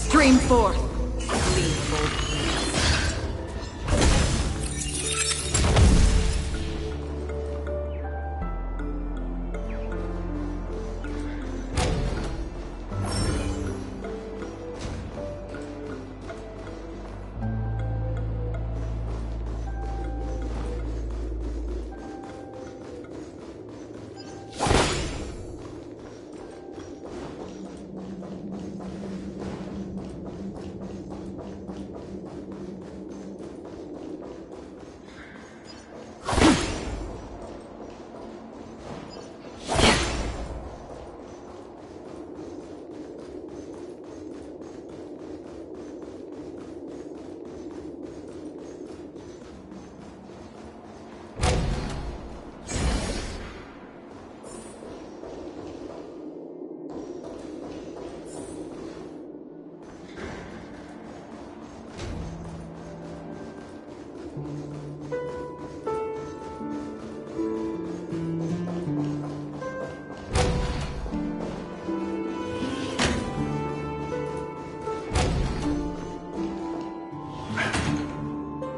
Stream forth. Gleeful.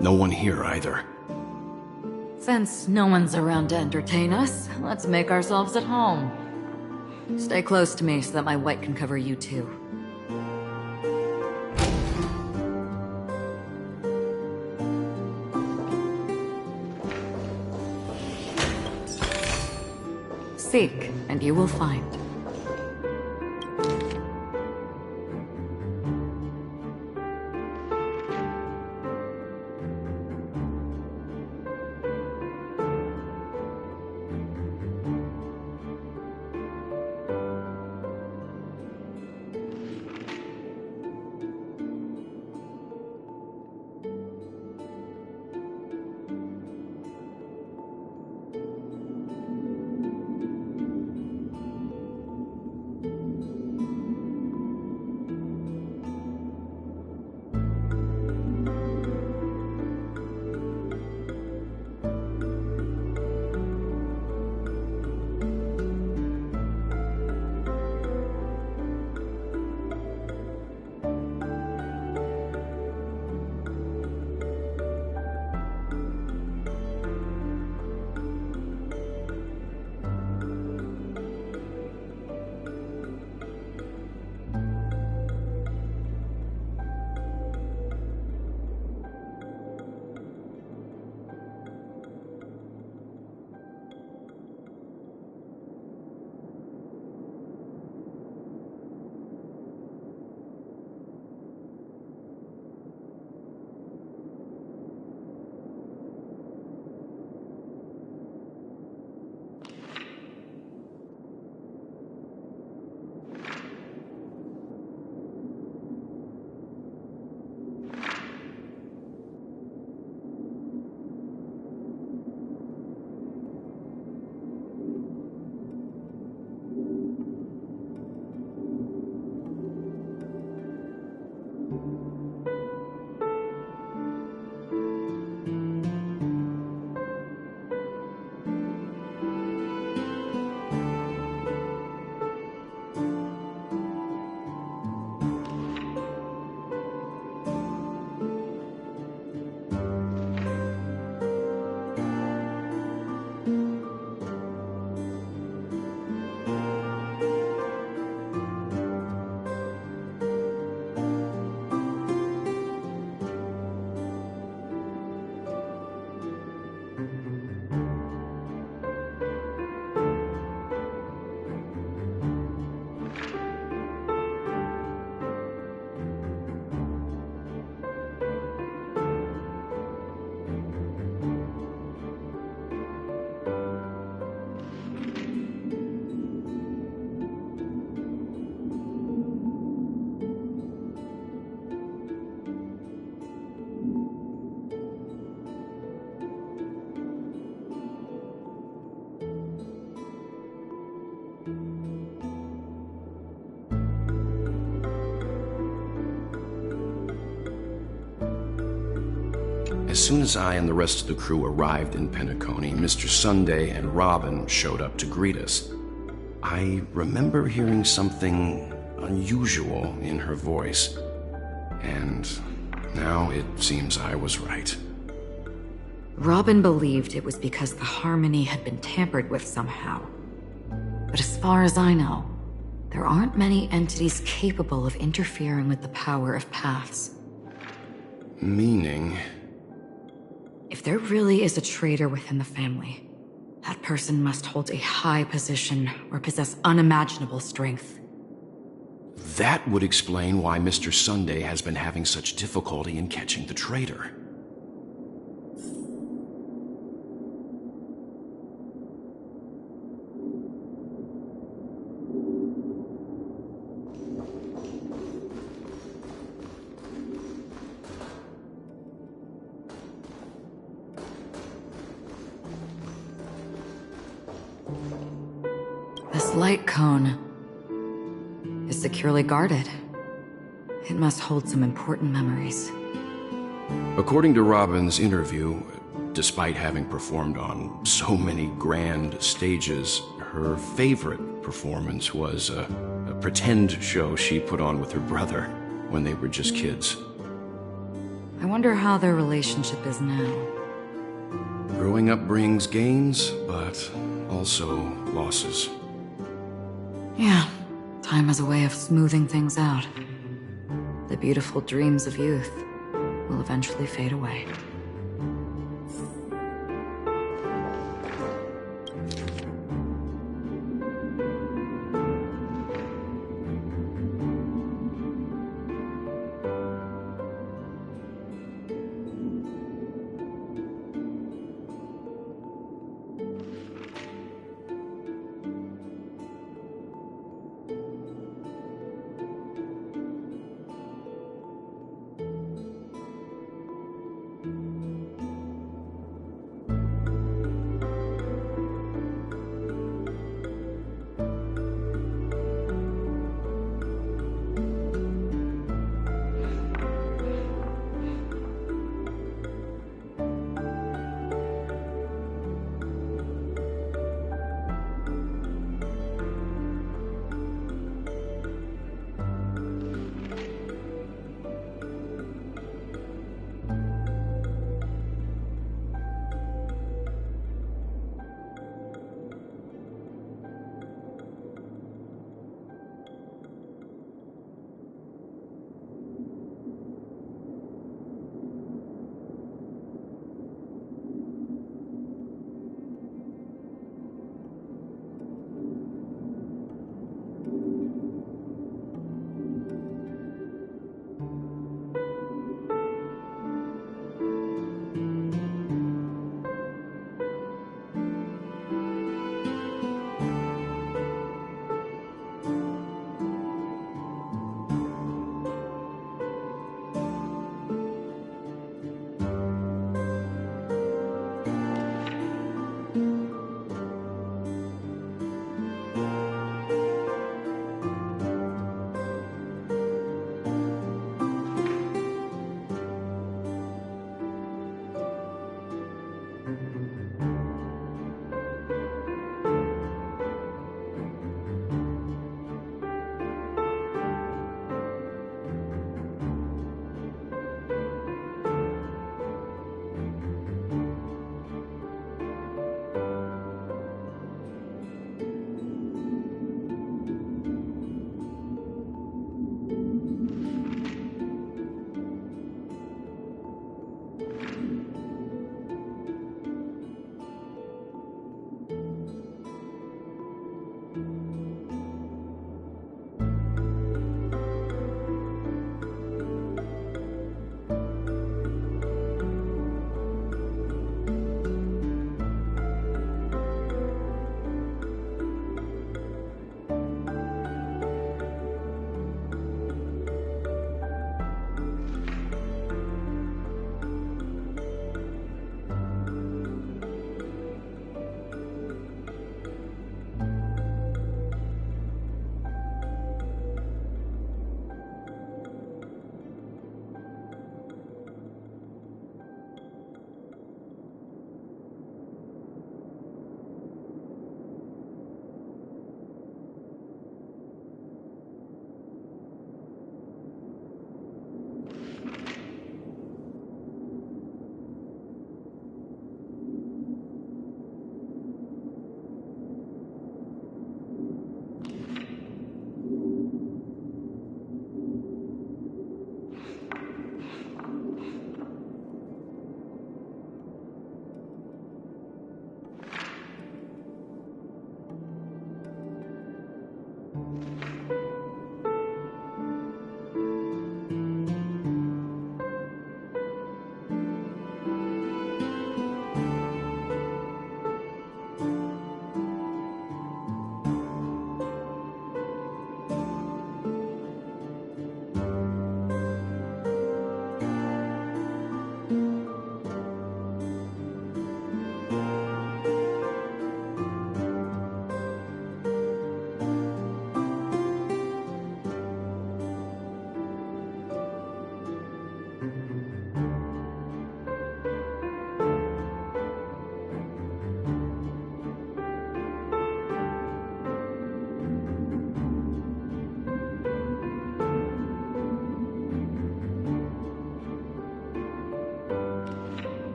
No one here either. Since no one's around to entertain us, let's make ourselves at home. Stay close to me so that my white can cover you too. Seek, and you will find. As soon as I and the rest of the crew arrived in Penacony, Mr. Sunday and Robin showed up to greet us. I remember hearing something unusual in her voice. And now it seems I was right. Robin believed it was because the harmony had been tampered with somehow. But as far as I know, there aren't many entities capable of interfering with the power of paths. Meaning? If there really is a traitor within the family, that person must hold a high position or possess unimaginable strength. That would explain why Mr. Sunday has been having such difficulty in catching the traitor. This light cone is securely guarded. It must hold some important memories. According to Robin's interview, despite having performed on so many grand stages, her favorite performance was a pretend show she put on with her brother when they were just kids. I wonder how their relationship is now. Growing up brings gains, but also losses. Yeah, time has a way of smoothing things out. The beautiful dreams of youth will eventually fade away.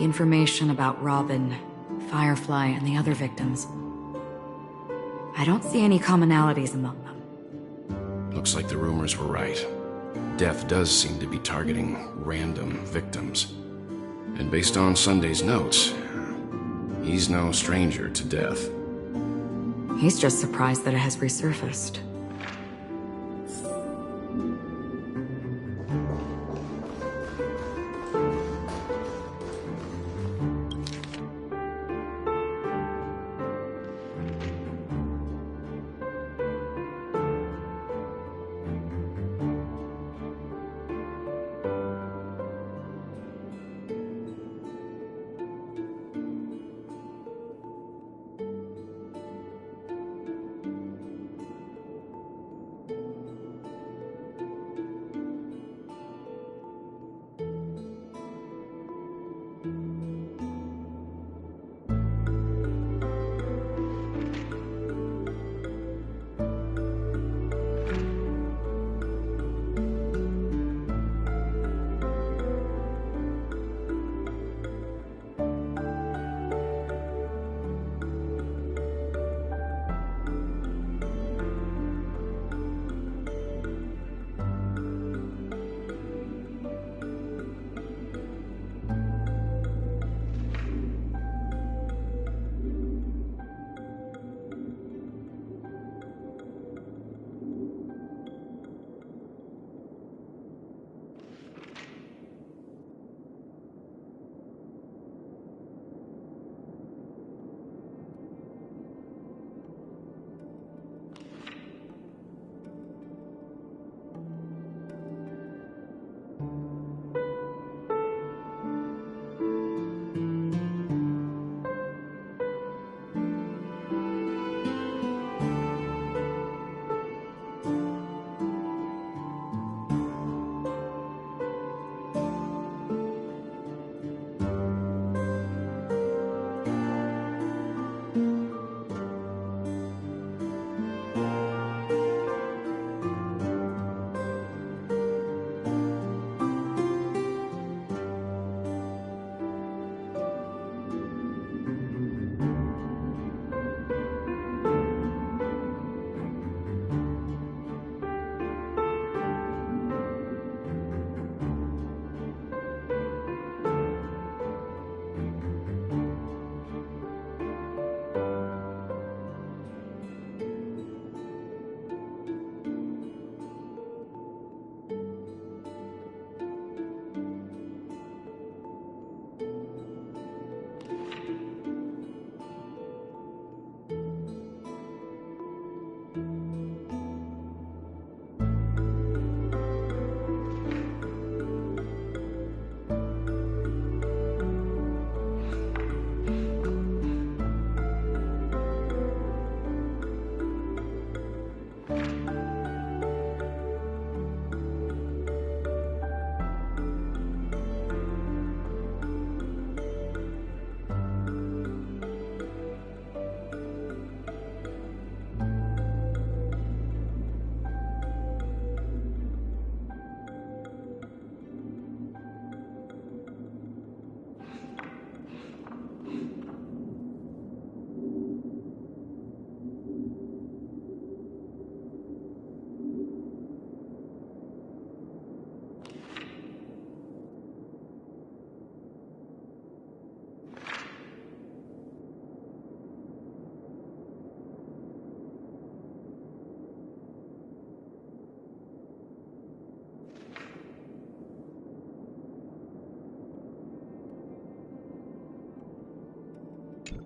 information about Robin, Firefly, and the other victims. I don't see any commonalities among them. Looks like the rumors were right. Death does seem to be targeting random victims. And based on Sunday's notes, he's no stranger to death. He's just surprised that it has resurfaced.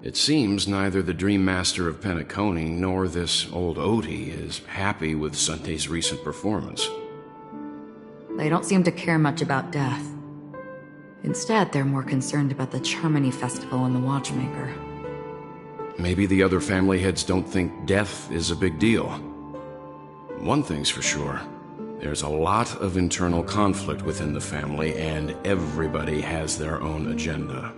It seems neither the Dream Master of Penacony nor this old Odie is happy with Sunday's recent performance. They don't seem to care much about death. Instead, they're more concerned about the Charmony Festival and the Watchmaker. Maybe the other family heads don't think death is a big deal. One thing's for sure. There's a lot of internal conflict within the family, and everybody has their own agenda.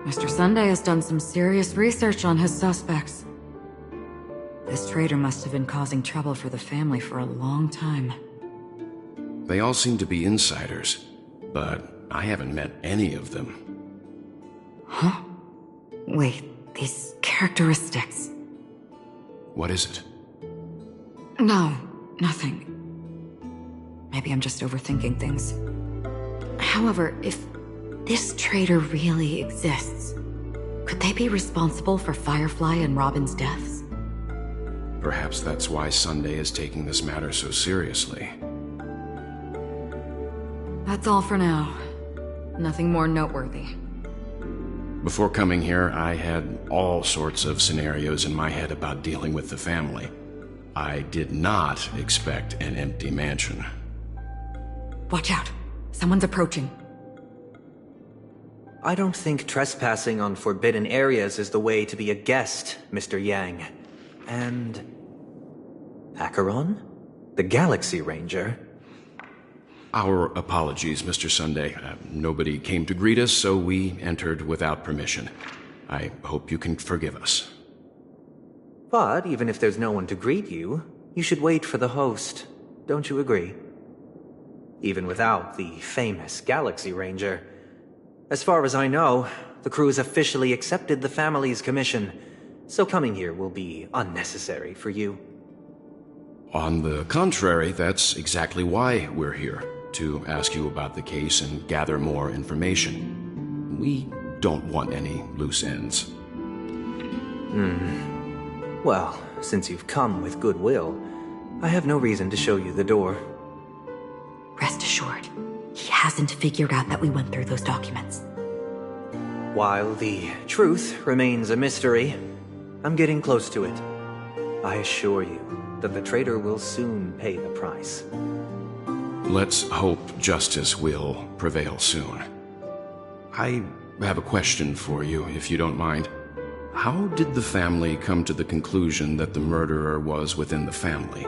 Mr. Sunday has done some serious research on his suspects. This traitor must have been causing trouble for the family for a long time. They all seem to be insiders, but I haven't met any of them. Huh? Wait, these characteristics... What is it? No, nothing. Maybe I'm just overthinking things. However, if this traitor really exists, could they be responsible for Firefly and Robin's deaths? Perhaps that's why Sunday is taking this matter so seriously. That's all for now. Nothing more noteworthy. Before coming here, I had all sorts of scenarios in my head about dealing with the family. I did not expect an empty mansion. Watch out. Someone's approaching. I don't think trespassing on forbidden areas is the way to be a guest, Mr. Yang. And... Acheron? The Galaxy Ranger? Our apologies, Mr. Sunday. Nobody came to greet us, so we entered without permission. I hope you can forgive us. But even if there's no one to greet you, you should wait for the host. Don't you agree? Even without the famous Galaxy Ranger. As far as I know, the crew has officially accepted the family's commission, so coming here will be unnecessary for you. On the contrary, that's exactly why we're here, to ask you about the case and gather more information. We don't want any loose ends. Well, since you've come with goodwill, I have no reason to show you the door. Rest assured, he hasn't figured out that we went through those documents. While the truth remains a mystery, I'm getting close to it. I assure you that the traitor will soon pay the price. Let's hope justice will prevail soon. I have a question for you, if you don't mind. How did the family come to the conclusion that the murderer was within the family?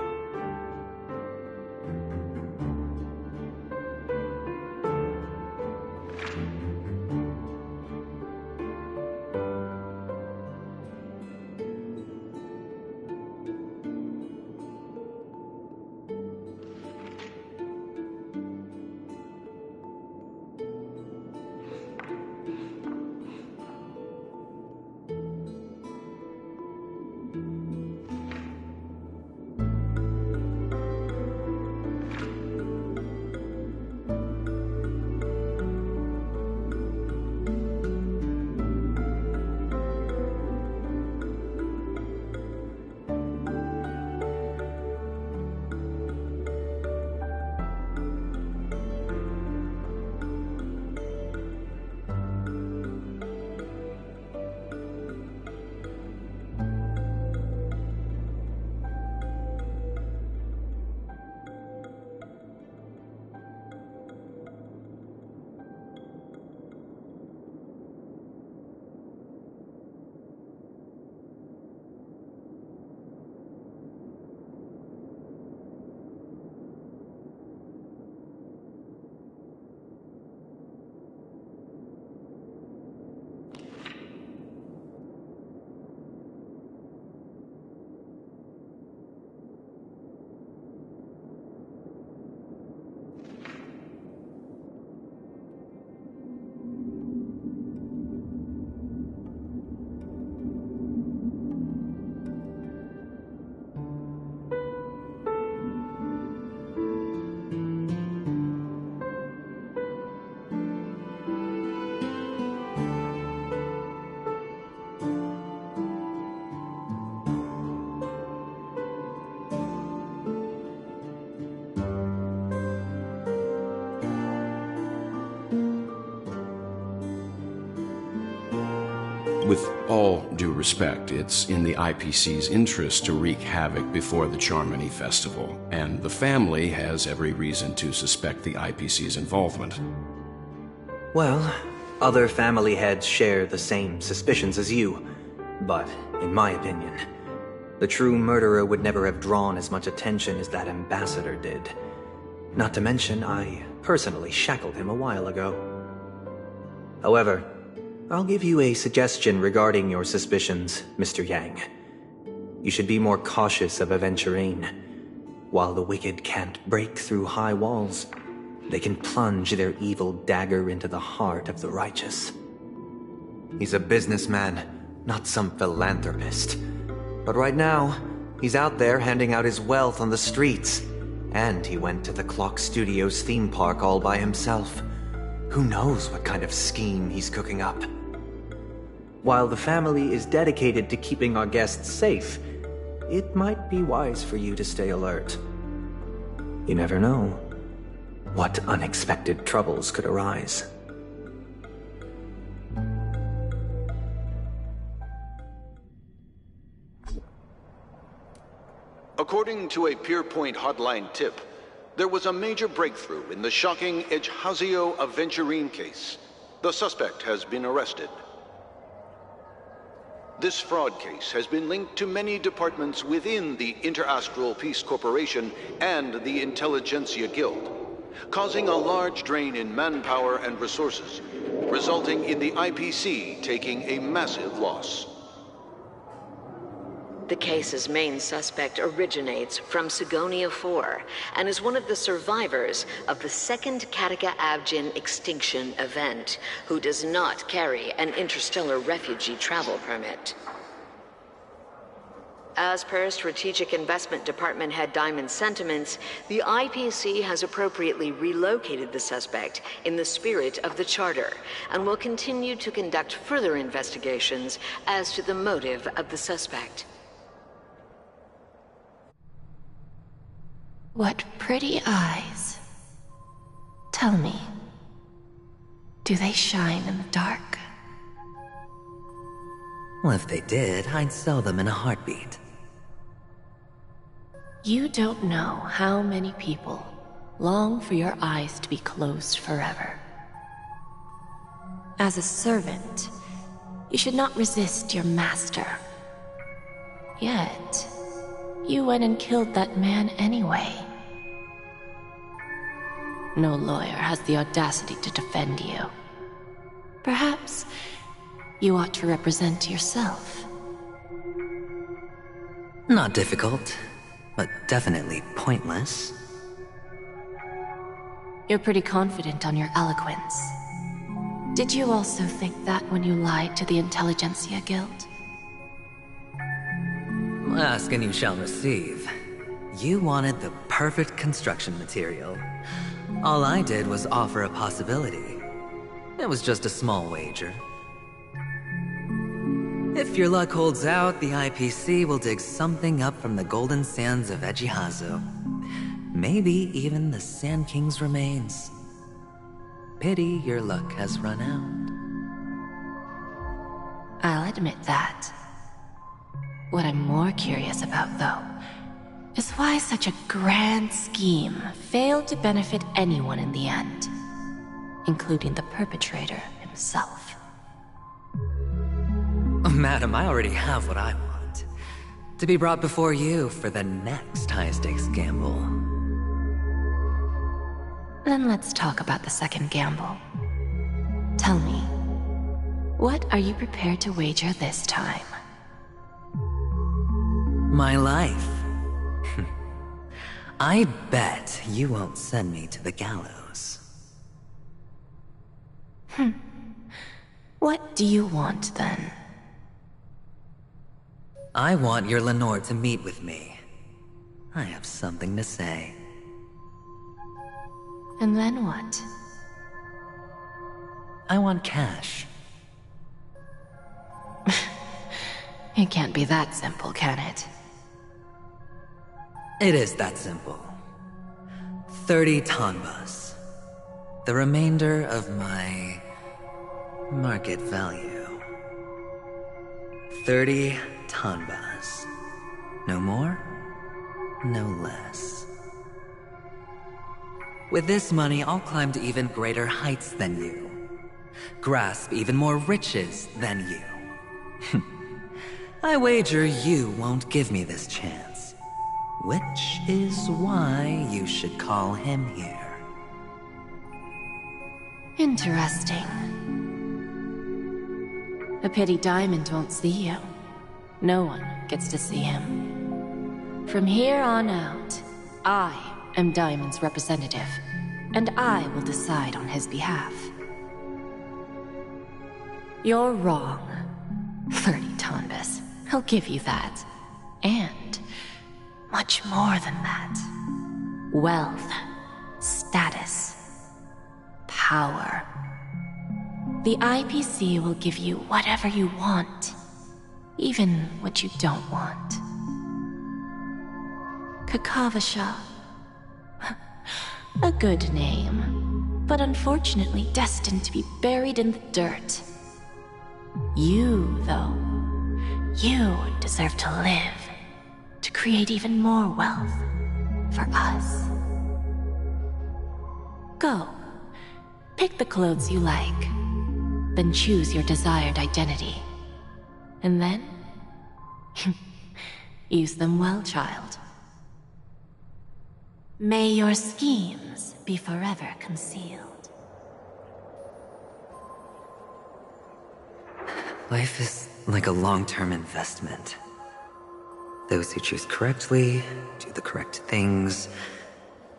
With all due respect, it's in the IPC's interest to wreak havoc before the Charmony Festival, and the family has every reason to suspect the IPC's involvement. Well, other family heads share the same suspicions as you, but in my opinion, the true murderer would never have drawn as much attention as that ambassador did. Not to mention, I personally shackled him a while ago. However, I'll give you a suggestion regarding your suspicions, Mr. Yang. You should be more cautious of Aventurine. While the wicked can't break through high walls, they can plunge their evil dagger into the heart of the righteous. He's a businessman, not some philanthropist. But right now, he's out there handing out his wealth on the streets. And he went to the Clock Studios theme park all by himself. Who knows what kind of scheme he's cooking up? While the family is dedicated to keeping our guests safe, it might be wise for you to stay alert. You never know what unexpected troubles could arise. According to a Pierpoint hotline tip, there was a major breakthrough in the shocking Ejhazio Aventurine case. The suspect has been arrested. This fraud case has been linked to many departments within the Interastral Peace Corporation and the Intelligentsia Guild, causing a large drain in manpower and resources, resulting in the IPC taking a massive loss. The case's main suspect originates from Sigonia 4 and is one of the survivors of the second Kataka Abjin extinction event, who does not carry an interstellar refugee travel permit. As per Strategic Investment Department Head Diamond's sentiments, the IPC has appropriately relocated the suspect in the spirit of the Charter and will continue to conduct further investigations as to the motive of the suspect. What pretty eyes. Tell me, do they shine in the dark? Well, if they did, I'd sell them in a heartbeat. You don't know how many people long for your eyes to be closed forever. As a servant, you should not resist your master. Yet, you went and killed that man anyway. No lawyer has the audacity to defend you. Perhaps you ought to represent yourself. Not difficult, but definitely pointless. You're pretty confident on your eloquence. Did you also think that when you lied to the Intelligentsia Guild? Ask and you shall receive. You wanted the perfect construction material. All I did was offer a possibility. It was just a small wager. If your luck holds out, the IPC will dig something up from the golden sands of Ejhazio. Maybe even the Sand King's remains. Pity your luck has run out. I'll admit that. What I'm more curious about, though, is why such a grand scheme failed to benefit anyone in the end, including the perpetrator himself. Madam, I already have what I want. To be brought before you for the next high-stakes gamble. Then let's talk about the second gamble. Tell me, what are you prepared to wager this time? My life. I bet you won't send me to the gallows. What do you want, then? I want your Lenore to meet with me. I have something to say. And then what? I want cash. It can't be that simple, can it? It is that simple. 30 tanbas. The remainder of my market value. 30 tanbas. No more, no less. With this money, I'll climb to even greater heights than you. Grasp even more riches than you. I wager you won't give me this chance. Which is why you should call him here. Interesting. A pity Diamond won't see you. No one gets to see him. From here on out, I am Diamond's representative, and I will decide on his behalf. You're wrong. Flirty Tonbus. I'll give you that. And much more than that. Wealth, status, power. The IPC will give you whatever you want, even what you don't want. Kakavasha. A good name, but unfortunately destined to be buried in the dirt. You, though, you deserve to live, to create even more wealth for us. Go, pick the clothes you like, then choose your desired identity. And then, use them well, child. May your schemes be forever concealed. Life is like a long-term investment. Those who choose correctly, do the correct things,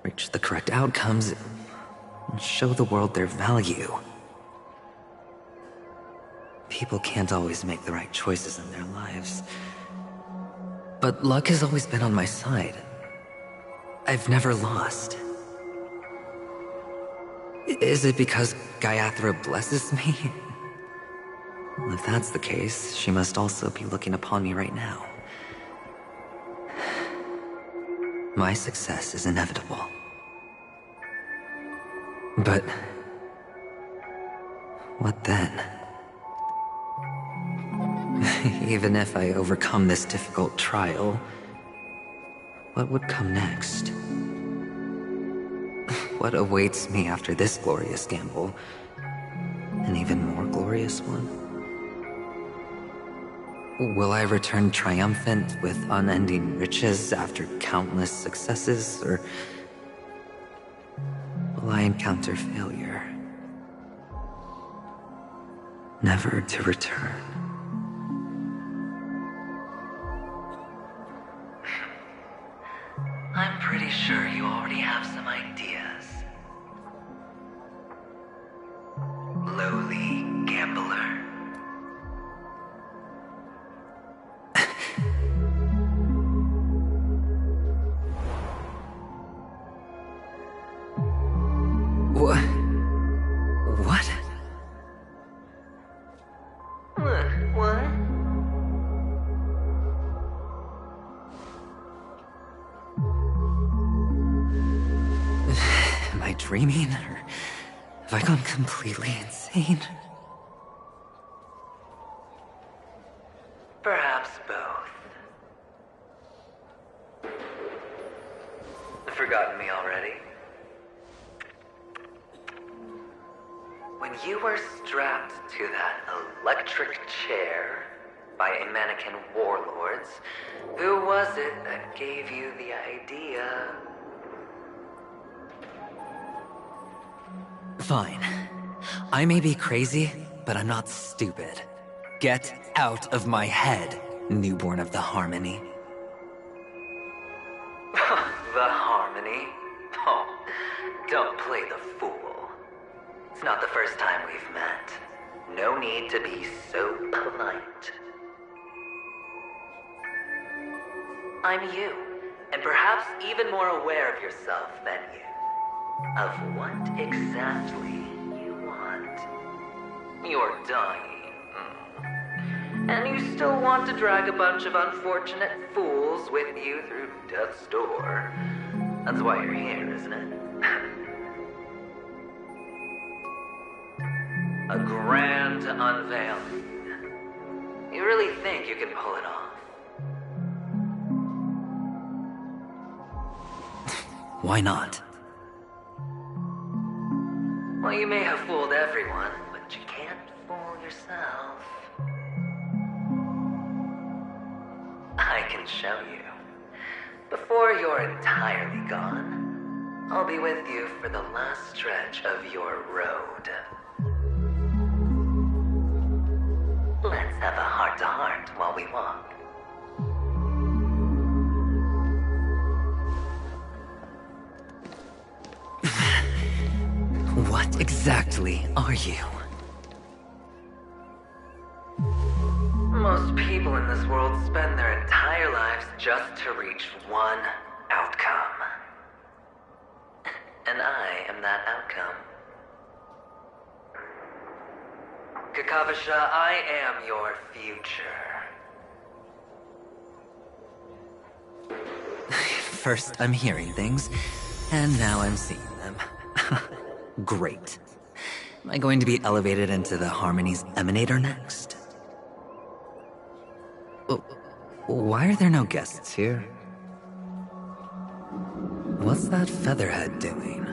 reach the correct outcomes, and show the world their value. People can't always make the right choices in their lives. But luck has always been on my side. I've never lost. Is it because Gayathra blesses me? Well, if that's the case, she must also be looking upon me right now. My success is inevitable. But what then? Even if I overcome this difficult trial, what would come next? What awaits me after this glorious gamble? An even more glorious one? Will I return triumphant with unending riches after countless successes, or will I encounter failure, never to return? I'm pretty sure you already have some ideas. Lowly gambler. What? What? What? Am I dreaming, or have I gone completely insane? Perhaps both. Forgotten me already? When you were strapped to that electric chair by a mannequin warlords, who was it that gave you the idea? Fine. I may be crazy, but I'm not stupid. Get out of my head, newborn of the Harmony. The Harmony? Oh, don't play the fool. It's not the first time we've met. No need to be so polite. I'm you, and perhaps even more aware of yourself than you. Of what exactly you want. You're dying. And you still want to drag a bunch of unfortunate fools with you through death's door. That's why you're here, isn't it? A grand unveiling. You really think you can pull it off? Why not? Well, you may have fooled everyone, but you can't fool yourself. I can show you. Before you're entirely gone, I'll be with you for the last stretch of your road. have a heart-to-heart while we walk. What exactly are you? Most people in this world spend their entire lives just to reach one outcome. And I am that outcome. Kakavasha, I am your future. First I'm hearing things, and now I'm seeing them. Great. Am I going to be elevated into the Harmony's Emanator next? Why are there no guests here? What's that featherhead doing?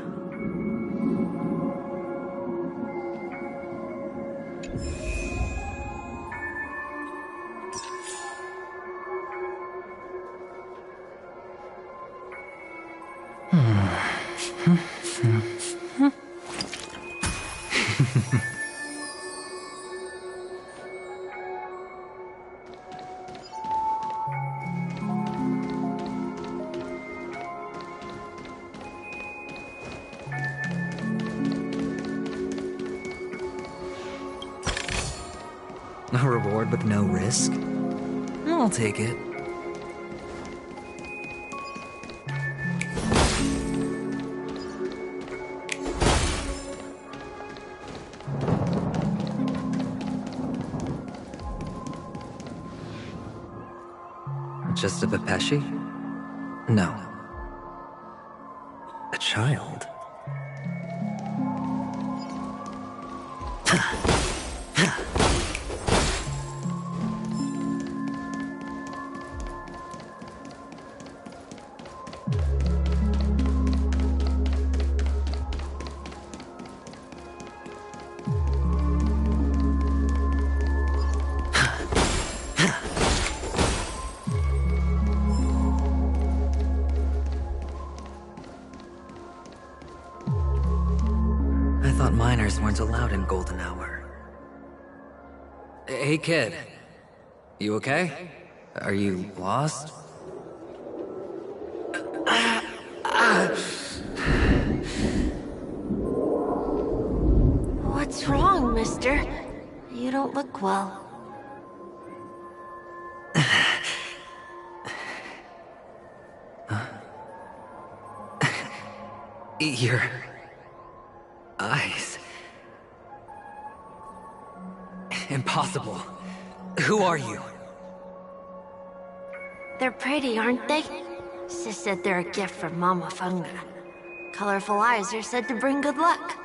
A reward with no risk? I'll take it. Just a Pepeshi? No. A child? I thought minors weren't allowed in Golden Hour. Hey kid, you okay? Are you lost? What's wrong, mister? You don't look well. Your eyes. Impossible. Who are you? They're pretty, aren't they? Sis said they're a gift from Mama Funga. Colorful eyes are said to bring good luck.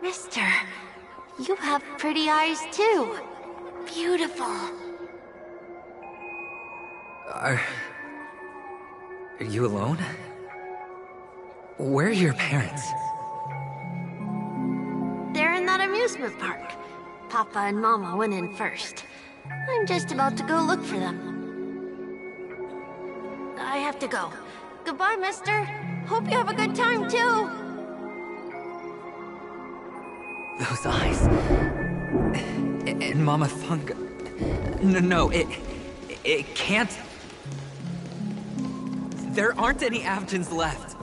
Mister, you have pretty eyes too. Beautiful. Are you alone? Where are your parents? They're in that amusement park. Papa and Mama went in first. I'm just about to go look for them. I have to go. Goodbye, mister. Hope you have a good time, too. Those eyes. And Mama Funga. No, it can't. There aren't any Avgins left.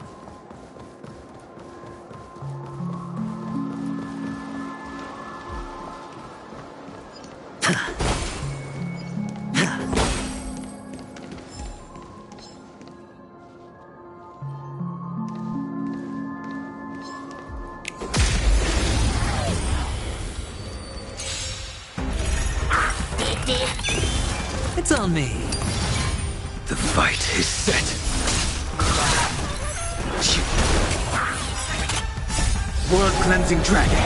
It's on me. The fight is set. World-cleansing dragon.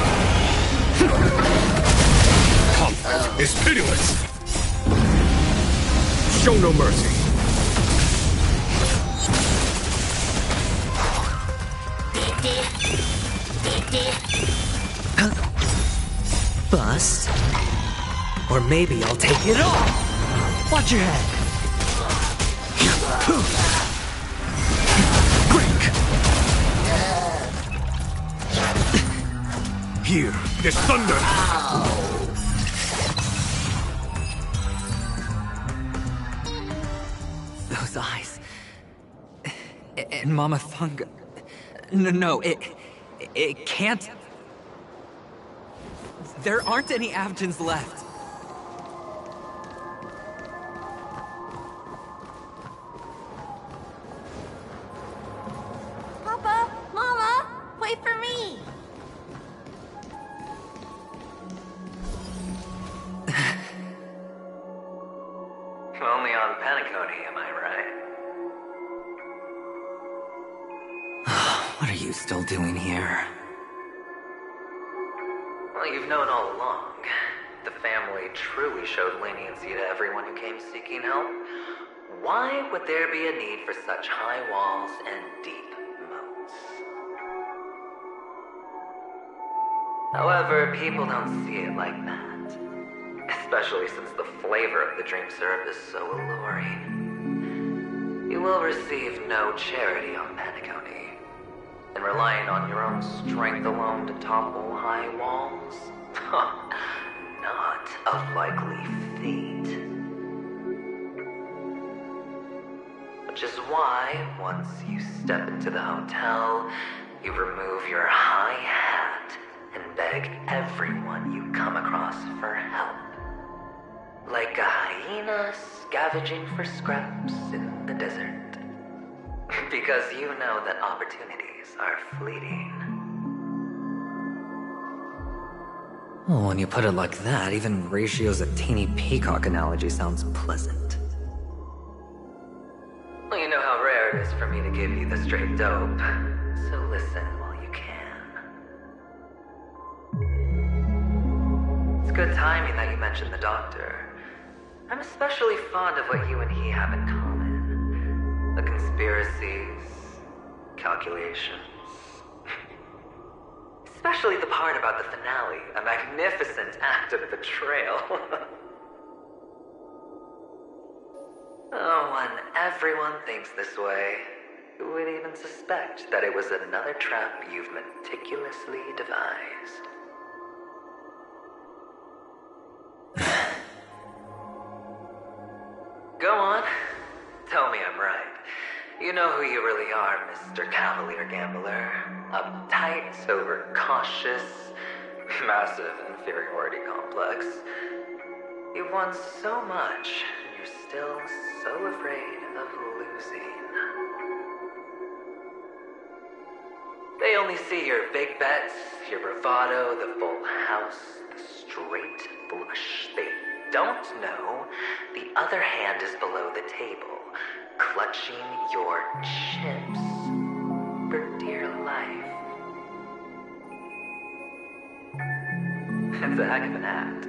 Conflict is pitiless. Show no mercy. Bust? Or maybe I'll take it all. Watch your head. Here, there's thunder! Those eyes. And Mama Funga. No, it can't. There aren't any Avgens left. Papa, Mama, wait for me. Only on Paniconi, am I right? What are you still doing here? Well, you've known all along. The family truly showed leniency to everyone who came seeking help. Why would there be a need for such high walls and deep moats? However, people don't see it like that. Especially since the flavor of the drink syrup is so alluring. You will receive no charity on Paniconi. And relying on your own strength alone to topple high walls? Not a likely fate. Which is why, once you step into the hotel, you remove your high hat and beg everyone you come across for help. Like a hyena scavenging for scraps in the desert. Because you know that opportunities are fleeting. Well, when you put it like that, even Ratio's a teeny peacock analogy sounds pleasant. Well, you know how rare it is for me to give you the straight dope, so listen while you can. It's good timing that you mentioned the doctor. I'm especially fond of what you and he have in common. The conspiracies, calculations. Especially the part about the finale, a magnificent act of betrayal. Oh, when everyone thinks this way, who would even suspect that it was another trap you've meticulously devised? Go on. Tell me I'm right. You know who you really are, Mr. Cavalier Gambler. Uptight, overcautious, massive inferiority complex. You've won so much, and you're still so afraid of losing. They only see your big bets, your bravado, the full house, the straight blush. They don't know the other hand is below the table, clutching your chips for dear life. It's a heck of an act.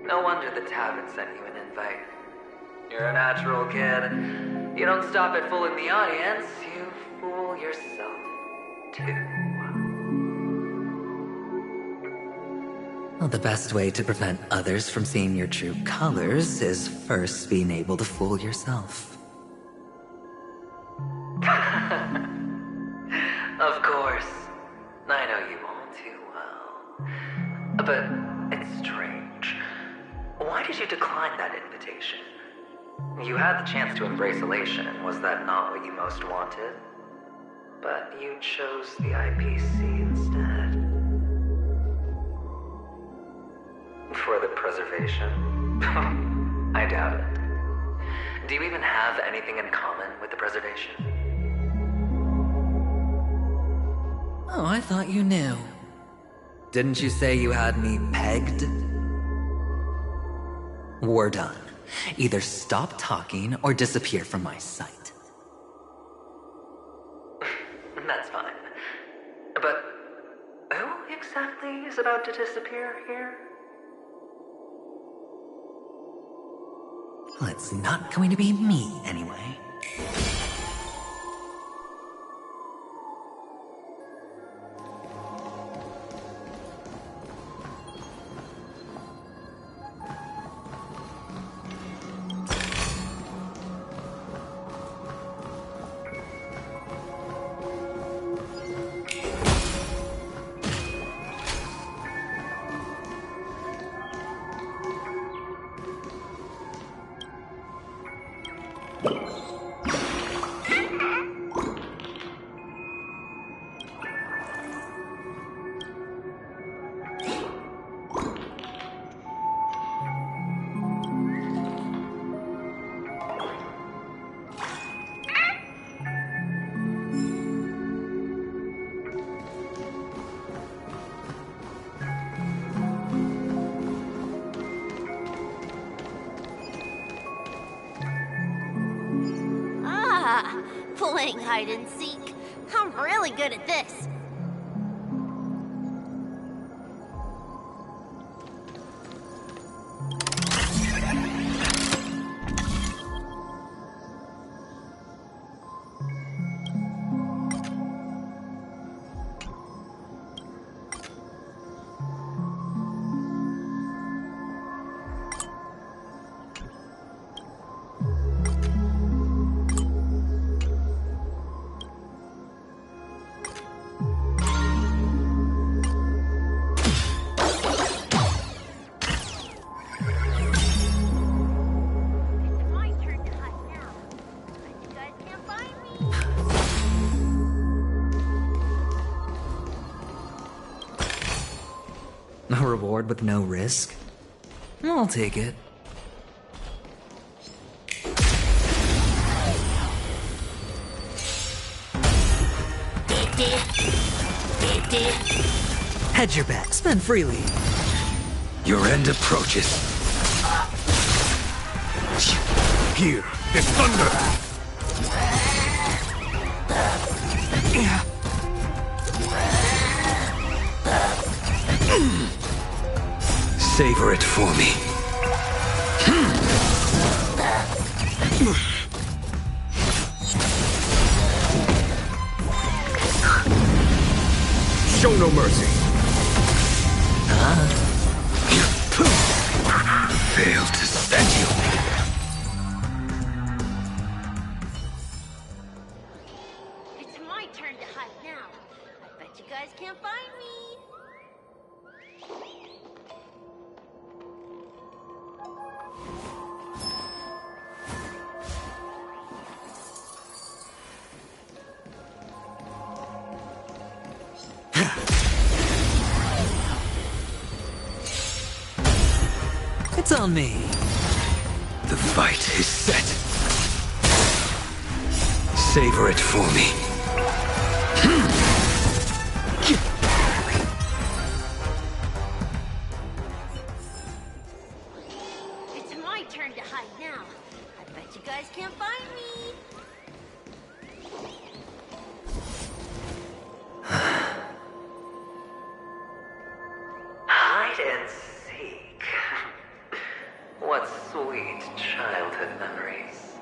No wonder the tavern sent you an invite. You're a natural kid. You don't stop at fooling the audience, you fool yourself too. Well, the best way to prevent others from seeing your true colors is first being able to fool yourself. Of course. I know you all too well. But it's strange. Why did you decline that invitation? You had the chance to embrace elation. Was that not what you most wanted? But you chose the IPC instead. For the preservation? I doubt it. Do you even have anything in common with the preservation? Oh, I thought you knew. Didn't you say you had me pegged? We're done. Either stop talking or disappear from my sight. That's fine. But who exactly is about to disappear here? Well, it's not going to be me, anyway. playing hide and seek. I'm really good at this. A reward with no risk? I'll take it. Hedge your bet. Spend freely. Your end approaches. Here, there's thunder! Savor it for me. Show no mercy. Failed to stand you. It's my turn to hide now. I bet you guys can't find me. It's on me. The fight is set. Savor it for me. It's my turn to hide now. I bet you guys can't find me. Hide and seek. What sweet childhood memories.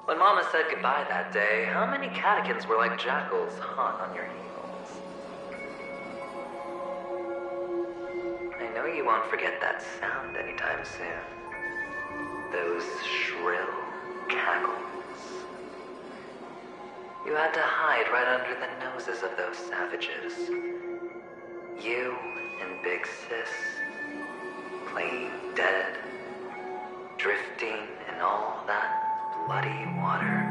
When Mama said goodbye that day, how many catechins were like jackals hot on your heels? I know you won't forget that sound anytime soon. Those shrill cackles. You had to hide right under the noses of those savages. You and Big Sis, playing dead, drifting in all that bloody water.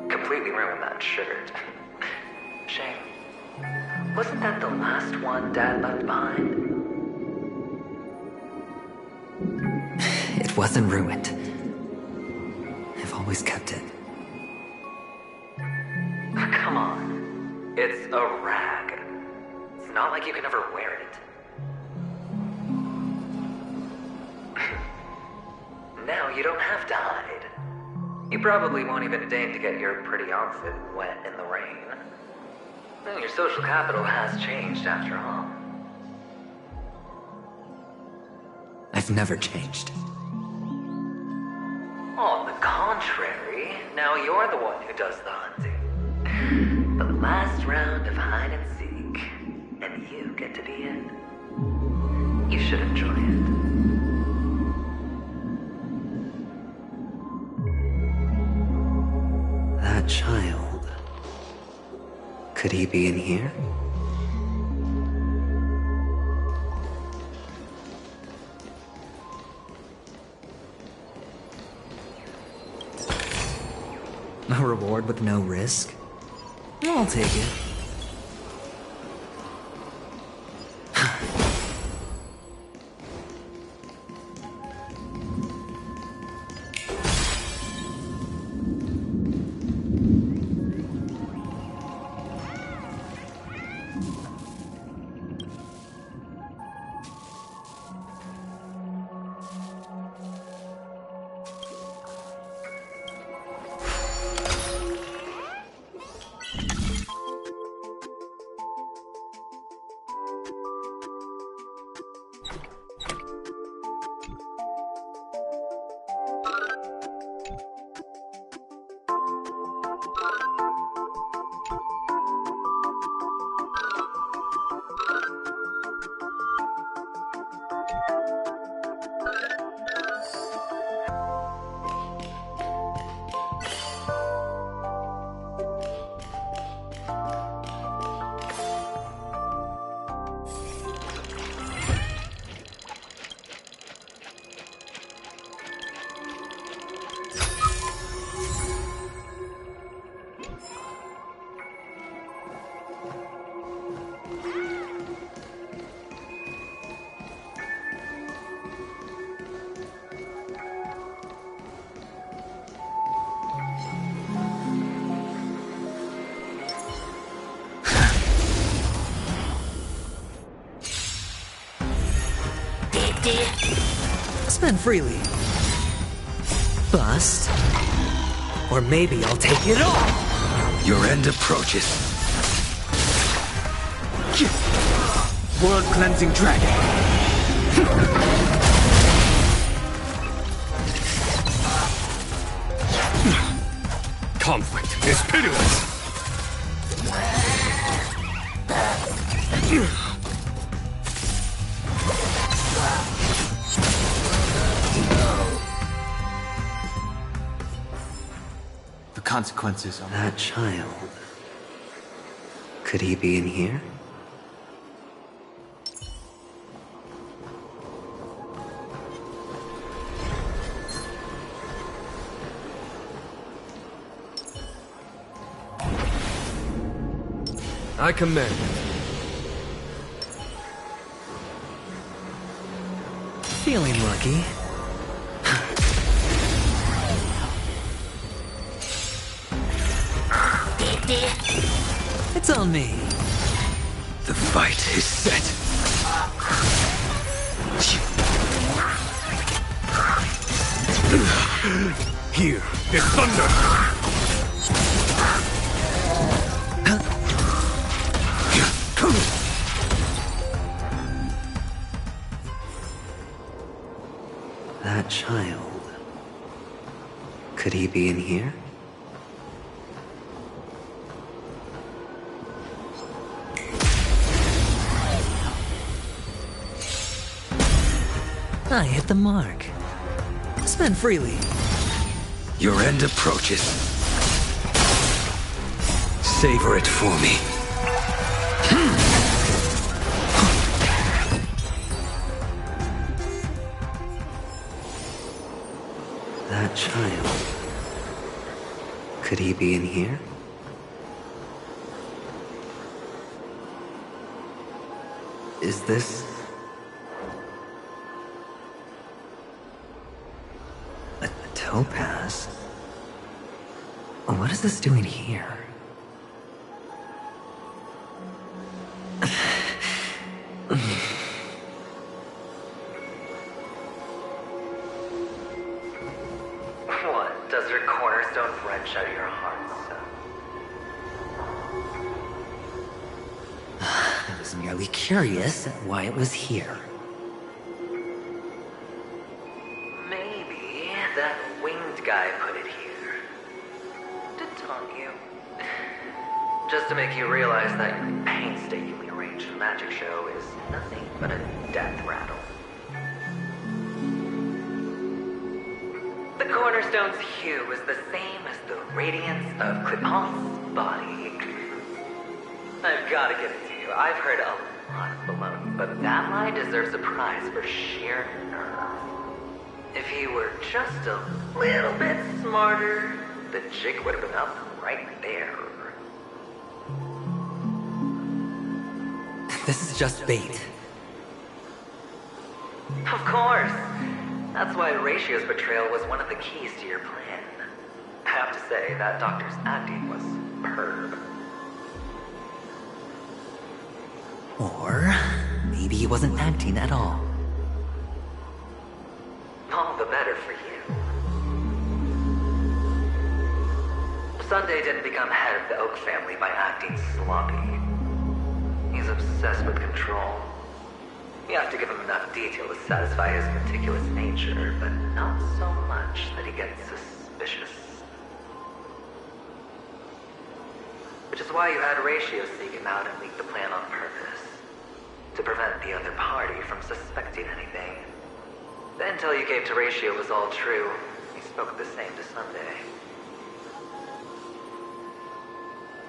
Completely ruined that shirt. Shame. Wasn't that the last one Dad left behind? It wasn't ruined. I've always kept it. Come on. It's a rag. It's not like you can ever wear it. Now you don't have to hide. You probably won't even deign to get your pretty outfit wet in the rain. Well, your social capital has changed after all. I've never changed. On the contrary, now you're the one who does the hunting. The last round of hide and seek, and you get to be it. You should enjoy it. That child. Could he be in here? A reward with no risk? I'll take it. Spend freely. Bust. Or maybe I'll take it all! Your end approaches. World-cleansing dragon. Conflict is pitiless. The consequences are... That child. Could he be in here? I command it. Feeling lucky. It's on me. The fight is set. Here is thunder. That child. Could he be in here? I hit the mark. Spend freely. Your end approaches. Savor it for me. That child. Could he be in here? Is this... a topaz? What is this doing here? What? Does your cornerstone wrench out your heart, so? I was merely curious at why it was here. Maybe that winged guy put it here. To taunt you. Just to make you realize that your painstakingly arranged magic show is nothing but a death rattle. The cornerstone's hue is the same as the radiance of Clipant's body. I've gotta give it to you. I've heard a lot of baloney, but that lie deserves a prize for sheer nerve. If he were just a little bit smarter, the jig would have been up right there. This is just bait. Of course. That's why Ratio's betrayal was one of the keys to your plan. I have to say, that doctor's acting was superb. Or maybe he wasn't acting at all. All the better for you. Sunday didn't become head of the Oak family by acting sloppy. He's obsessed with control. You have to give him enough detail to satisfy his meticulous nature, but not so much that he gets suspicious. Which is why you had Ratio seek him out and leak the plan on purpose. To prevent the other party from suspecting anything. The intel you gave to Ratio was all true. He spoke the same to Sunday.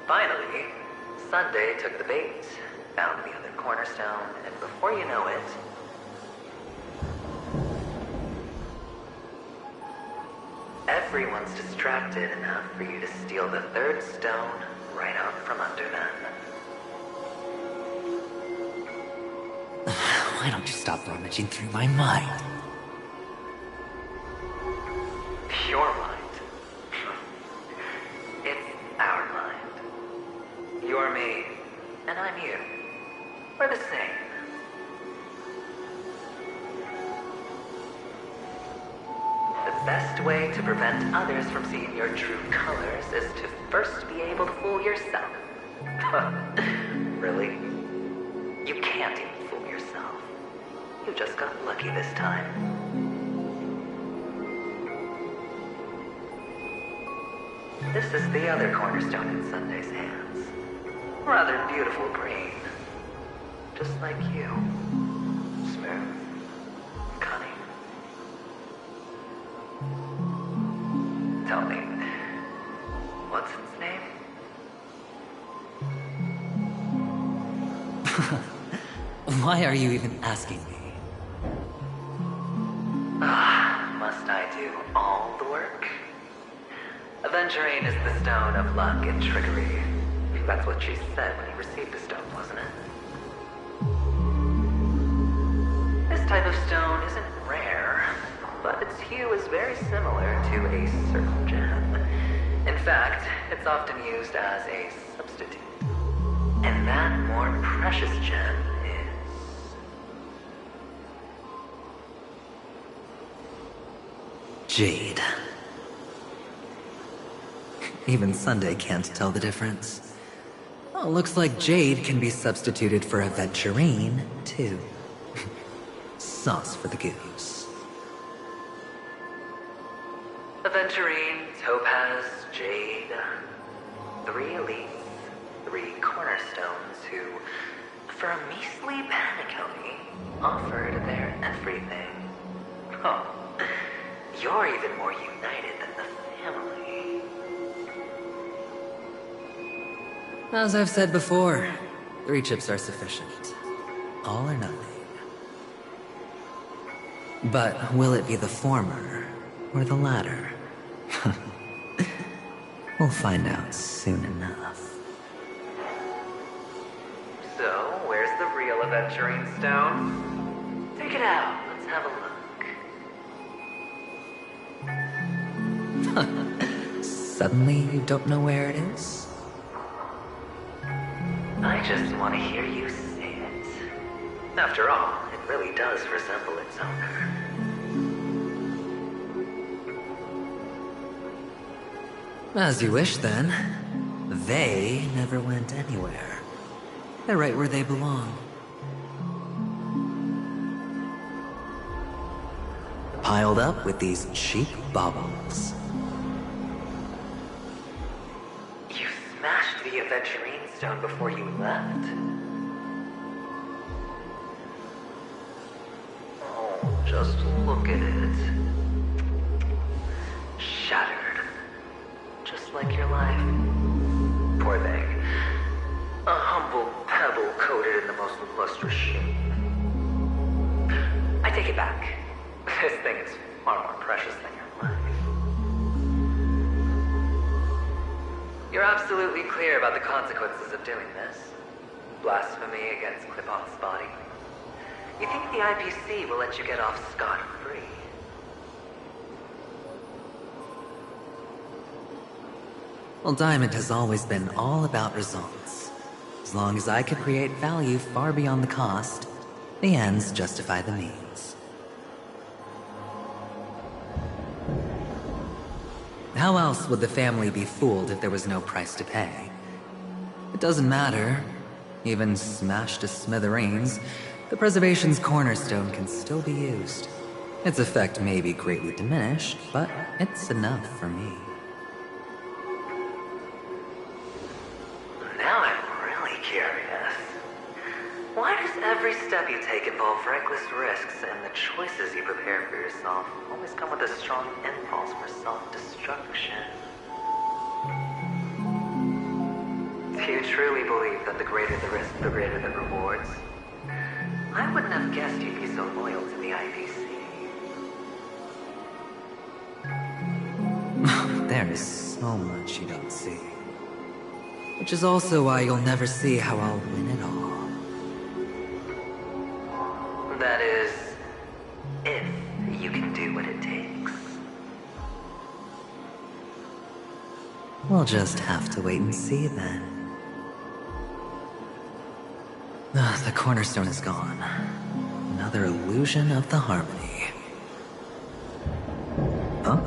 Finally, Sunday took the bait, found the other cornerstone, and before you know it... everyone's distracted enough for you to steal the third stone right out from under them. Why don't you stop rummaging through my mind? Your mind. It's our mind. You're me, and I'm you. We're the same. best way to prevent others from seeing your true colors is to first be able to fool yourself. Really? You can't even fool yourself. You just got lucky this time. This is the other cornerstone in Sunday's hands. Rather beautiful green. Just like you. Smooth. Cunning. Tell me, what's its name? Why are you even asking me? Must I do all the work? Aventurine is the stone of luck and trickery. That's what she said when you received the stone, wasn't it? This type of stone isn't rare, but its hue is very similar to a certain gem. In fact, it's often used as a substitute. And that more precious gem is... jade. Even Sunday can't tell the difference. Well, looks like jade can be substituted for aventurine, too. Sauce for the goose. Aventurine, topaz, jade. 3 elites, 3 cornerstones who, for a measly penny, offered their everything. Oh, you're even more united than the family. As I've said before, 3 chips are sufficient. All or nothing. But will it be the former or the latter? We'll find out soon enough. So, where's the real aventurine stone? Take it out. Let's have a look. Suddenly you don't know where it is? I just want to hear you say it. After all, it really does resemble its owner. As you wish, then. They never went anywhere. They're right where they belong. Piled up with these cheap baubles. You smashed the aventurine stone before you left? Oh, just look at it. Shattered. Just like your life. Poor thing. A humble pebble coated in the most lustrous shape. I take it back. This thing is far more precious than your life. You're absolutely clear about the consequences of doing this. Blasphemy against Clip-On's body. You think the IPC will let you get off scot-free? Well, Diamond has always been all about results. As long as I could create value far beyond the cost, the ends justify the means. How else would the family be fooled if there was no price to pay? It doesn't matter. Even smashed to smithereens, the preservation's cornerstone can still be used. Its effect may be greatly diminished, but it's enough for me. Now I'm really curious. Why does every step you take involve reckless risks, and the choices you prepare for yourself always come with a strong impulse for self-destruction? Do you truly believe that the greater the risk, the greater the rewards? I wouldn't have guessed you'd be so loyal to the IPC. There is so much you don't see. Which is also why you'll never see how I'll win it all. That is, if you can do what it takes. We'll just have to wait and see then. The cornerstone is gone. Another illusion of the harmony. Huh?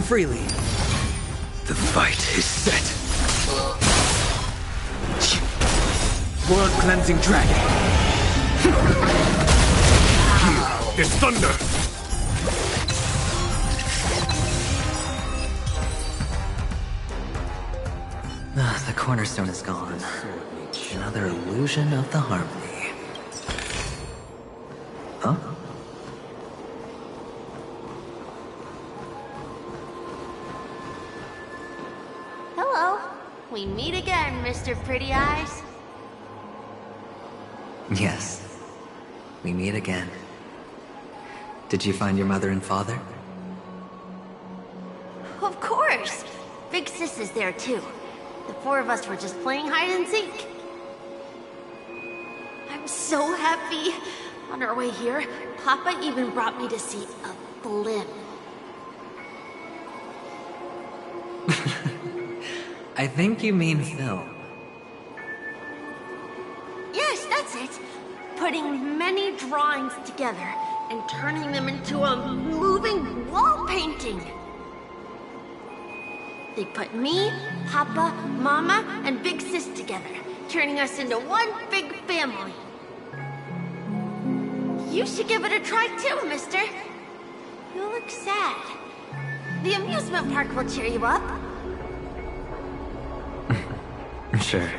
freely. The fight is set. World-cleansing dragon. Here is thunder. The cornerstone is gone. Another illusion of the harmony. Huh? Hello. We meet again, Mr. Pretty Eyes. Yes. We meet again. Did you find your mother and father? Of course. Big Sis is there too. The four of us were just playing hide and seek. I'm so happy. On our way here, Papa even brought me to see a blimp. I think you mean film. Yes, that's it. Putting many drawings together and turning them into a moving wall painting. They put me, Papa, Mama, and Big Sis together, turning us into one big family. You should give it a try too, mister. You look sad. The amusement park will cheer you up. Sure.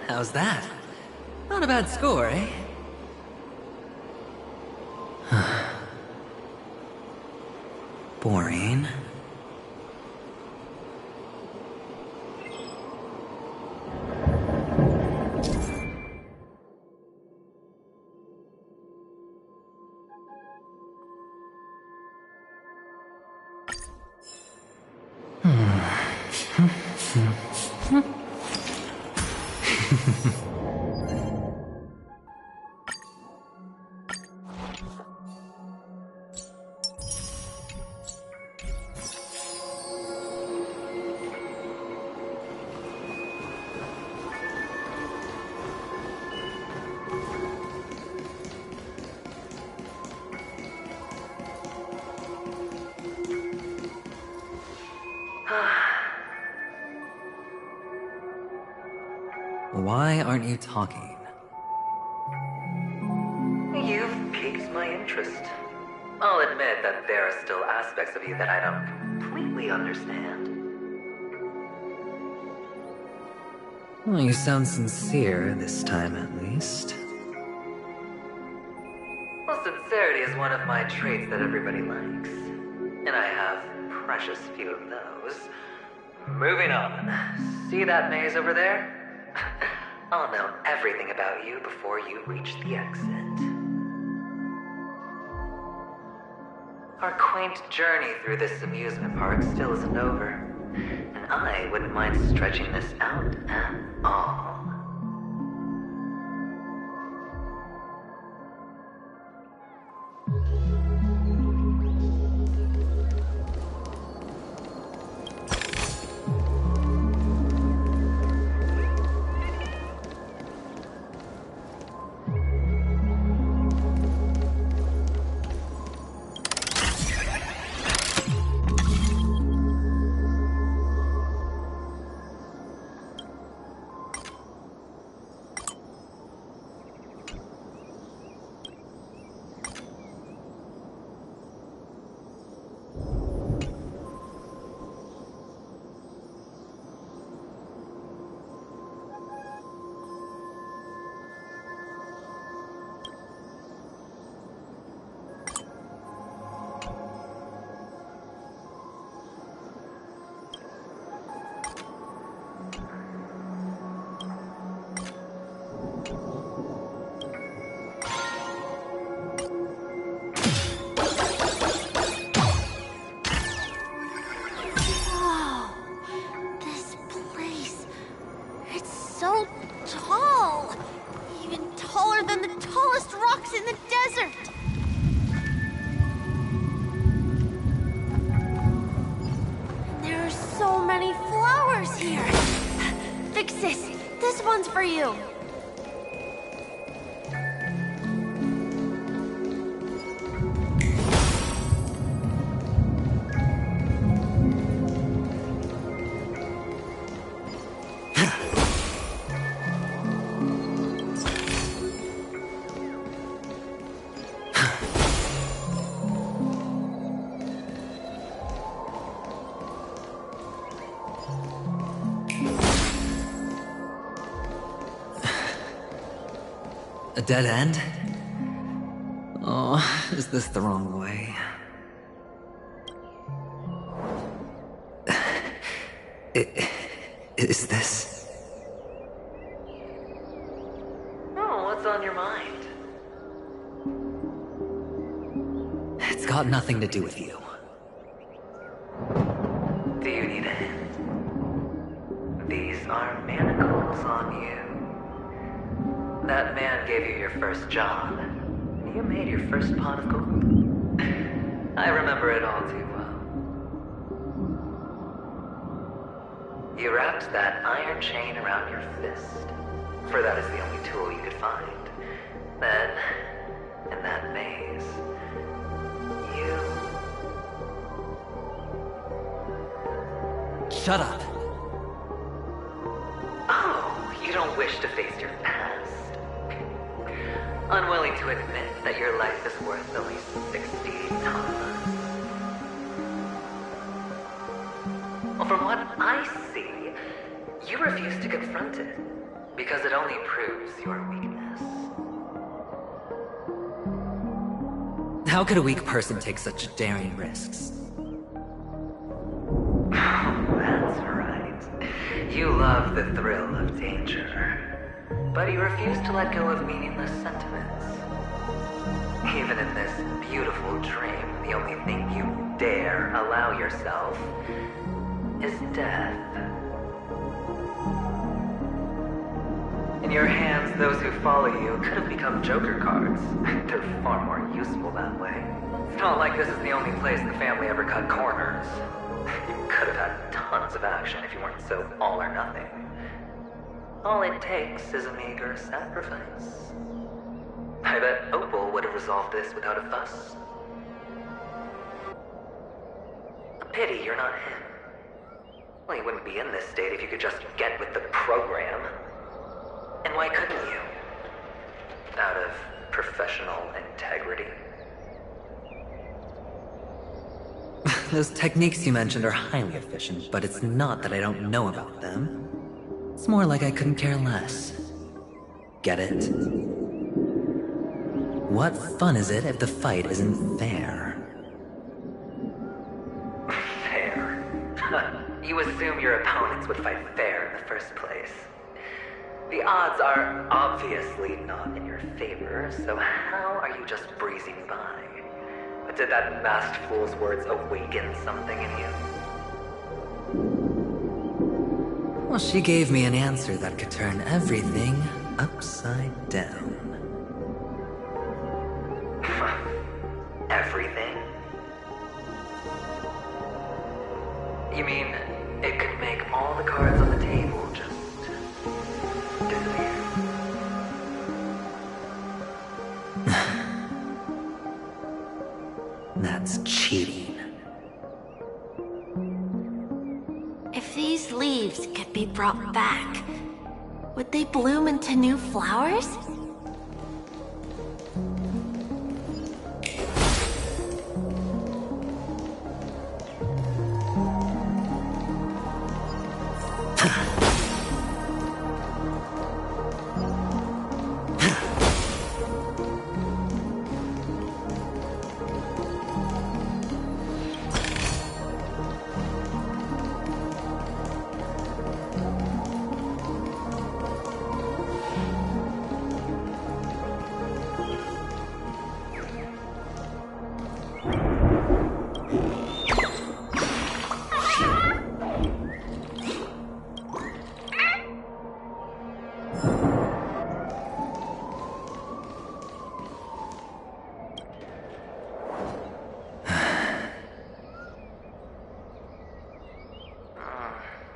How's that? Not a bad score, eh? Boring. why aren't you talking? You've piqued my interest. I'll admit that there are still aspects of you that I don't completely understand. Well, you sound sincere this time, at least. Well, sincerity is one of my traits that everybody likes. And I have precious few of those. Moving on. See that maze over there? I'll know everything about you before you reach the exit. Our quaint journey through this amusement park still isn't over, and I wouldn't mind stretching this out at all. So tall! Even taller than the tallest rocks in the desert! There are so many flowers here! Vixis, this one's for you! A dead end? Oh, is this the wrong way? Is this? Oh, what's on your mind? It's got nothing to do with you. Do you need a hint? These are manacles on you. That man gave you your first job. You made your first pot of gold. I remember it all too well. You wrapped that iron chain around your fist, for that is the only tool you could find. Then, in that maze, you... Shut up! Oh, you don't wish to face your past. Unwilling to admit that your life is worth at least 60 tons. Well, from what I see, you refuse to confront it, because it only proves your weakness. How could a weak person take such daring risks? That's right. You love the thrill of danger. But you refuse to let go of meaningless sentiments. Even in this beautiful dream, the only thing you dare allow yourself is death. In your hands, those who follow you could have become Joker cards. They're far more useful that way. It's not like this is the only place the family ever cut corners. You could have had tons of action if you weren't so all or nothing. All it takes is a meager sacrifice. I bet Opal would have resolved this without a fuss. A pity you're not him. Well, you wouldn't be in this state if you could just get with the program. And why couldn't you? Out of professional integrity? Those techniques you mentioned are highly efficient, but it's not that I don't know about them. It's more like I couldn't care less. Get it? What fun is it if the fight isn't fair? Fair? You assume your opponents would fight fair in the first place. The odds are obviously not in your favor, so how are you just breezing by? But did that masked fool's words awaken something in you? Well, she gave me an answer that could turn everything upside down. Everything? You mean it could make all the cards on the table just disappear? That's cheating. If these leaves could be brought back, would they bloom into new flowers?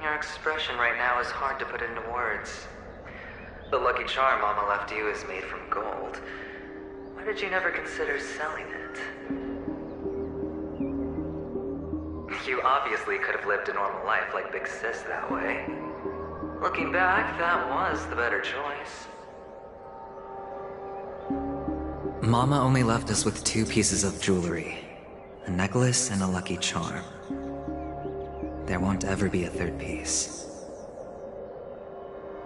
Your expression right now is hard to put into words. The lucky charm Mama left you is made from gold. Why did you never consider selling it? You obviously could have lived a normal life like Big Sis that way. Looking back, that was the better choice. Mama only left us with 2 pieces of jewelry. A necklace and a lucky charm. There won't ever be a 3rd piece.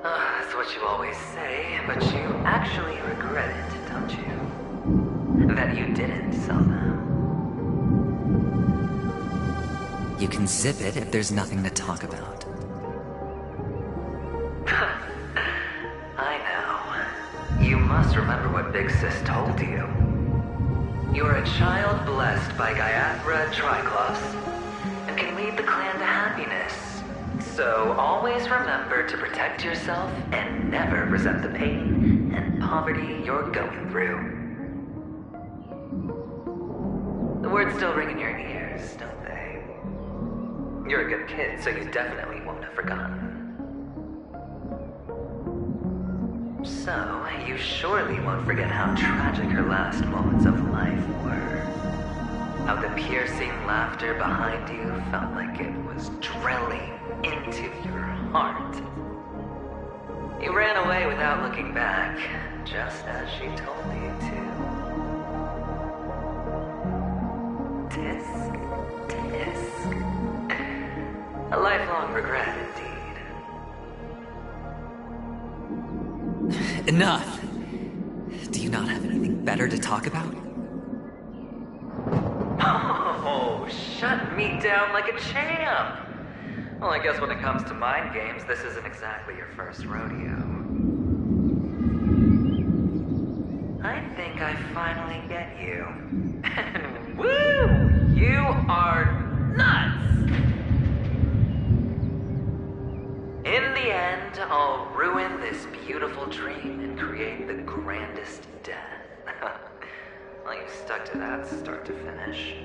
That's what you always say, but you actually regret it, don't you? That you didn't sell them. You can zip it if there's nothing to talk about. I know. You must remember what Big Sis told you. You're a child blessed by Gaiathra Triclops, and can lead the clan to happiness. So always remember to protect yourself and never resent the pain and poverty you're going through. The words still ring in your ears, don't they? You're a good kid, so you definitely won't have forgotten. So, you surely won't forget how tragic her last moments of life were. How the piercing laughter behind you felt like it was drilling into your heart. You ran away without looking back, just as she told you to. Tisk, tisk. A lifelong regret, indeed. Enough! Do you not have anything better to talk about? Oh, shut me down like a champ! Well, I guess when it comes to mind games, this isn't exactly your first rodeo. I think I finally get you. And woo! You are nuts! In the end, I'll ruin this beautiful dream and create the grandest death. Well, you stuck to that start to finish.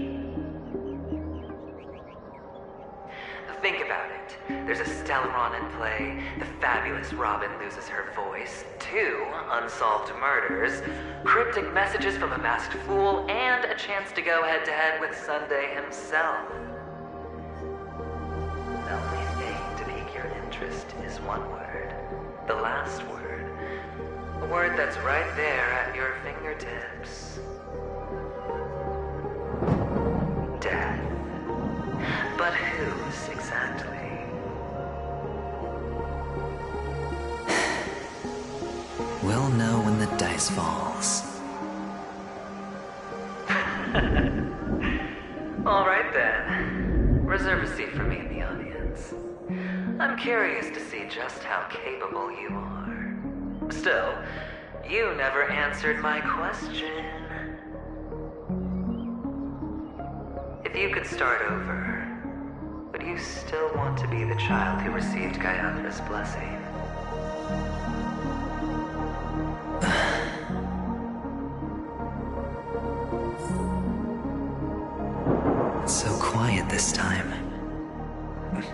Think about it. There's a Stellaron in play, the fabulous Robin loses her voice, 2 unsolved murders, cryptic messages from a masked fool, and a chance to go head-to-head with Sunday himself. The only thing to pique your interest is one word. The last word, A word that's right there at your fingertips. Death. But whose exactly? We'll know when the dice falls. All right then. Reserve a seat for me in the audience. I'm curious to see just how capable you are. Still, you never answered my question. If you could start over, would you still want to be the child who received Gayathra's blessing? It's so quiet this time.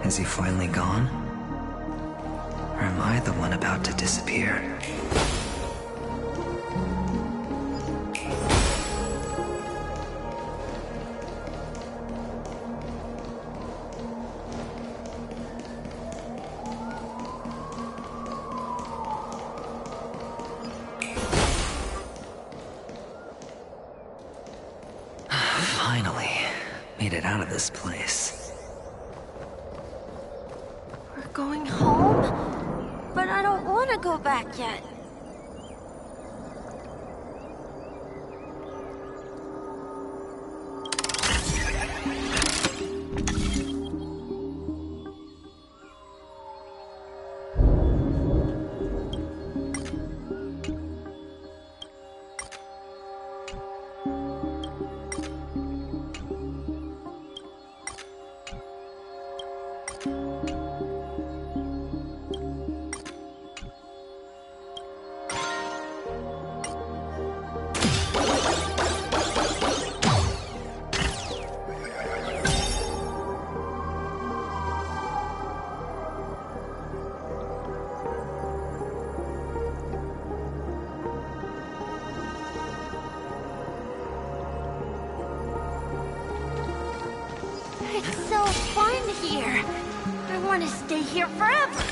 Is he finally gone? Or am I the one about to disappear? Finally, made it out of this place. We're going home? But I don't want to go back yet. It's so fun here. I want to stay here forever.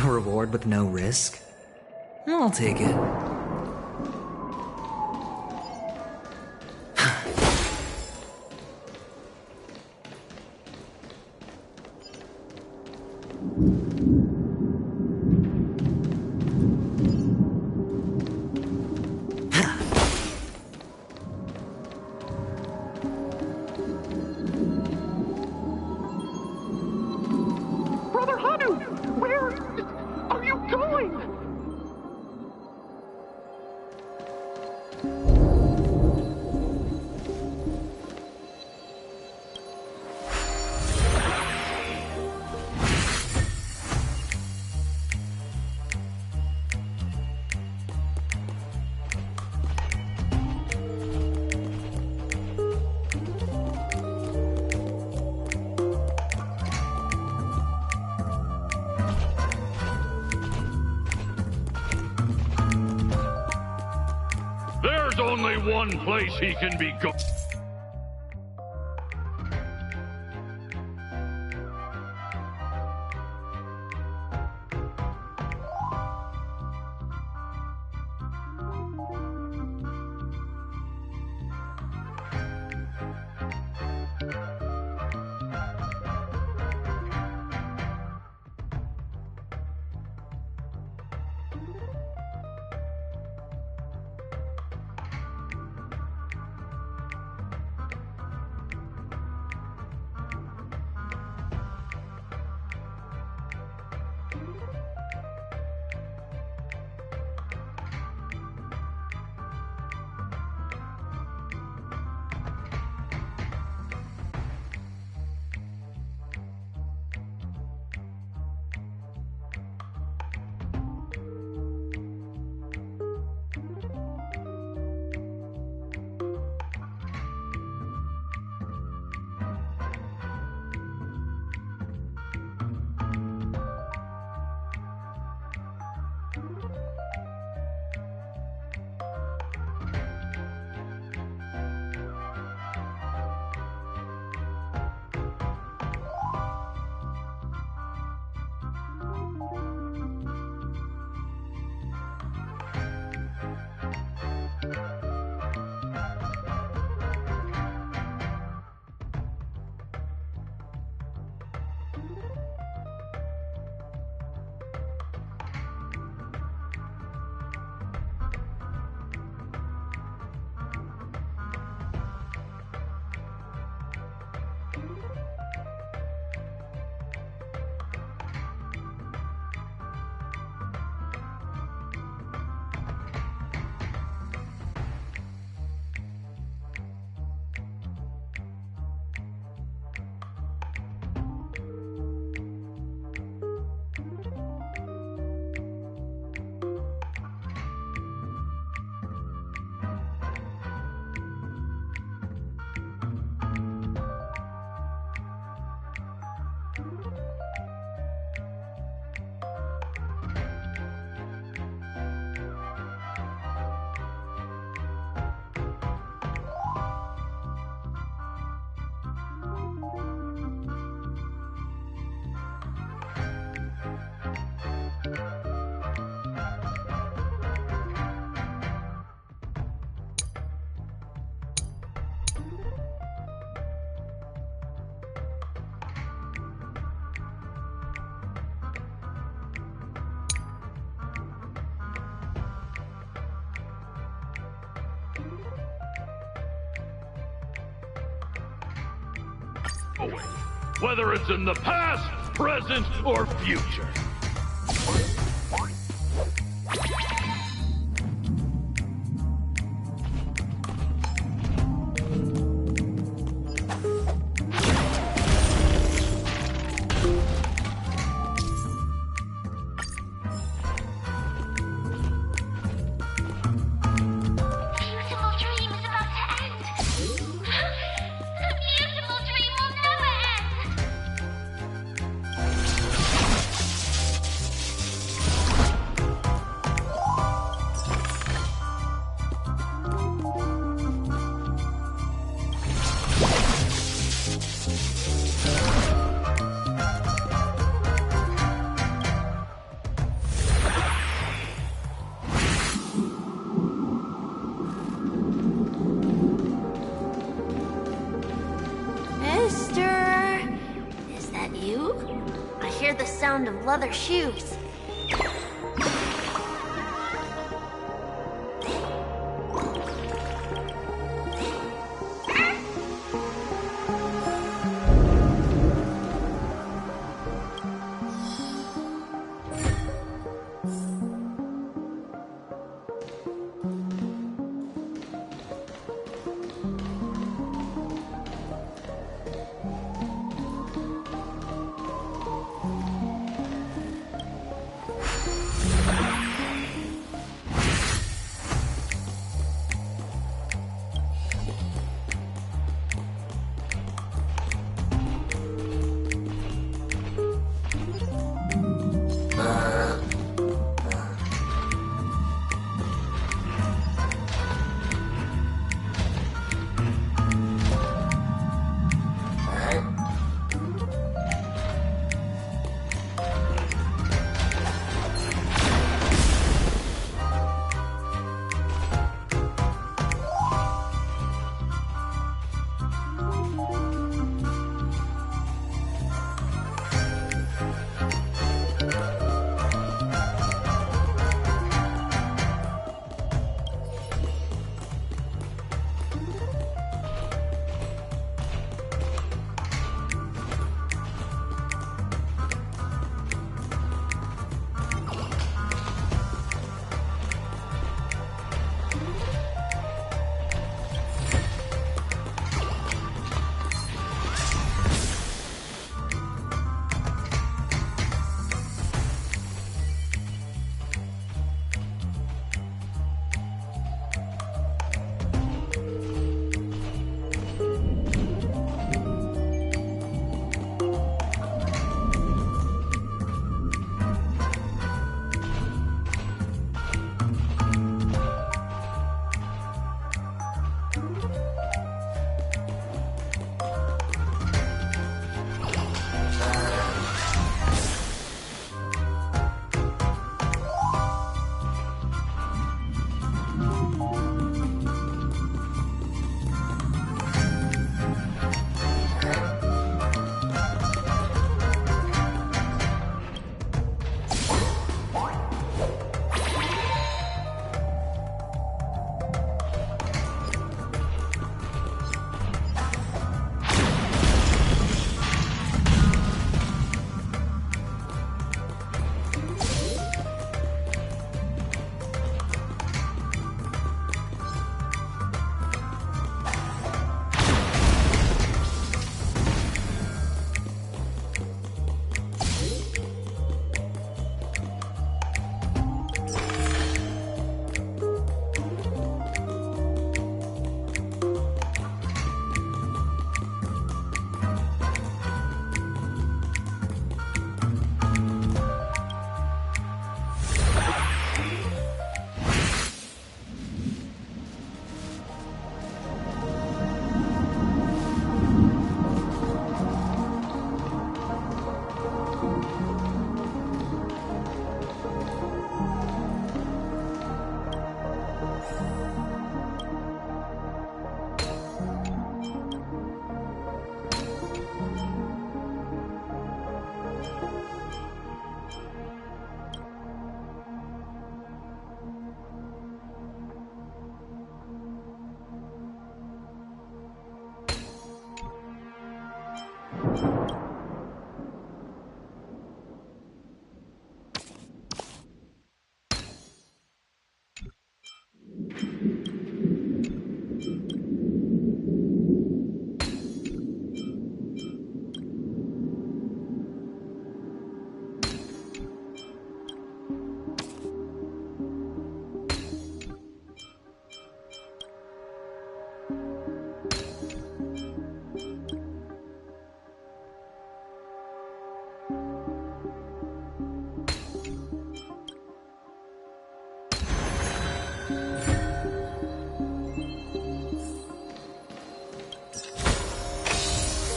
A reward with no risk? I'll take it. There's only one place he can be go- going, whether it's in the past, present, or future. Of leather shoes.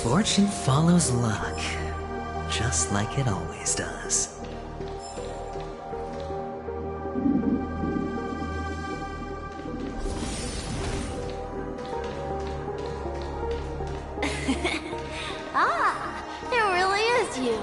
Fortune follows luck, just like it always does. Ah, it really is you.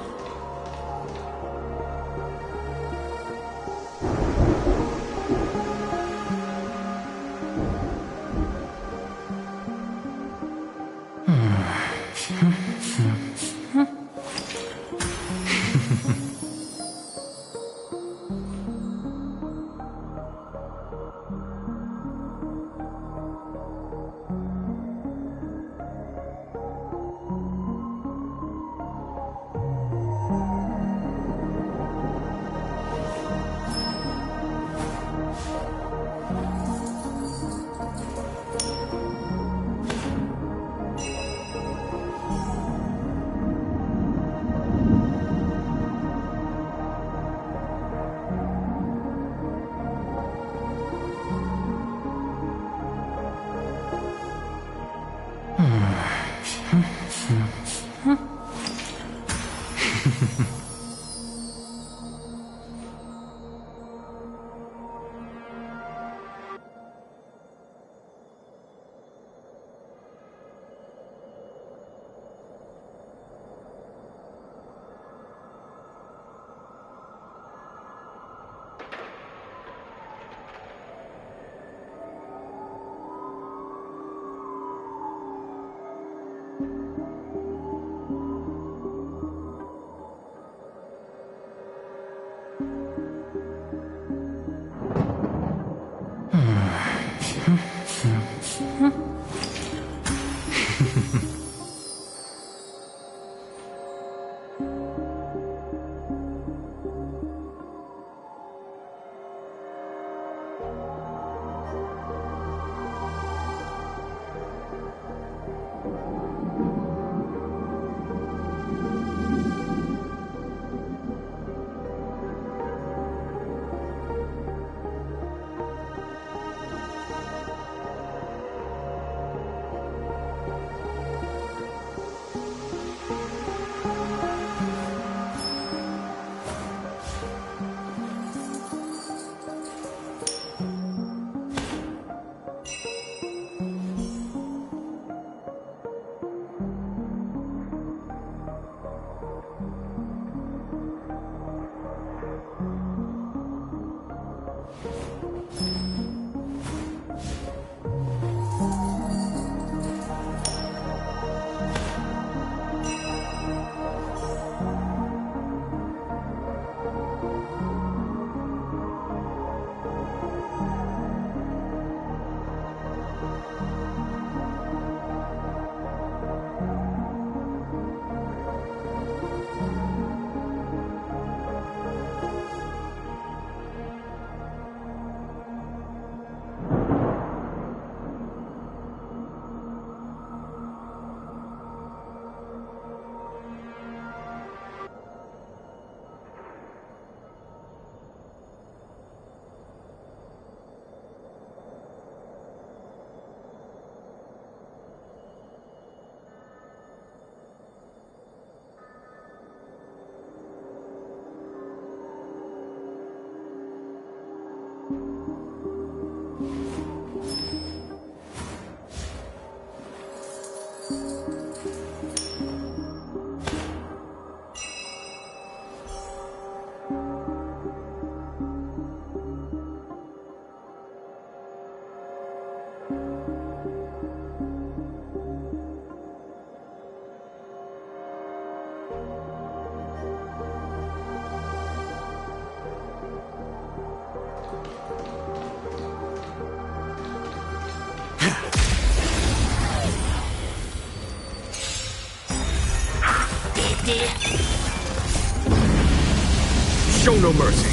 Show no mercy.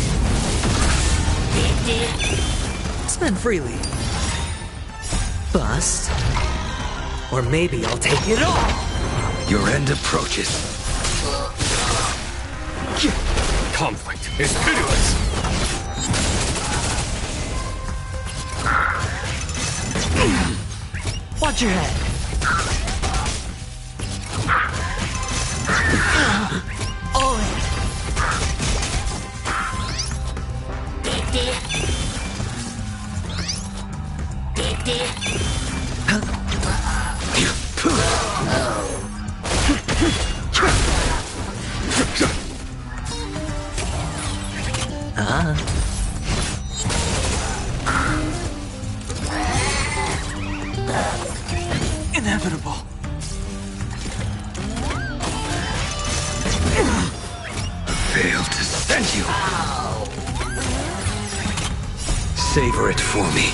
Spend freely. Bust. Or maybe I'll take it all. Your end approaches. Conflict is pitiless. Watch your head. All in. Inevitable. Failed to send you. Savor it for me.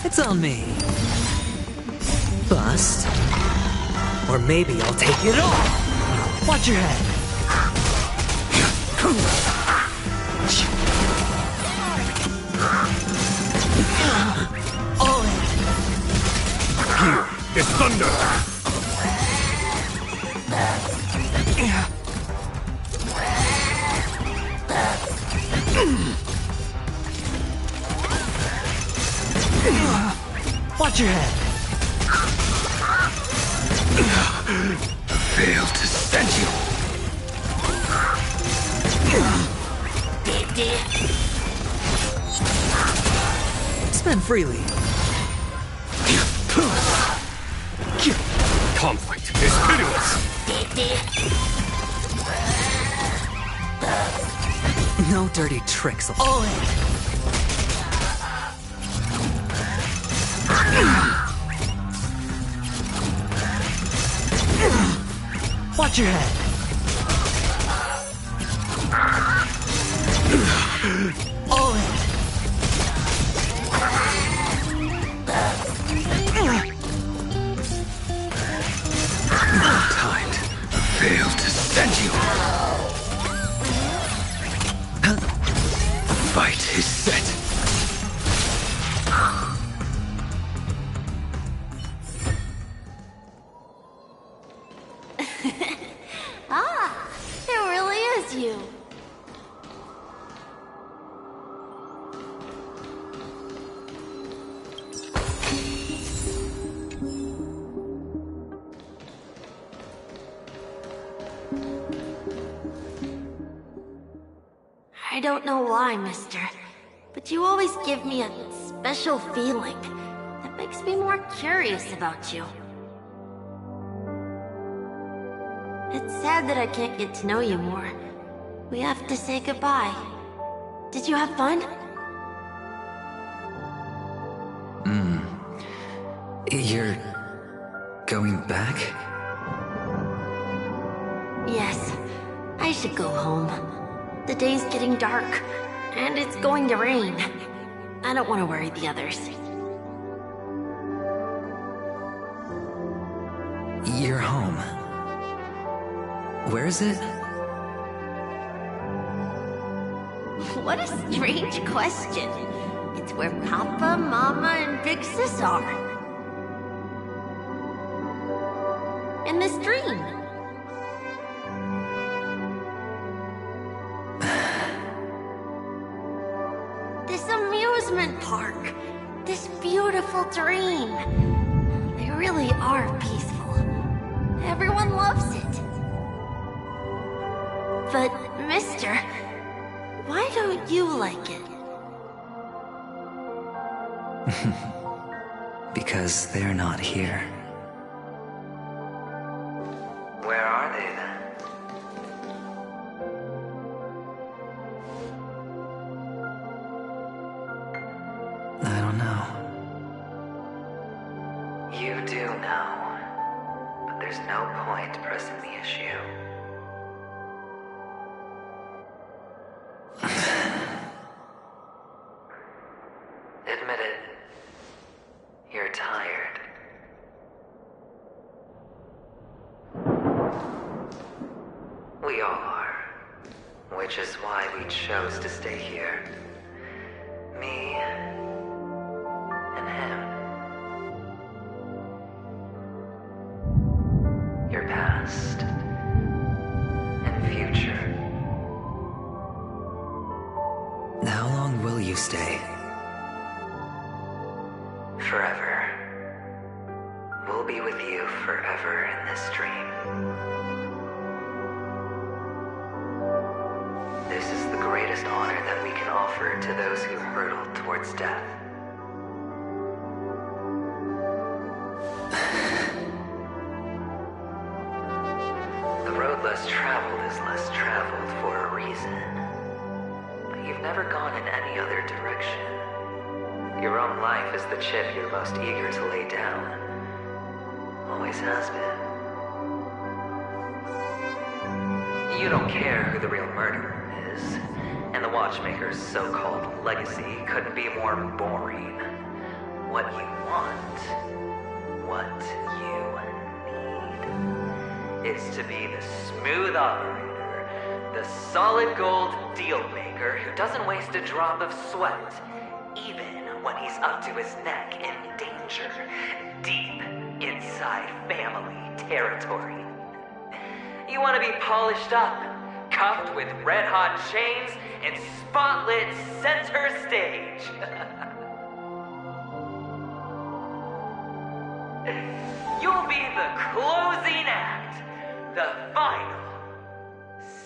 It's on me. Bust. Or maybe I'll take it all. Watch your head. All in. Here is thunder. Watch your head. Failed to send you. Spend freely. Conflict is pitiless. No dirty tricks. All in. Watch your head. All in. Timed. Failed to send you. Fight is set. It really is you. I don't know why, mister, but you always give me a special feeling that makes me more curious about you. It's sad that I can't get to know you more. We have to say goodbye. Did you have fun? You're going back? Yes. I should go home. The day's getting dark, and it's going to rain. I don't want to worry the others. You're home. Where is it? What a strange question. It's where Papa, Mama, and Big Sis are. In this dream. This amusement park. This beautiful dream. They really are peaceful. Everyone loves it. But, mister, why don't you like it? Because they're not here. Where are they then? I don't know. You do know. But there's no point pressing the issue. Admit it. You're tired. We all are. Which is why we chose to stay here. Me and him. Your past and future. How long will you stay? Forever. We'll be with you forever in this dream. This is the greatest honor that we can offer to those who hurtle towards death. The road less traveled is less traveled for a reason. But you've never gone in any other direction. Your own life is the chip you're most eager to lay down. Always has been. You don't care who the real murderer is, and the Watchmaker's so-called legacy couldn't be more boring. What you want, what you need, is to be the smooth operator, the solid gold deal maker who doesn't waste a drop of sweat, even when he's up to his neck in danger, deep inside family territory. You want to be polished up, cuffed with red-hot chains, and spotlit center stage. You'll be the closing act, the final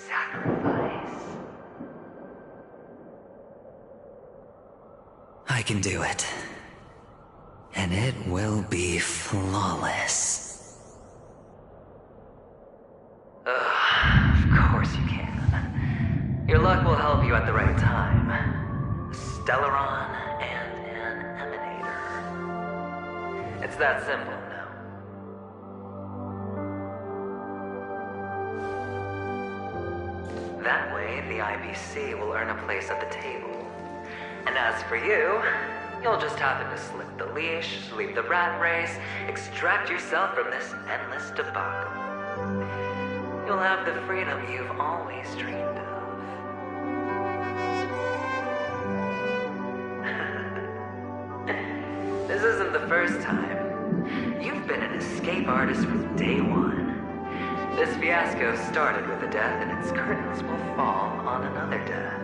sacrifice. I can do it. And it will be flawless. Of course you can. Your luck will help you at the right time. A Stellaron and an Emanator. It's that simple, no? That way, the IBC will earn a place at the table. And as for you, you'll just happen to slip the leash, leave the rat race, extract yourself from this endless debacle. You'll have the freedom you've always dreamed of. This isn't the first time. You've been an escape artist from day one. This fiasco started with a death, and its curtains will fall on another death.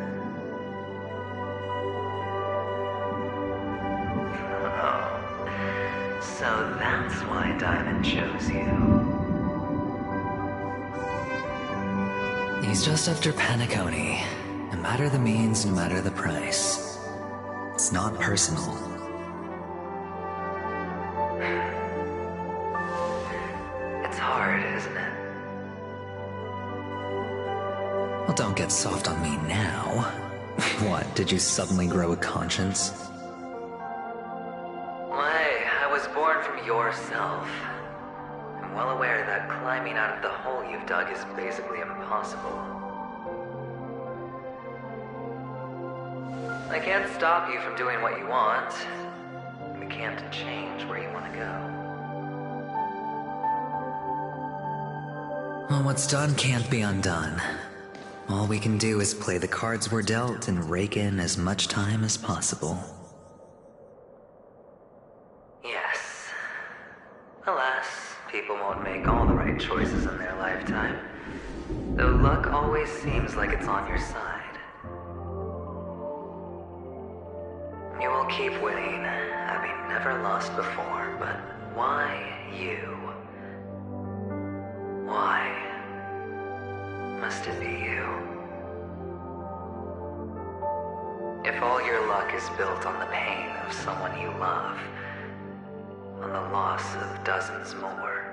So that's why Diamond chose you. He's just after Panacone. No matter the means, no matter the price. It's not personal. It's hard, isn't it? Well, don't get soft on me now. What, did you suddenly grow a conscience? Hey, I was born from yourself. I'm well aware that climbing out of the hole you've dug is basically impossible. I can't stop you from doing what you want. We can't change where you want to go. Well, what's done can't be undone. All we can do is play the cards we're dealt and rake in as much time as possible. Yes. Alas, people won't make all the right choices in their lifetime. Though luck always seems like it's on your side. You will keep winning, having never lost before, but why you? Why must it be you? If all your luck is built on the pain of someone you love, on the loss of dozens more,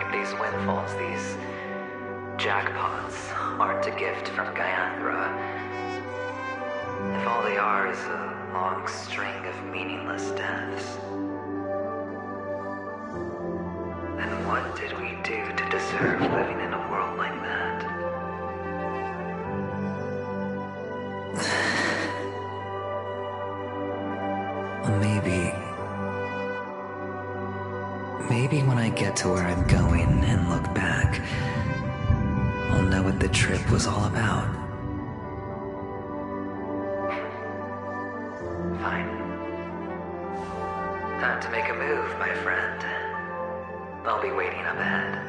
if these windfalls, these jackpots, aren't a gift from Gaiathra, if all they are is a long string of meaningless deaths, then what did we do to deserve living in a world like that? Maybe Maybe when I get to where I'm going and look back, I'll know what the trip was all about. Fine. Time to make a move, my friend. I'll be waiting up ahead.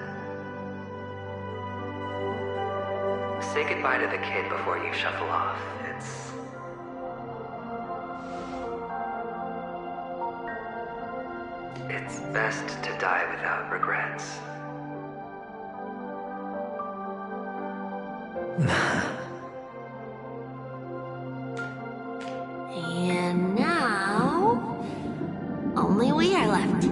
Say goodbye to the kid before you shuffle off. It's best to die without regrets. And now, only we are left.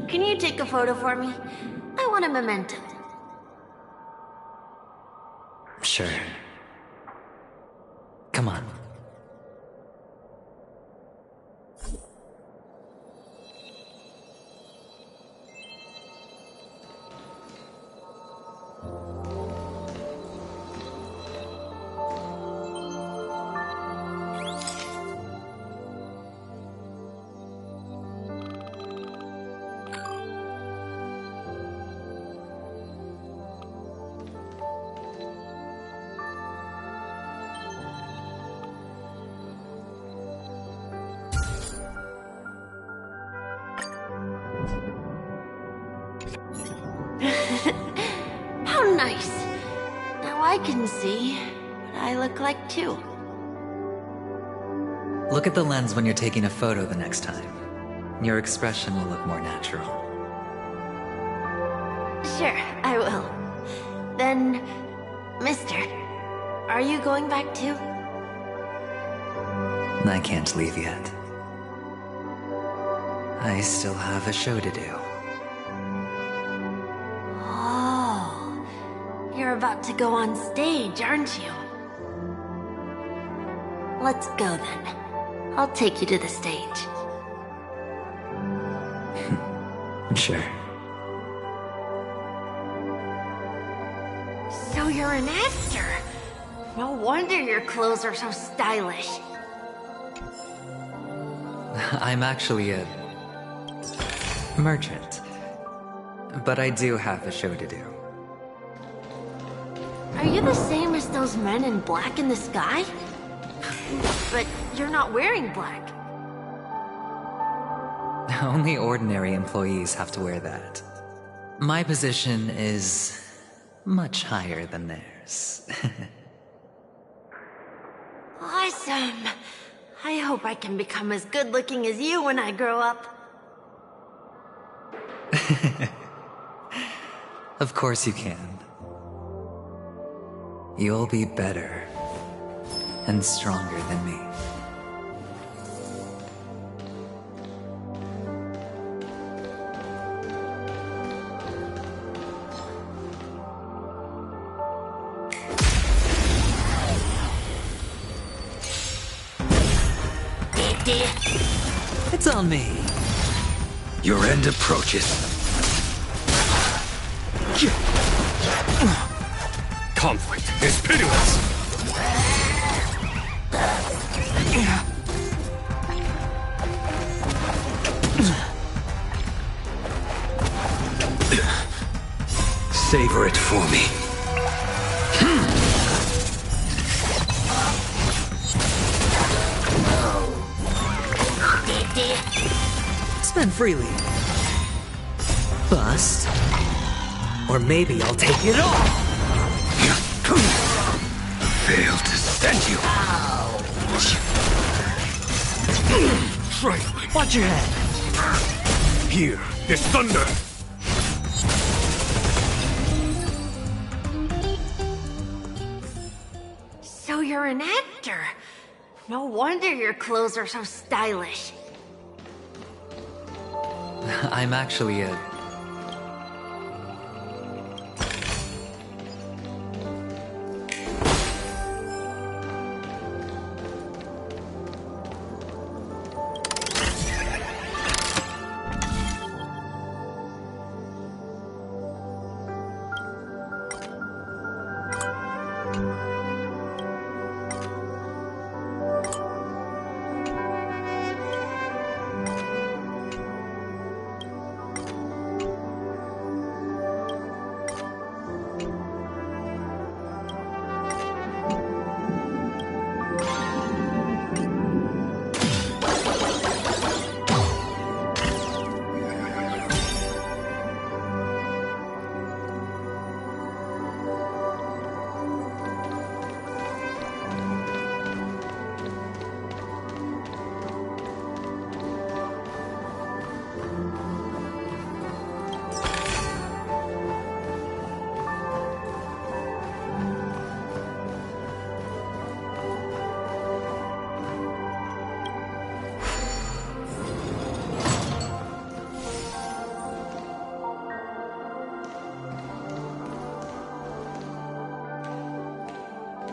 Can you take a photo for me? I want a memento. Sure. Come on. How nice. Now I can see what I look like too. Look at the lens when you're taking a photo the next time. Your expression will look more natural. Sure, I will. Then, mister, are you going back too? I can't leave yet. I still have a show to do. Oh, you're about to go on stage, aren't you? Let's go then. I'll take you to the stage. Sure. So you're an actor. No wonder your clothes are so stylish. I'm actually a merchant. But I do have a show to do. Are you the same as those men in black in the sky? But you're not wearing black. Only ordinary employees have to wear that. My position is much higher than theirs. Awesome. I hope I can become as good looking as you when I grow up. Of course you can. You'll be better and stronger than me. It's on me. Your end approaches. Conflict is pitiless. Savor it for me. Spend freely. Bust. Or maybe I'll take it all. Fail to send you. Trifling. Watch your head. Here is thunder. So you're an actor. No wonder your clothes are so stylish. I'm actually a...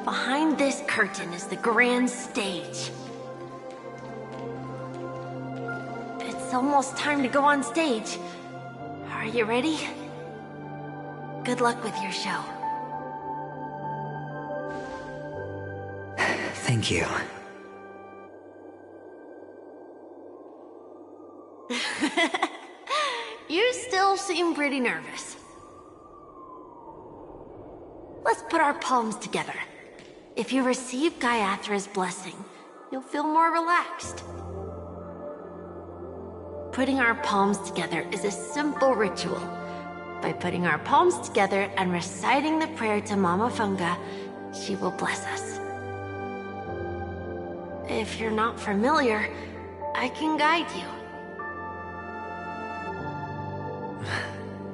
Behind this curtain is the grand stage. It's almost time to go on stage. Are you ready? Good luck with your show. Thank you. You still seem pretty nervous. Let's put our palms together. If you receive Gaiathra's blessing, you'll feel more relaxed. Putting our palms together is a simple ritual. By putting our palms together and reciting the prayer to Mama Funga, she will bless us. If you're not familiar, I can guide you.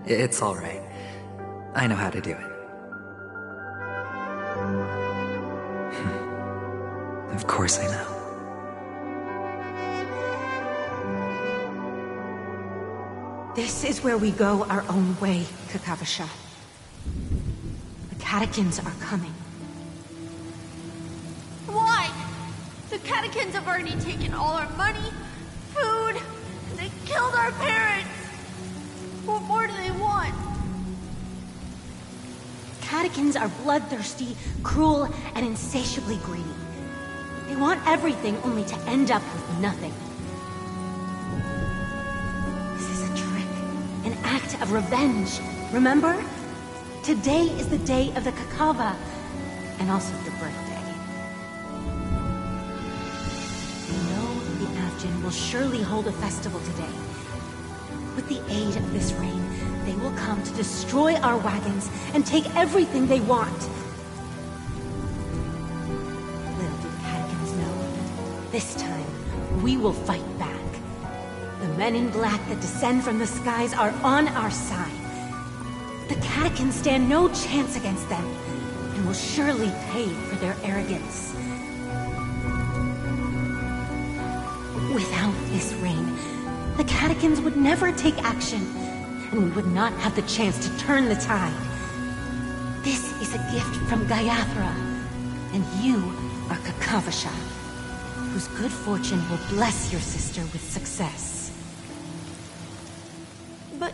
It's all right. I know how to do it. Of course I know. This is where we go our own way, Kakavasha. The catechins are coming. Why? The catechins have already taken all our money, food, and they killed our parents. What more do they want? Catechins are bloodthirsty, cruel, and insatiably greedy. They want everything only to end up with nothing. This is a trick, an act of revenge. Remember? Today is the day of the Kakava, and also your birthday. I know the Avgin will surely hold a festival today. With the aid of this rain, they will come to destroy our wagons and take everything they want. Little do the catechins know, this time we will fight back. The men in black that descend from the skies are on our side. The catechins stand no chance against them, and will surely pay for their arrogance. Without this rain, the catechins would never take action, and we would not have the chance to turn the tide. This is a gift from Gaiathra, and you are Kakavasha, whose good fortune will bless your sister with success. But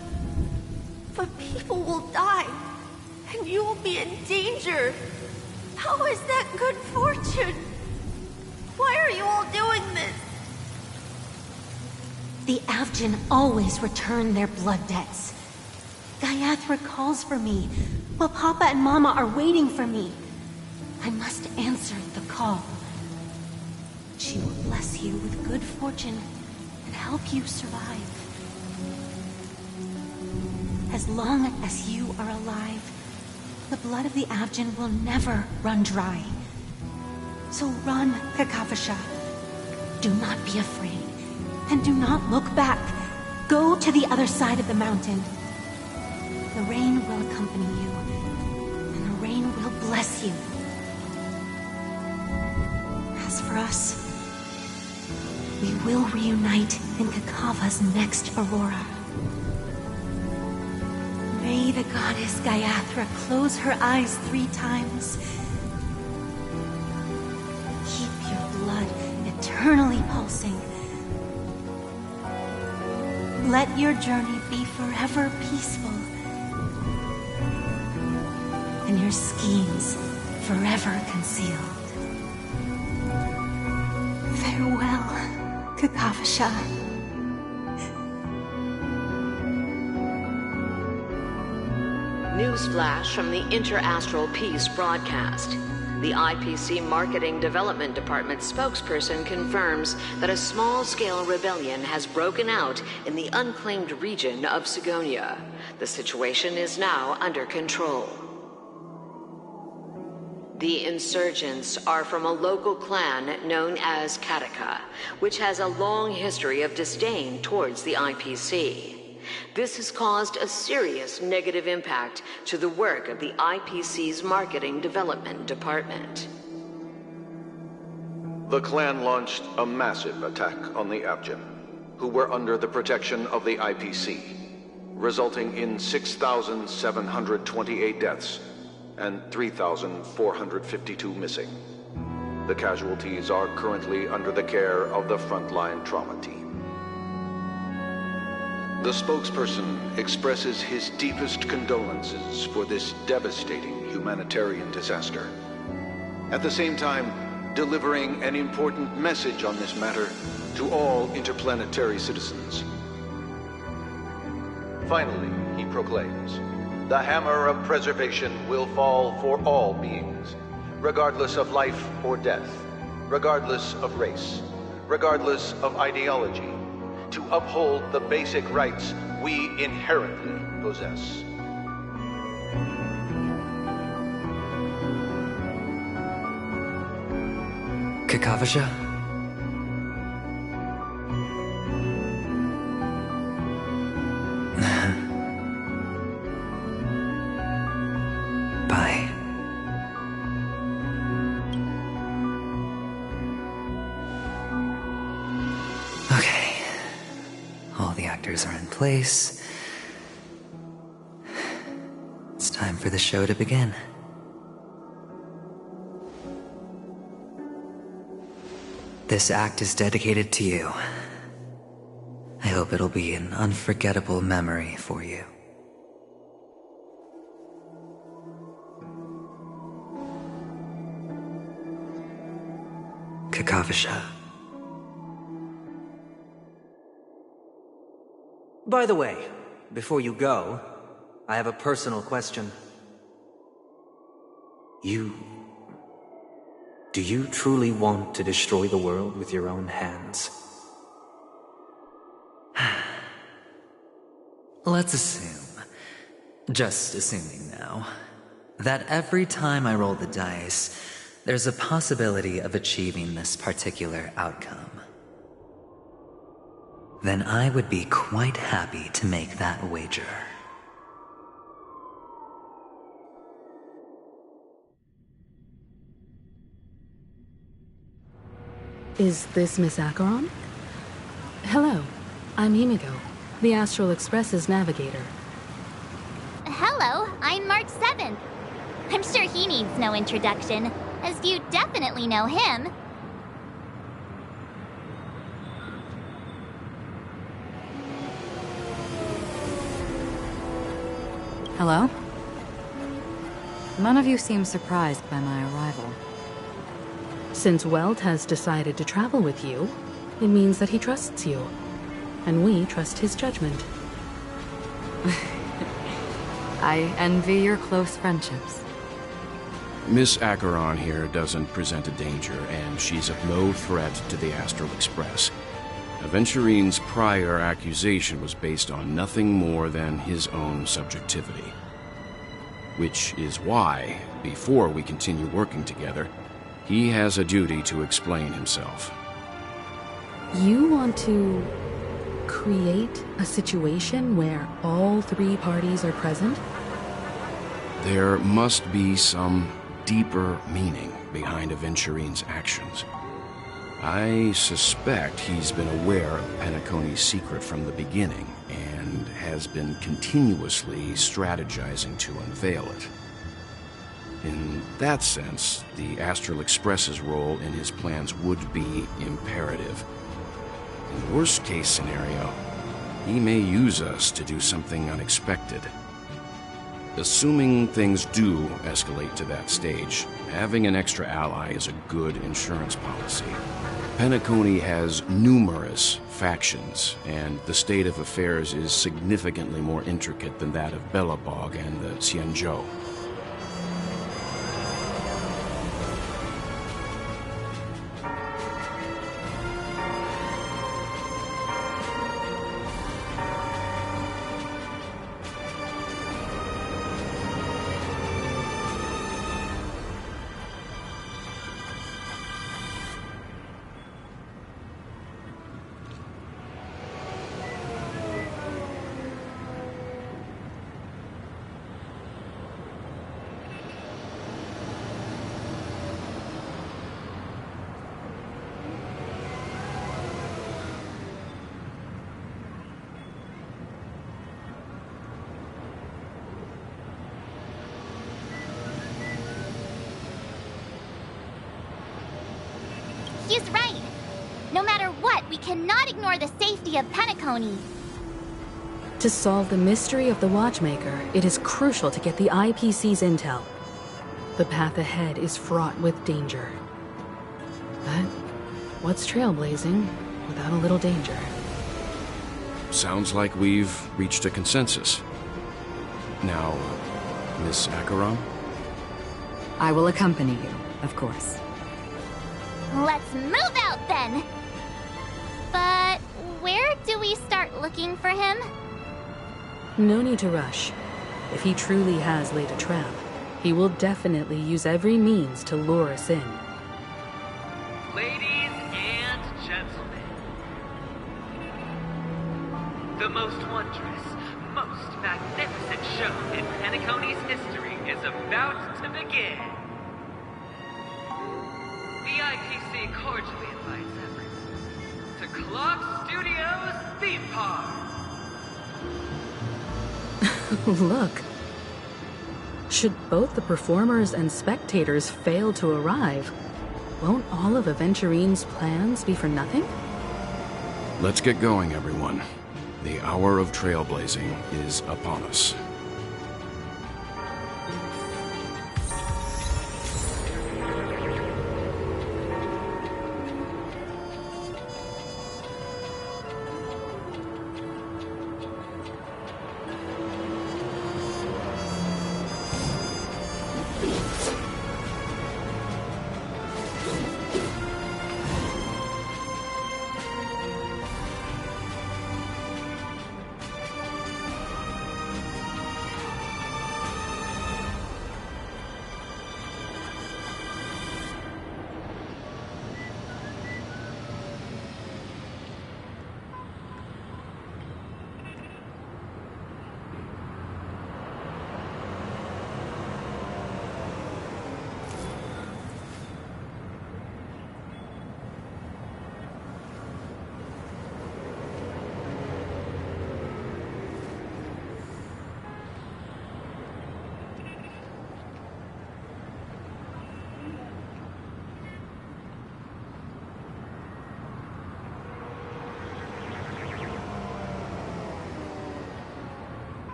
people will die, and you will be in danger. How is that good fortune? Why are you all doing this? The Avgin always return their blood debts. Gaiathra calls for me, while Papa and Mama are waiting for me. I must answer the call. She will bless you with good fortune and help you survive. As long as you are alive, the blood of the Avgin will never run dry. So run, Kakavasha. Do not be afraid. And do not look back. Go to the other side of the mountain. The rain will accompany you, and the rain will bless you. As for us, we will reunite in Kakava's next aurora. May the goddess Gaiathra close her eyes 3 times. Keep your blood eternally pulsing. Let your journey be forever peaceful, and your schemes forever concealed. Farewell, Kakavasha. Newsflash from the Interastral Peace broadcast. The IPC Marketing Development Department spokesperson confirms that a small-scale rebellion has broken out in the unclaimed region of Sigonia. The situation is now under control. The insurgents are from a local clan known as Kataka, which has a long history of disdain towards the IPC. This has caused a serious negative impact to the work of the IPC's Marketing Development Department. The clan launched a massive attack on the Avgin, who were under the protection of the IPC, resulting in 6,728 deaths and 3,452 missing. The casualties are currently under the care of the frontline trauma team. The spokesperson expresses his deepest condolences for this devastating humanitarian disaster. At the same time, delivering an important message on this matter to all interplanetary citizens. Finally, he proclaims, the hammer of preservation will fall for all beings, regardless of life or death, regardless of race, regardless of ideology, to uphold the basic rights we inherently possess. Kakavasha? Bye. Okay. All the actors are in place. It's time for the show to begin. This act is dedicated to you. I hope it'll be an unforgettable memory for you. Kakavasha. By the way, before you go, I have a personal question. Do you truly want to destroy the world with your own hands? Let's assume, just assuming now, that every time I roll the dice, there's a possibility of achieving this particular outcome. Then I would be quite happy to make that wager. Is this Miss Acheron? Hello, I'm Himiko, the Astral Express's navigator. Hello, I'm March 7th. I'm sure he needs no introduction, as you definitely know him. Hello? None of you seem surprised by my arrival. Since Welt has decided to travel with you, it means that he trusts you. And we trust his judgment. I envy your close friendships. Miss Acheron here doesn't present a danger, and she's of no threat to the Astral Express. Aventurine's prior accusation was based on nothing more than his own subjectivity. Which is why, before we continue working together, he has a duty to explain himself. You want to create a situation where all three parties are present? There must be some deeper meaning behind Aventurine's actions. I suspect he's been aware of Penacony's secret from the beginning and has been continuously strategizing to unveil it. In that sense, the Astral Express's role in his plans would be imperative. In the worst-case scenario, he may use us to do something unexpected. Assuming things do escalate to that stage, having an extra ally is a good insurance policy. Penacony has numerous factions, and the state of affairs is significantly more intricate than that of Belobog and the Xianzhou. Rescue's right. No matter what, we cannot ignore the safety of Penacony. To solve the mystery of the Watchmaker, it is crucial to get the IPC's intel. The path ahead is fraught with danger. But what's trailblazing without a little danger? Sounds like we've reached a consensus. Now, Miss Akaram? I will accompany you, of course. Let's move out then! But where do we start looking for him? No need to rush. If he truly has laid a trap, he will definitely use every means to lure us in. Ladies and gentlemen, the most wondrous, most magnificent show in Penacony's history is about to begin. The IPC cordially invites everyone to Clock Studios Theme Park. Look. Should both the performers and spectators fail to arrive, won't all of Aventurine's plans be for nothing? Let's get going, everyone. The hour of trailblazing is upon us.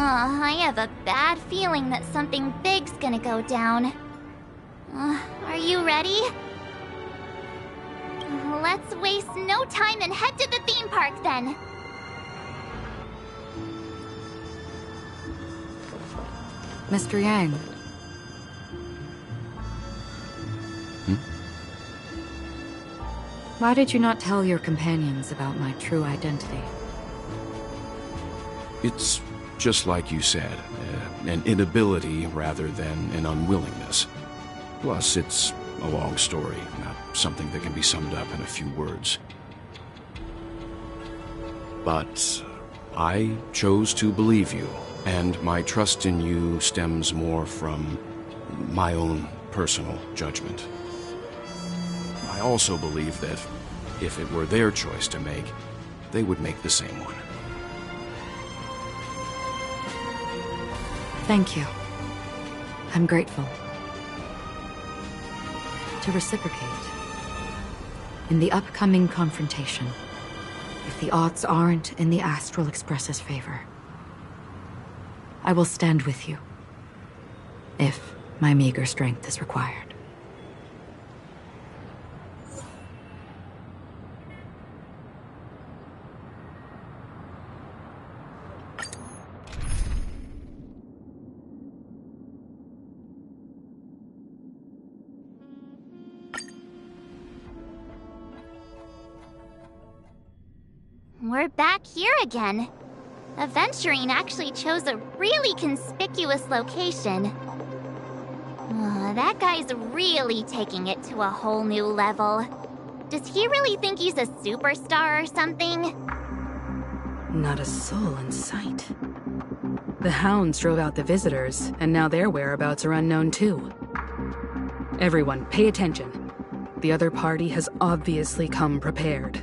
I have a bad feeling that something big's gonna go down. Are you ready? Let's waste no time and head to the theme park then. Mr. Yang. Why did you not tell your companions about my true identity? It's just like you said, an inability rather than an unwillingness. Plus, it's a long story, not something that can be summed up in a few words. But I chose to believe you, and my trust in you stems more from my own personal judgment. I also believe that if it were their choice to make, they would make the same one. Thank you. I'm grateful. To reciprocate, in the upcoming confrontation, if the odds aren't in the Astral Express's favor, I will stand with you, if my meager strength is required. We're back here again. Aventurine actually chose a really conspicuous location. That guy's really taking it to a whole new level. Does he really think he's a superstar or something? Not a soul in sight. The hounds drove out the visitors, and now their whereabouts are unknown too. Everyone, pay attention. The other party has obviously come prepared.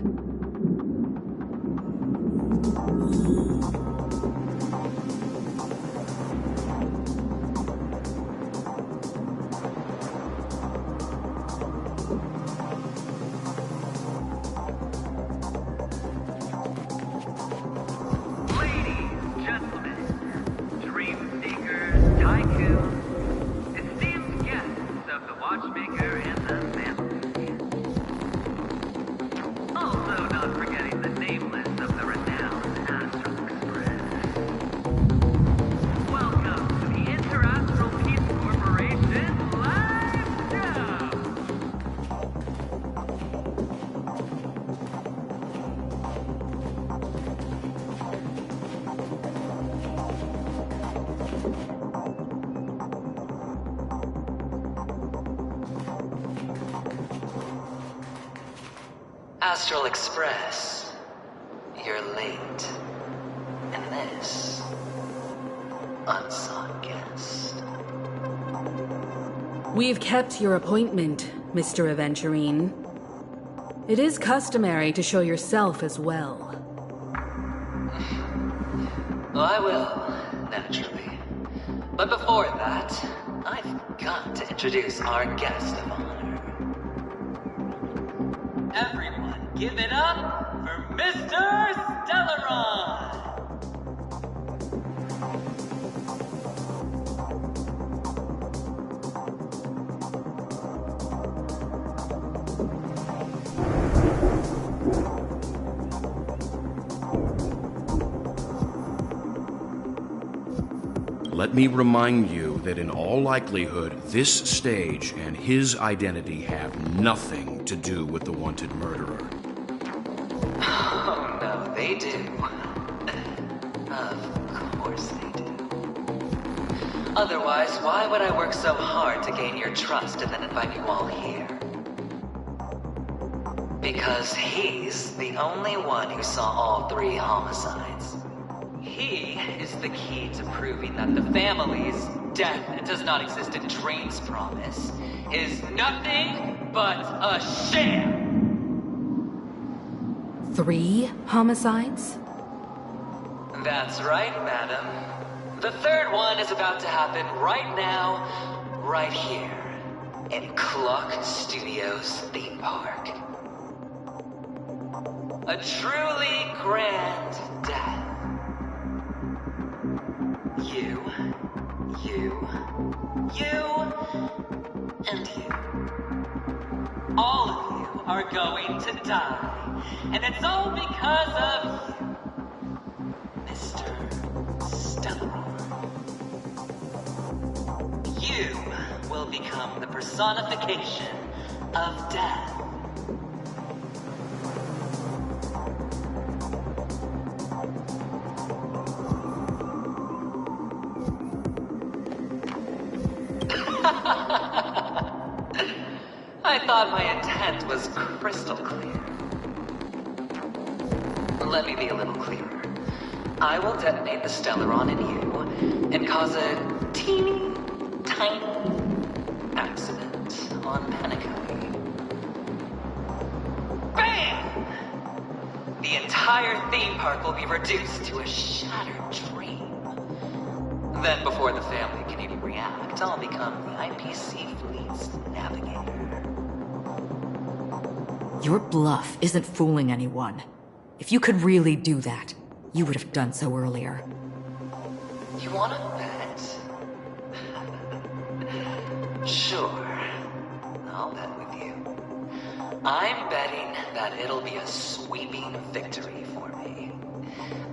Astral Express, you're late. And this, unsought guest. We've kept your appointment, Mr. Aventurine. It is customary to show yourself as well. Well, I will, naturally. But before that, I've got to introduce our guest of honor. Everyone, give it up for Mr. Stellaron! Let me remind you that in all likelihood, this stage and his identity have nothing to do with the wanted murderer. Oh, no, they do. Of course they do. Otherwise, why would I work so hard to gain your trust and then invite you all here? Because he's the only one who saw all 3 homicides. He is the key to proving that the family's death that does not exist in Drain's promise is nothing but a sham! 3 homicides? That's right, madam. The 3rd one is about to happen right now, right here, in Clock Studios theme park. A truly grand death. You and you. All of you are going to die. And it's all because of you, Mr. Stellar. You will become the personification of death. I thought my intent was crystal clear. Let me be a little clearer. I will detonate the Stellaron in you and cause a teeny, tiny accident on Panicoe. Bam! The entire theme park will be reduced to a shattered dream. Then before the family can even react, I'll become the IPC fleet's navigator. Your bluff isn't fooling anyone. If you could really do that, you would have done so earlier. You wanna bet? Sure. I'll bet with you. I'm betting that it'll be a sweeping victory for me.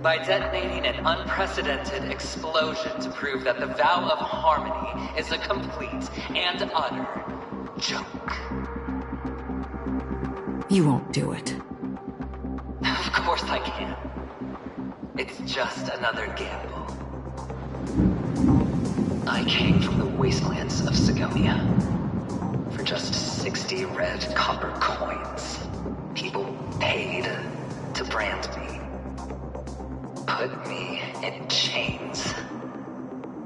By detonating an unprecedented explosion to prove that the vow of harmony is a complete and utter joke. You won't do it. Of course I can. It's just another gamble. I came from the wastelands of Sigonia. For just 60 red copper coins, people paid to brand me. Put me in chains.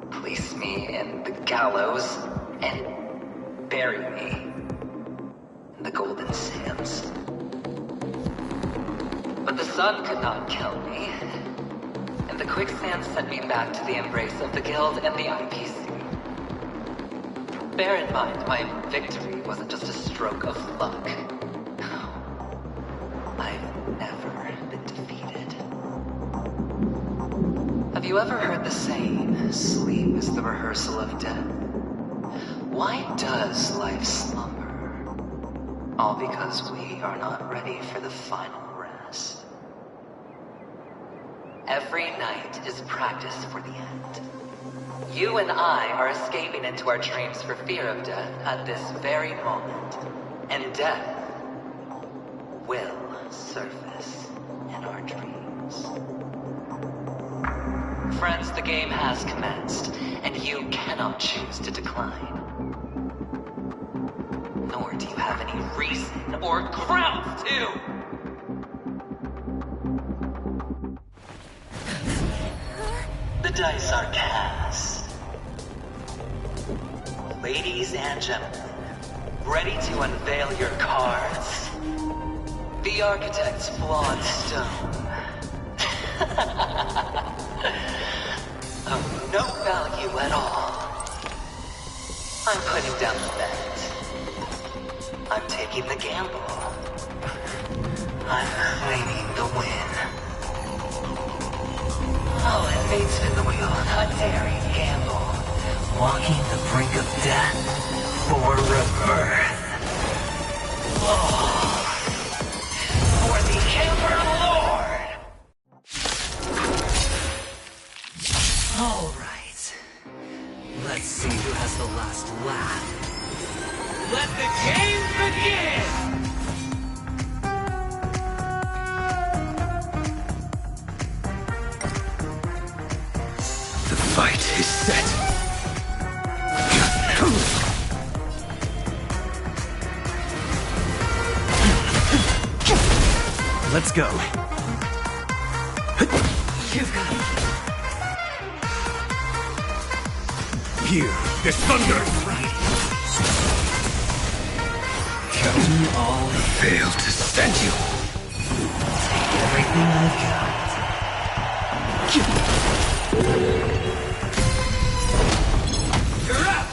Place me in the gallows and bury me in the golden sands. But the sun could not kill me, and the quicksand sent me back to the embrace of the Guild and the IPC. Bear in mind, my victory wasn't just a stroke of luck. No. I've never been defeated. Have you ever heard the saying, sleep is the rehearsal of death? Why does life slumber? All because we are not ready for the final rest. Every night is practice for the end. You and I are escaping into our dreams for fear of death at this very moment. And death will surface in our dreams. Friends, the game has commenced, and you cannot choose to decline. Nor do you have any reason or grounds to! The dice are cast. Ladies and gentlemen, ready to unveil your cards? The architect's flawed stone. Of no value at all. I'm putting down the bet. I'm taking the gamble. I'm claiming the win. I'll let fate spin the wheel, a daring gamble. Walking the brink of death for rebirth. Oh, for the Emperor Lord! All right. Let's see who has the last laugh. Let the game begin! The fight is set. Let's go. You've got it. Here, this thunder. Count me all. Fail to stand you. Take everything I've got. You're up!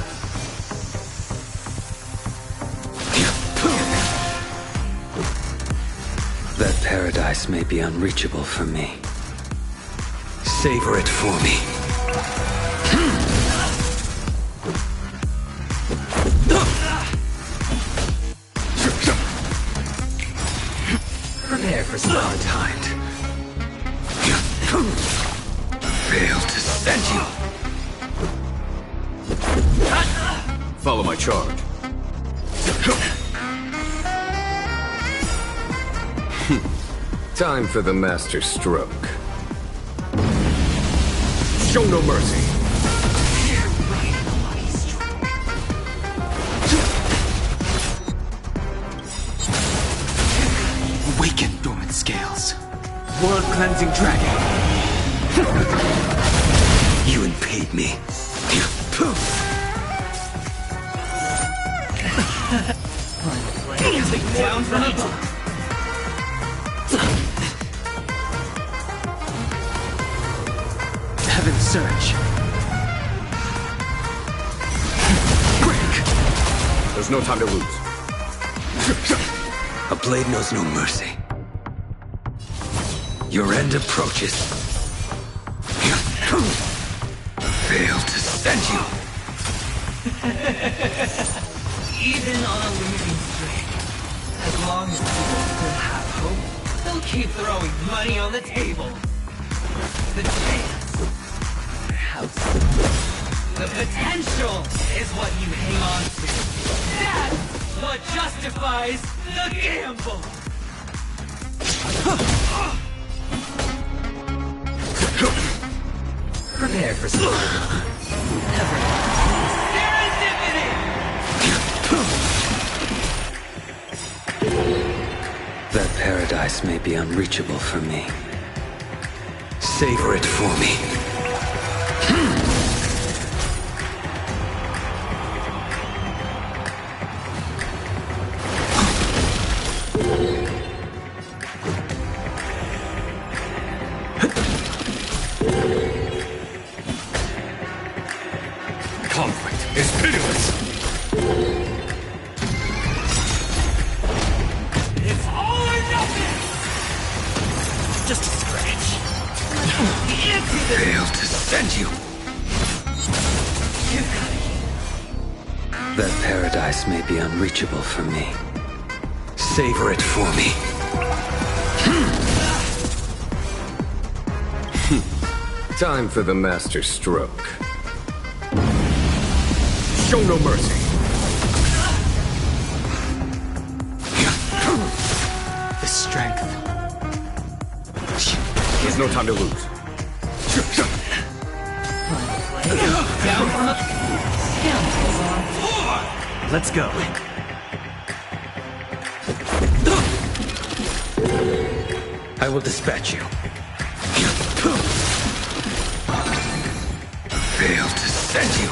That paradise may be unreachable for me. Savor it for me. Prepare for some time. Failed to send you. Follow my charge. Time for the master stroke. Show no mercy. Awaken dormant scales. World cleansing dragon. You impede me. Down from above. Heaven surge. Break. There's no time to lose. A blade knows no mercy. Your end approaches. Fail to send you. Even on a losing streak, as long as people still have hope, they'll keep throwing money on the table. The chance, perhaps, the potential is what you hang on to. That's what justifies the gamble. Prepare for something. Serendipity! That paradise may be unreachable for me. Savor it for me. Conflict is pitiless. It's all or nothing! Just a scratch. Fail to send you. That paradise may be unreachable for me. Savor it for me. Time for the master stroke. Show no mercy. The strength. There's no time to lose. Let's go. I will dispatch you. Fail to send you.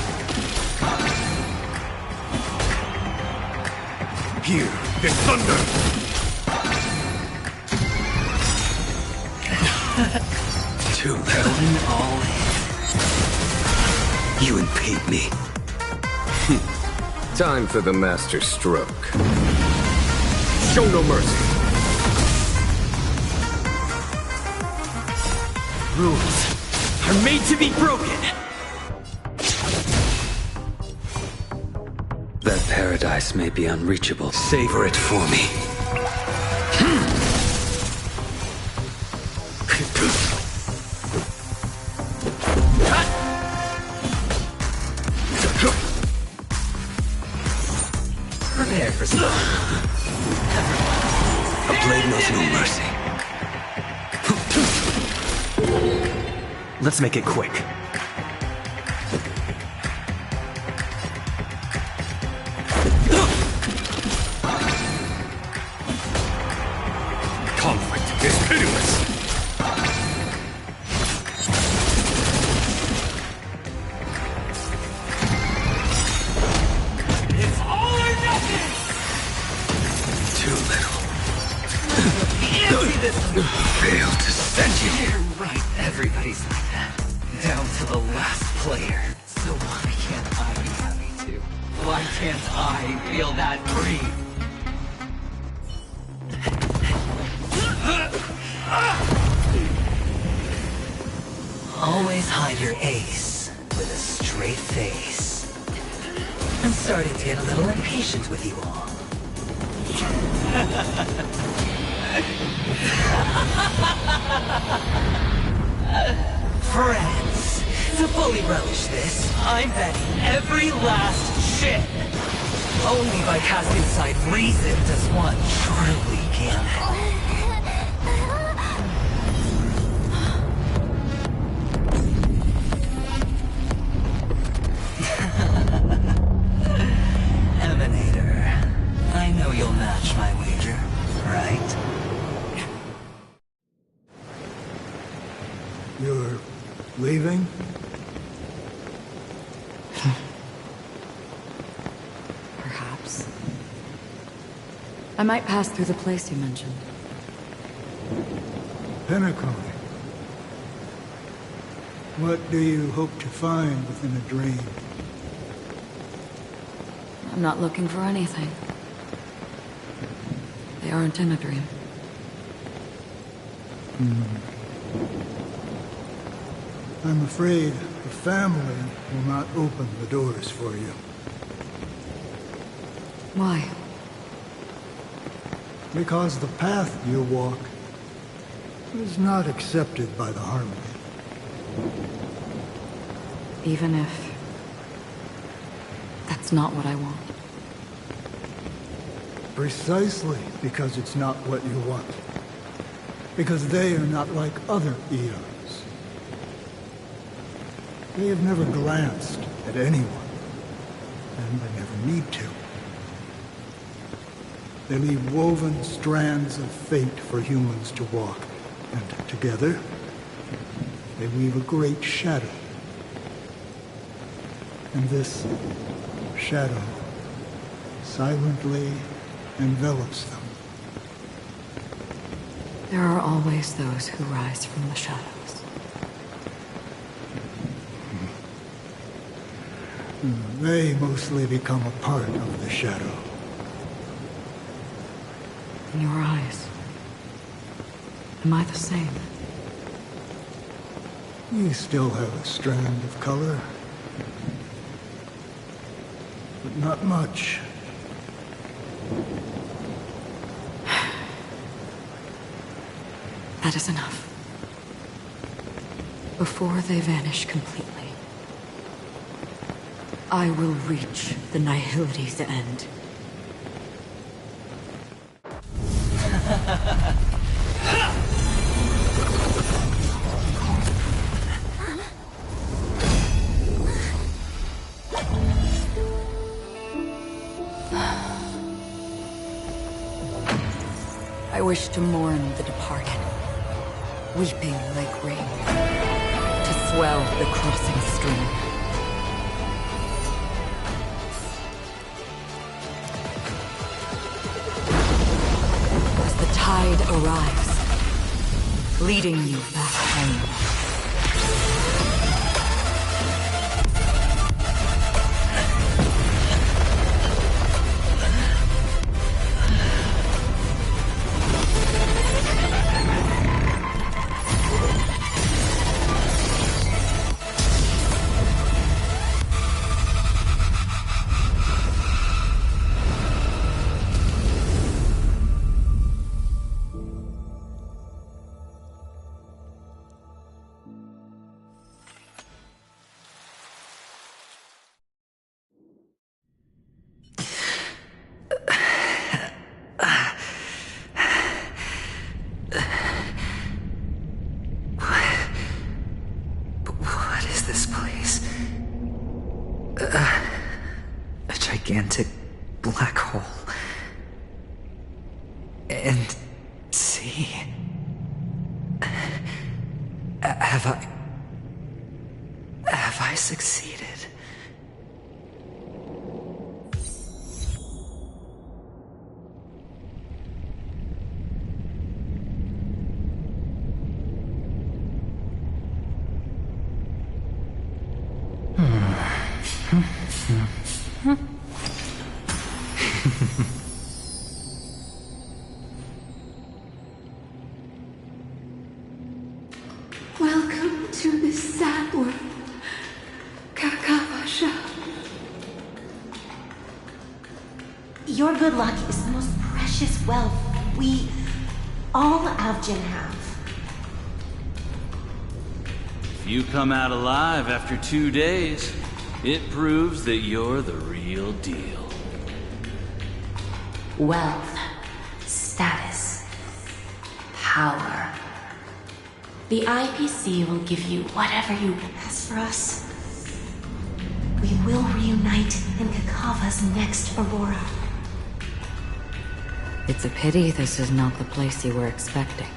Hear this thunder. Too little. All You impede me. Time for the master stroke. Show no mercy. Rules are made to be broken. That paradise may be unreachable. Savor it for me. prepare for something. A blade knows no mercy. Let's make it quick. Conflict is pitiless. It's all or nothing! Too little. Empty this. Fail to send you. You're right, everybody's like that. Down to the last player. So why can't I be happy too? Why can't I feel that free? Always hide your ace with a straight face. I'm starting to get a little impatient with you all. Friends, to fully relish this, I'm betting every last ship. Only by casting aside reason does one truly gamble. Emanator, I know you'll match my wager, right? You're leaving? Perhaps. I might pass through the place you mentioned. Pinnacle. What do you hope to find within a dream? I'm not looking for anything. They aren't in a dream. I'm afraid the family will not open the doors for you. Why? Because the path you walk is not accepted by the Harmony. Even if that's not what I want. Precisely because it's not what you want. Because they are not like other eons. They have never glanced at anyone, and they never need to. They leave woven strands of fate for humans to walk, and together, they weave a great shadow. And this shadow silently envelops them. There are always those who rise from the shadows. They mostly become a part of the shadow. In your eyes, am I the same? You still have a strand of color. But not much. That is enough. Before they vanish completely, I will reach the nihility's end. I wish to mourn the departed, weeping like rain, to swell the crossing stream. As the tide arrives, leading you back home. A gigantic black hole. And see... Have I succeeded? Welcome to this sad world, Kakavasha. Your good luck is the most precious wealth. all Avgin have. If you come out alive after 2 days, it proves that you're the real deal. Wealth, status, power. The IPC will give you whatever you... As for us, we will reunite in Kakava's next Aurora. It's a pity this is not the place you were expecting.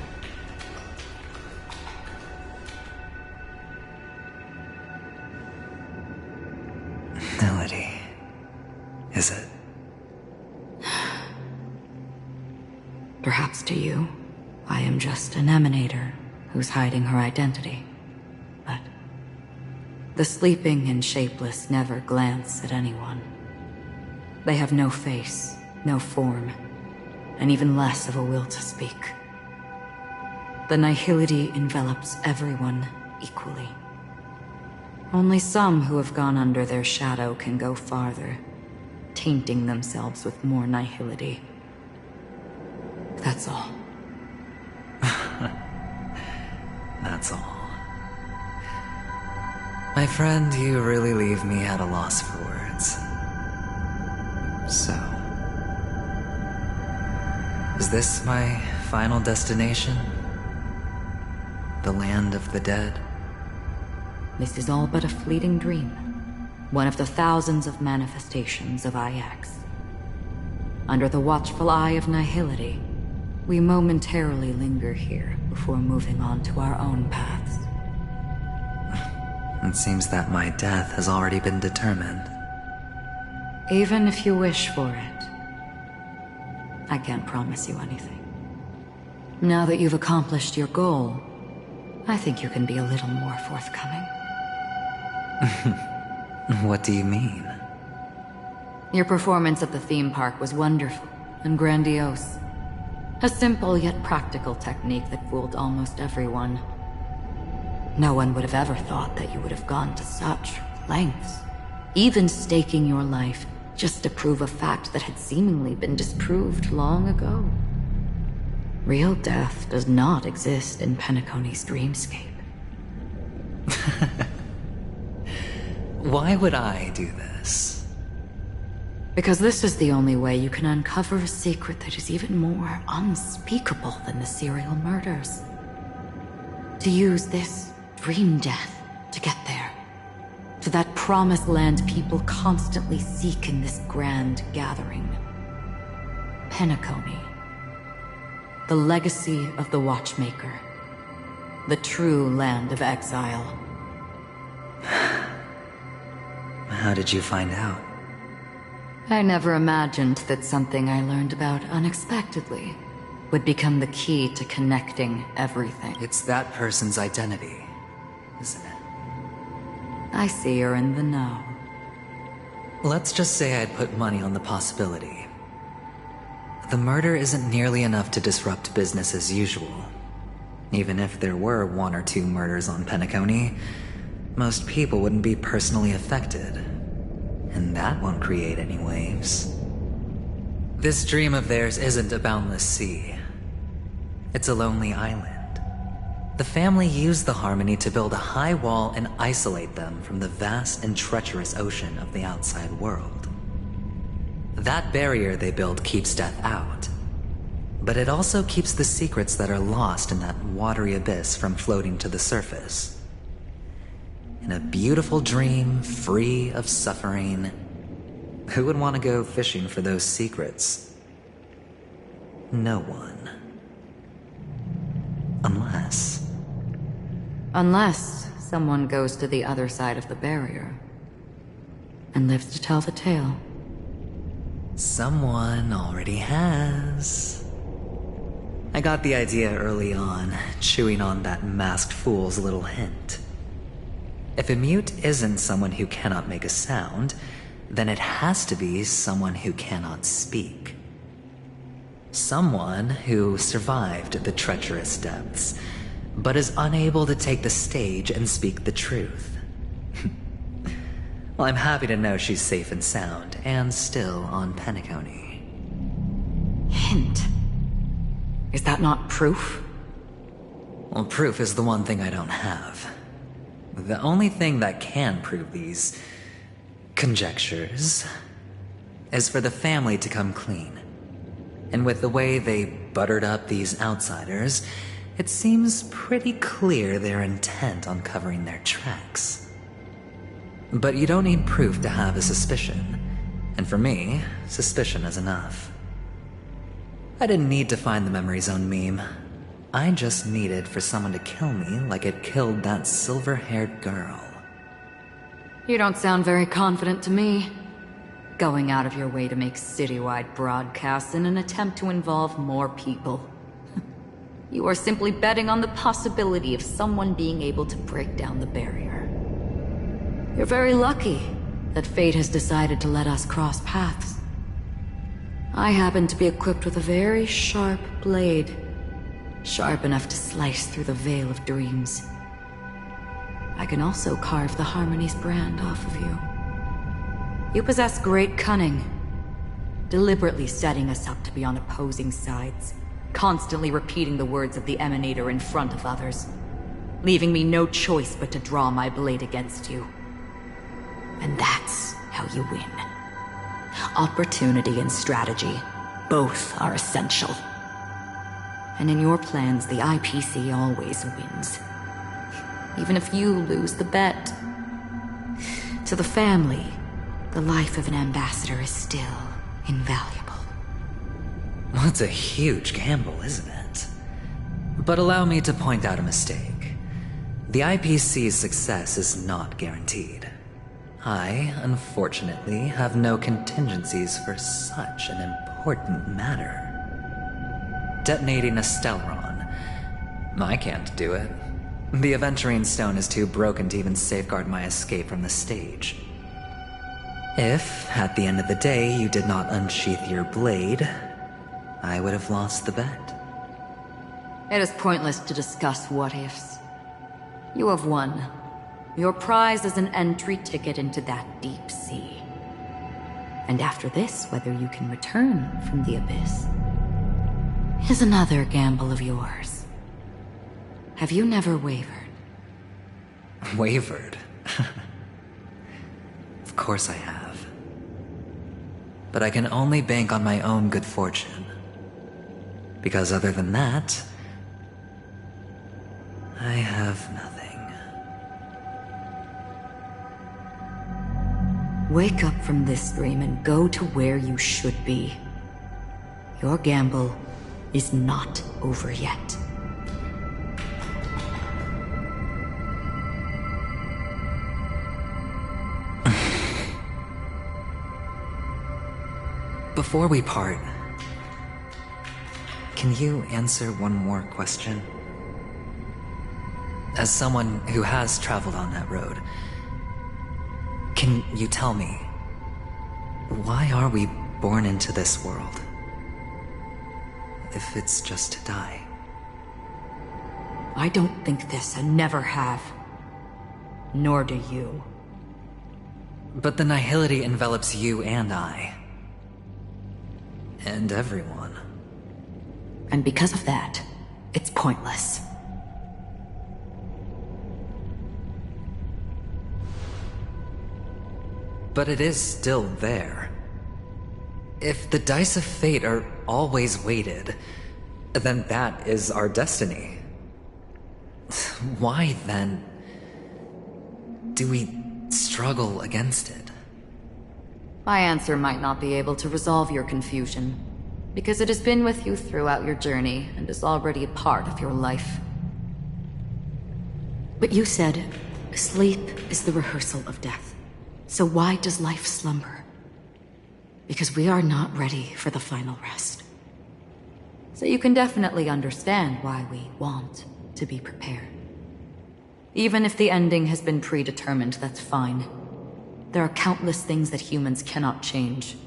Melody. Is it? Perhaps to you, I am just an emanator who's hiding her identity. But the sleeping and shapeless never glance at anyone. They have no face, no form, and even less of a will to speak. The nihility envelops everyone equally. Only some who have gone under their shadow can go farther, tainting themselves with more nihility. That's all. That's all. My friend, you really leave me at a loss for words. So... is this my final destination? The land of the dead? This is all but a fleeting dream. One of the thousands of manifestations of IX. Under the watchful eye of nihility, we momentarily linger here before moving on to our own paths. It seems that my death has already been determined. Even if you wish for it, I can't promise you anything. Now that you've accomplished your goal, I think you can be a little more forthcoming. What do you mean? Your performance at the theme park was wonderful and grandiose. A simple yet practical technique that fooled almost everyone. No one would have ever thought that you would have gone to such lengths, even staking your life just to prove a fact that had seemingly been disproved long ago. Real death does not exist in Penacony's dreamscape. Why would I do this? Because this is the only way you can uncover a secret that is even more unspeakable than the serial murders. To use this dream death to get there. To that promised land people constantly seek in this grand gathering. Penacony. The legacy of the Watchmaker. The true land of exile. How did you find out? I never imagined that something I learned about unexpectedly would become the key to connecting everything. It's that person's identity, isn't it? I see you're in the know. Let's just say I'd put money on the possibility. The murder isn't nearly enough to disrupt business as usual. Even if there were 1 or 2 murders on Penacony, most people wouldn't be personally affected. And that won't create any waves. This dream of theirs isn't a boundless sea. It's a lonely island. The family used the Harmony to build a high wall and isolate them from the vast and treacherous ocean of the outside world. That barrier they built keeps death out. But it also keeps the secrets that are lost in that watery abyss from floating to the surface. In a beautiful dream, free of suffering, who would want to go fishing for those secrets? No one. Unless someone goes to the other side of the barrier and lives to tell the tale. Someone already has. I got the idea early on, chewing on that masked fool's little hint. If a mute isn't someone who cannot make a sound, then it has to be someone who cannot speak. Someone who survived the treacherous depths, but is unable to take the stage and speak the truth. Well, I'm happy to know she's safe and sound, and still on Penacony. Hint. Is that not proof? Well, proof is the one thing I don't have. The only thing that can prove these conjectures is for the family to come clean. And with the way they buttered up these outsiders, it seems pretty clear they're intent on covering their tracks. But you don't need proof to have a suspicion. And for me, suspicion is enough. I didn't need to find the memory zone meme. I just needed for someone to kill me like it killed that silver-haired girl. You don't sound very confident to me. Going out of your way to make citywide broadcasts in an attempt to involve more people. You are simply betting on the possibility of someone being able to break down the barrier. You're very lucky that fate has decided to let us cross paths. I happen to be equipped with a very sharp blade. Sharp enough to slice through the veil of dreams. I can also carve the Harmony's brand off of you. You possess great cunning, deliberately setting us up to be on opposing sides, constantly repeating the words of the Emanator in front of others, leaving me no choice but to draw my blade against you. And that's how you win. Opportunity and strategy, both are essential. And in your plans, the IPC always wins. Even if you lose the bet. To the family, the life of an ambassador is still invaluable. Well, it's a huge gamble, isn't it? But allow me to point out a mistake. The IPC's success is not guaranteed. I, unfortunately, have no contingencies for such an important matter. Detonating a Stellaron. I can't do it. The Aventurine Stone is too broken to even safeguard my escape from the stage. If, at the end of the day, you did not unsheath your blade, I would have lost the bet. It is pointless to discuss what-ifs. You have won. Your prize is an entry ticket into that deep sea. And after this, whether you can return from the abyss is another gamble of yours. Have you never wavered? Wavered? Of course I have. But I can only bank on my own good fortune. Because other than that, I have nothing. Wake up from this dream and go to where you should be. Your gamble is not over yet. Before we part, can you answer one more question? As someone who has traveled on that road, can you tell me, why are we born into this world? If it's just to die. I don't think this and never have. Nor do you. But the nihility envelops you and I. And everyone. And because of that, it's pointless. But it is still there. If the dice of fate are always weighted, then that is our destiny. Why, then, do we struggle against it? My answer might not be able to resolve your confusion, because it has been with you throughout your journey and is already a part of your life. But you said, sleep is the rehearsal of death. So why does life slumber? Because we are not ready for the final rest. So you can definitely understand why we want to be prepared. Even if the ending has been predetermined, that's fine. There are countless things that humans cannot change.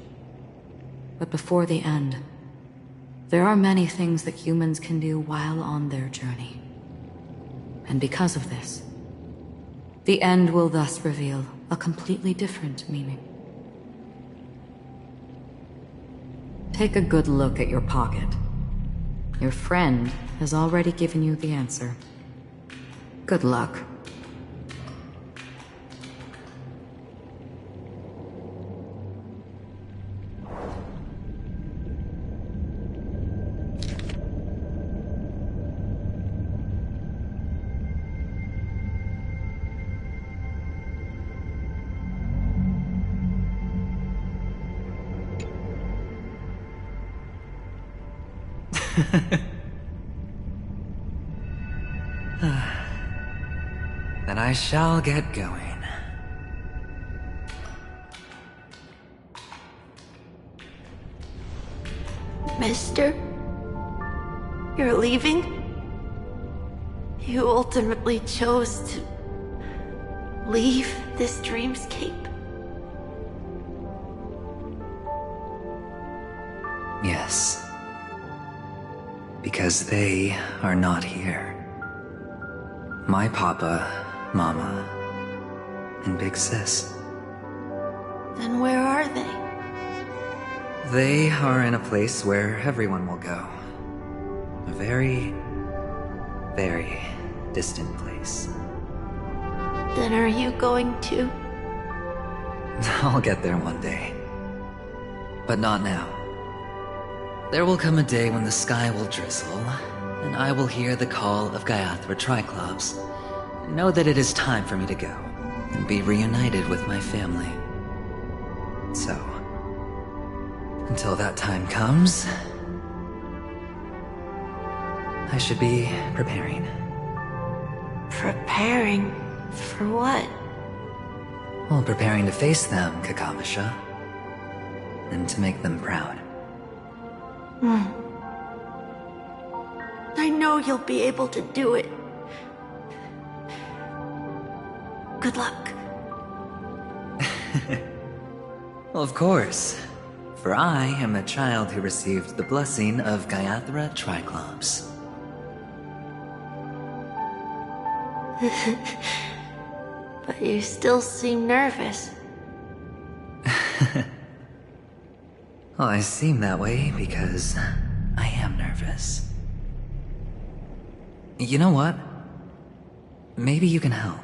But before the end, there are many things that humans can do while on their journey. And because of this, the end will thus reveal a completely different meaning. Take a good look at your pocket. Your friend has already given you the answer. Good luck. Then I shall get going. Mister? You're leaving? You ultimately chose to leave this dreamscape? Yes. Because they are not here. My papa, mama, and big sis. Then where are they? They are in a place where everyone will go. A very, very distant place. Then are you going to? I'll get there one day. But not now. There will come a day when the sky will drizzle, and I will hear the call of Gaiathra Triclops, and know that it is time for me to go, and be reunited with my family. So, until that time comes, I should be preparing. Preparing? For what? Well, preparing to face them, Kakavasha. And to make them proud. I know you'll be able to do it. Good luck. Well, of course. For I am a child who received the blessing of Gaiathra Triclops. But you still seem nervous. Well, I seem that way because I am nervous. You know what? Maybe you can help.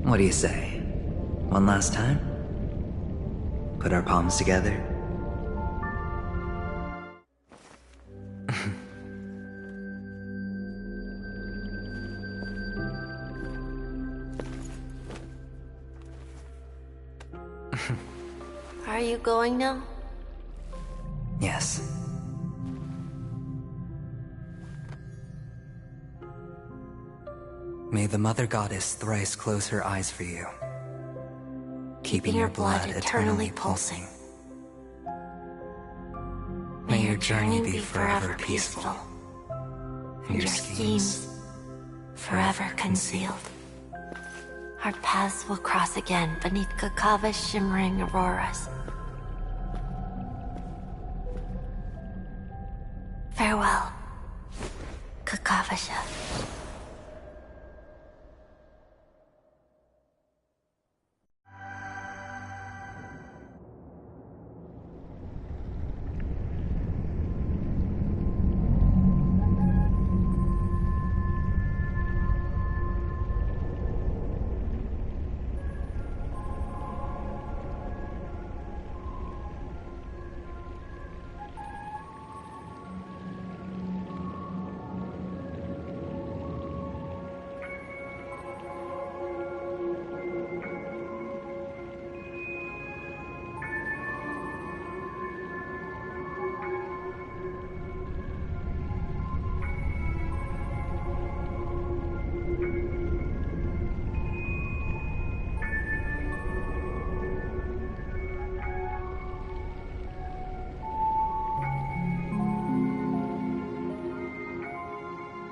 What do you say? One last time? Put our palms together? Are you going now? Yes. May the Mother Goddess thrice close her eyes for you, keeping your blood eternally pulsing. May your journey be forever peaceful, and your schemes forever concealed. Our paths will cross again beneath Kakava's shimmering auroras. Farewell, Kakavasha.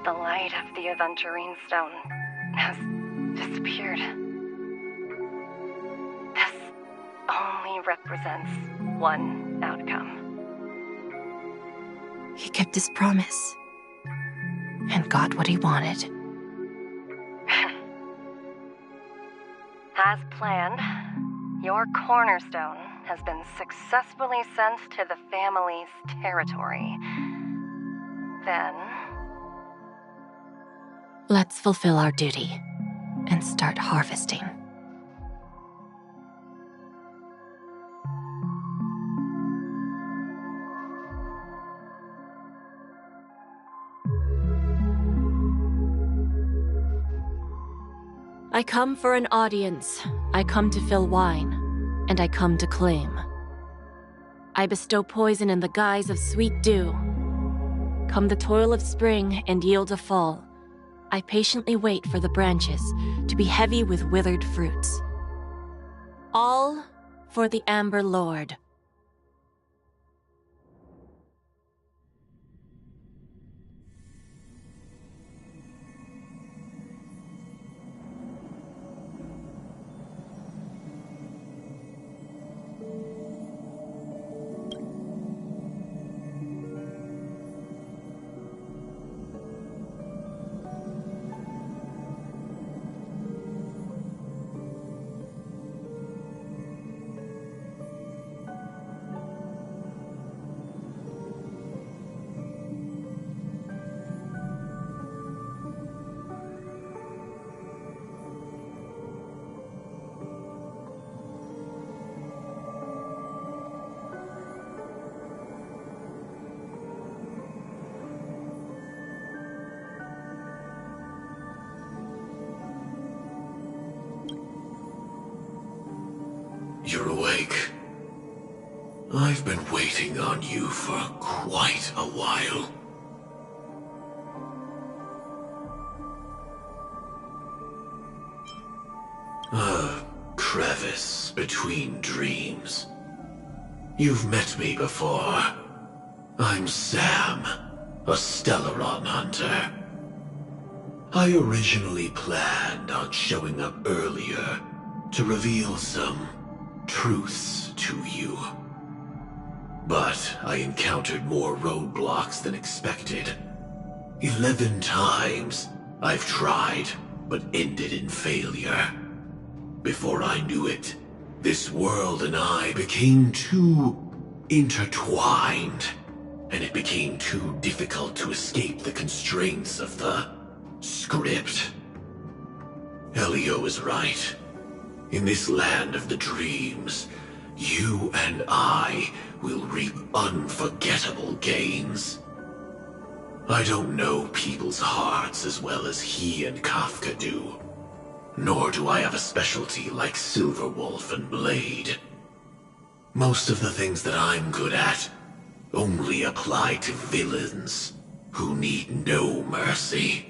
The light of the Aventurine Stone has disappeared. This only represents one outcome. He kept his promise. And got what he wanted. As planned, your cornerstone has been successfully sent to the family's territory, then... Let's fulfill our duty and start harvesting. I come for an audience. I come to fill wine, and I come to claim. I bestow poison in the guise of sweet dew. Come the toil of spring and yield a fall. I patiently wait for the branches to be heavy with withered fruits. All for the Amber Lord. You're awake. I've been waiting on you for quite a while. A crevice between dreams. You've met me before. I'm Sam, a Stellaron hunter. I originally planned on showing up earlier to reveal some truths to you. But I encountered more roadblocks than expected. 11 times I've tried, but ended in failure. Before I knew it, this world and I became too intertwined, and it became too difficult to escape the constraints of the script. Elio is right. In this land of the dreams, you and I will reap unforgettable gains. I don't know people's hearts as well as he and Kafka do. Nor do I have a specialty like Silverwolf and Blade. Most of the things that I'm good at only apply to villains who need no mercy.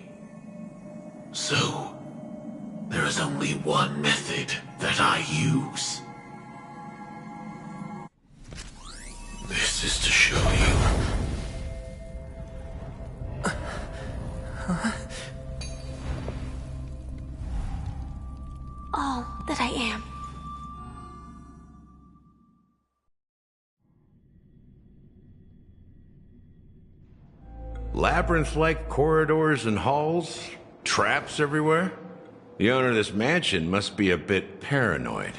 So, there is only one method that I use. This is to show you. All that I am. Labyrinth-like corridors and halls? Traps everywhere? The owner of this mansion must be a bit paranoid.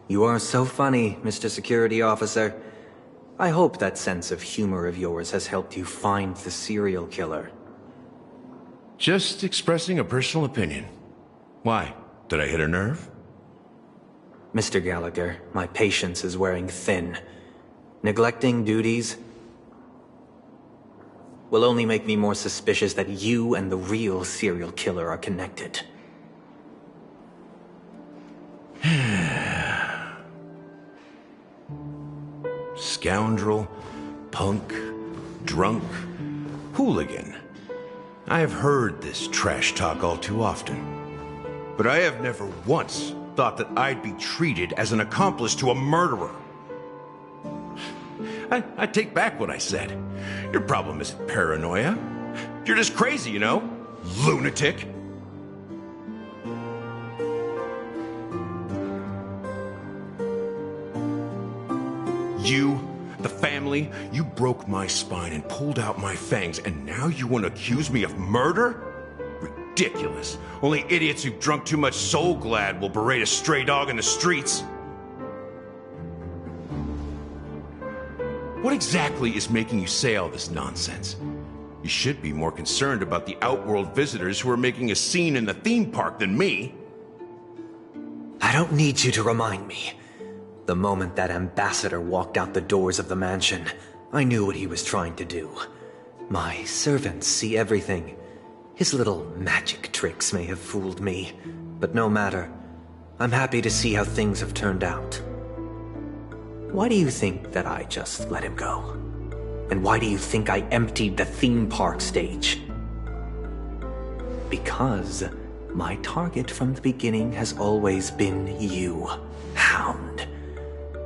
You are so funny, Mr. Security Officer. I hope that sense of humor of yours has helped you find the serial killer. Just expressing a personal opinion. Why? Did I hit a nerve? Mr. Gallagher, my patience is wearing thin. Neglecting duties will only make me more suspicious that you and the real serial killer are connected. Scoundrel, punk, drunk, hooligan. I have heard this trash talk all too often. But I have never once thought that I'd be treated as an accomplice to a murderer. I take back what I said. Your problem isn't paranoia. You're just crazy, you know? Lunatic. You, the family, you broke my spine and pulled out my fangs, and now you want to accuse me of murder? ridiculous. Only idiots who've drunk too much Soul Glad will berate a stray dog in the streets. What exactly is making you say all this nonsense? You should be more concerned about the Outworld visitors who are making a scene in the theme park than me. I don't need you to remind me. The moment that ambassador walked out the doors of the mansion, I knew what he was trying to do. My servants see everything. His little magic tricks may have fooled me, but no matter. I'm happy to see how things have turned out. Why do you think that I just let him go? And why do you think I emptied the theme park stage? Because my target from the beginning has always been you, Hound.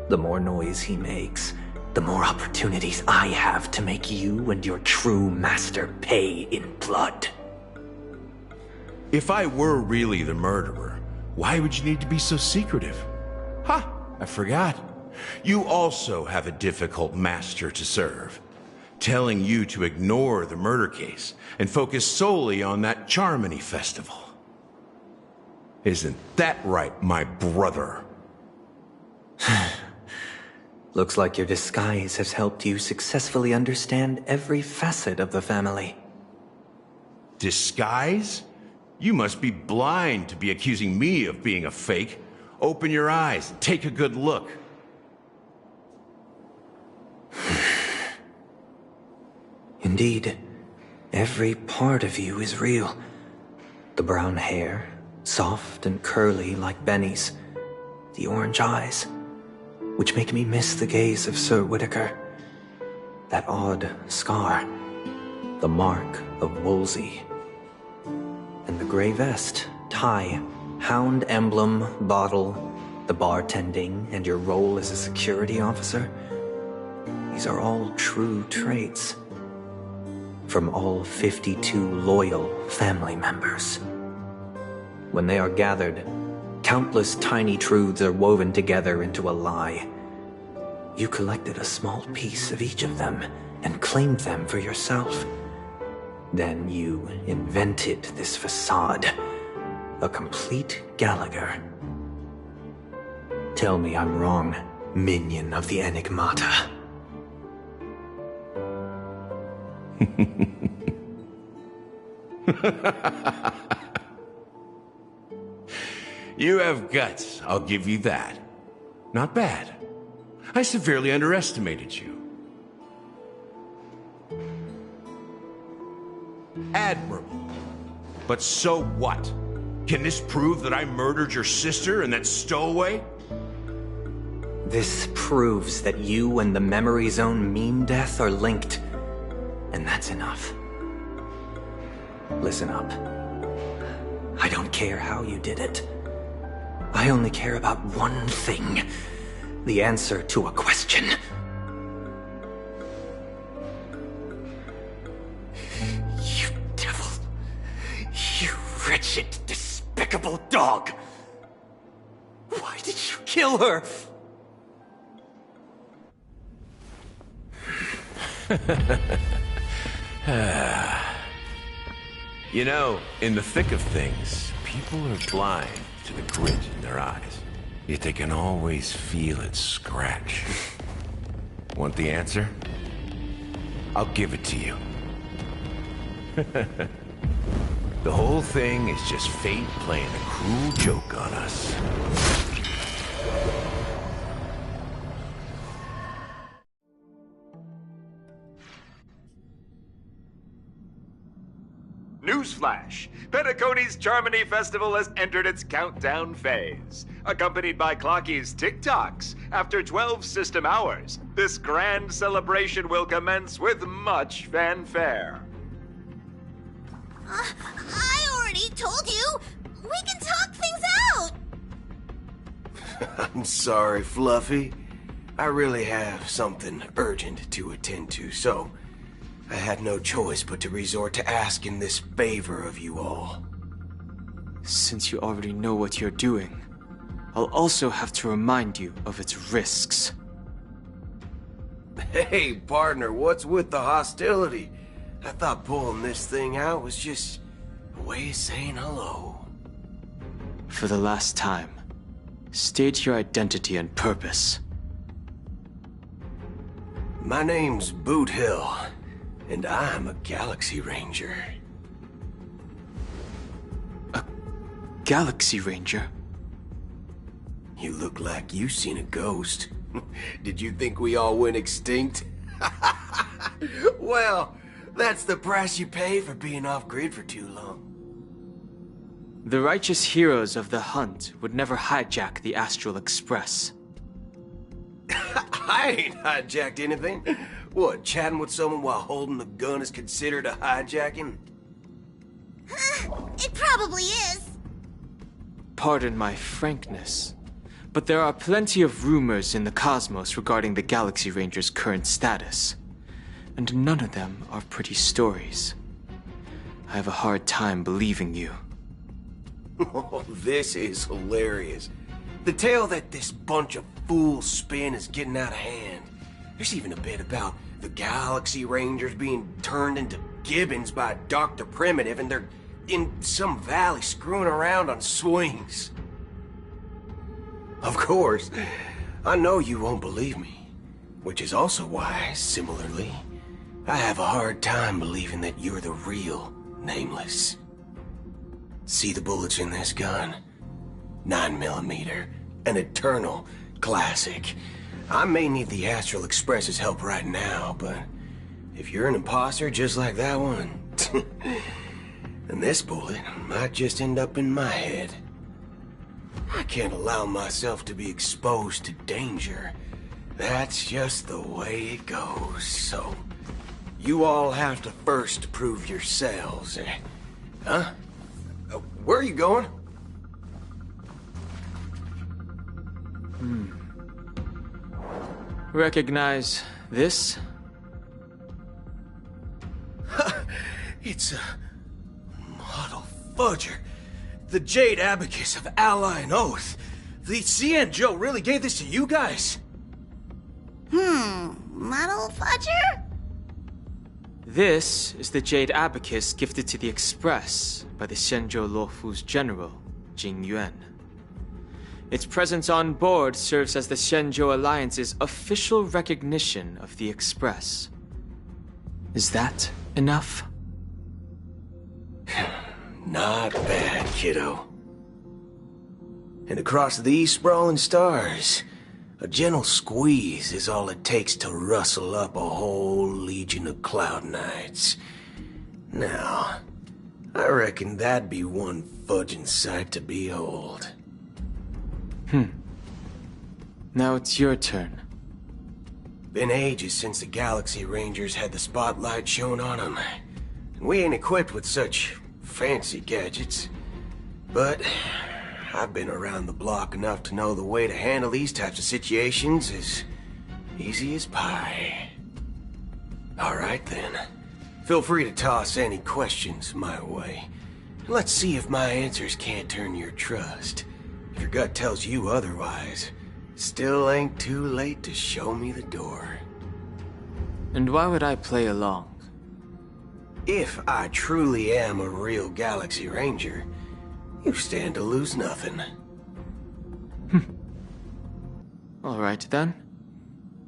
The more noise he makes, the more opportunities I have to make you and your true master pay in blood. If I were really the murderer, why would you need to be so secretive? Ha! I forgot. You also have a difficult master to serve, telling you to ignore the murder case and focus solely on that Charmony festival. Isn't that right, my brother? Looks like your disguise has helped you successfully understand every facet of the family. Disguise? You must be blind to be accusing me of being a fake. Open your eyes and take a good look. Indeed, every part of you is real. The brown hair, soft and curly like Benny's. The orange eyes, which make me miss the gaze of Sir Whitaker. That odd scar, the mark of Wolsey. And the gray vest, tie, hound emblem, bottle, the bartending, and your role as a security officer. These are all true traits. From all 52 loyal family members. When they are gathered, countless tiny truths are woven together into a lie. You collected a small piece of each of them and claimed them for yourself. Then you invented this facade, a complete Gallagher. Tell me I'm wrong, minion of the Enigmata. You have guts, I'll give you that. Not bad. I severely underestimated you. Admirable. But so what? Can this prove that I murdered your sister and that stowaway? This proves that you and the Memory Zone meme death are linked. And that's enough. Listen up. I don't care how you did it. I only care about one thing. The answer to a question. You devil. You wretched, despicable dog. Why did you kill her? You know, in the thick of things, people are blind to the grit in their eyes. Yet they can always feel it scratch. Want the answer? I'll give it to you. The whole thing is just fate playing a cruel joke on us. Newsflash! Penacony's Charmony Festival has entered its countdown phase. Accompanied by Clocky's TikToks, after 12 system hours, this grand celebration will commence with much fanfare. I already told you! We can talk things out! I'm sorry, Fluffy. I really have something urgent to attend to, so I had no choice but to resort to asking this favor of you all. Since you already know what you're doing, I'll also have to remind you of its risks. Hey, partner, what's with the hostility? I thought pulling this thing out was just A way of saying hello. For the last time, state your identity and purpose. My name's Boot Hill, and I'm a Galaxy Ranger. A Galaxy Ranger? You look like you seen a ghost. Did you think we all went extinct? Well, that's the price you pay for being off-grid for too long. The righteous heroes of the hunt would never hijack the Astral Express. I ain't hijacked anything. What, chatting with someone while holding the gun is considered a hijacking? It probably is. Pardon my frankness, but there are plenty of rumors in the cosmos regarding the Galaxy Ranger's current status, and none of them are pretty stories. I have a hard time believing you. Oh, this is hilarious. The tale that this bunch of fools spin is getting out of hand. There's even a bit about the Galaxy Rangers being turned into gibbons by Dr. Primitive, and they're in some valley screwing around on swings. Of course, I know you won't believe me, which is also why, similarly, I have a hard time believing that you're the real Nameless. See the bullets in this gun? 9mm, an eternal classic. I may need the Astral Express's help right now, but if you're an imposter just like that one, then this bullet might just end up in my head. I can't allow myself to be exposed to danger. That's just the way it goes, so you all have to first prove yourselves, eh? Huh? Where are you going? Recognize this? It's a model fudger. The Jade Abacus of Ally and Oath. The CN Joe really gave this to you guys? Model fudger? This is the Jade Abacus gifted to the Express by the Shenzhou Luofu's general, Jing Yuan. Its presence on board serves as the Shenzhou Alliance's official recognition of the Express. Is that enough? Not bad, kiddo. And across these sprawling stars, a gentle squeeze is all it takes to rustle up a whole legion of Cloud Knights. Now, I reckon that'd be one fudging sight to behold. Now it's your turn. Been ages since the Galaxy Rangers had the spotlight shone on them. And we ain't equipped with such fancy gadgets. But I've been around the block enough to know the way to handle these types of situations is easy as pie. Alright then. Feel free to toss any questions my way. Let's see if my answers can't turn your trust. If your gut tells you otherwise, still ain't too late to show me the door. And why would I play along? If I truly am a real Galaxy Ranger, you stand to lose nothing. All right then.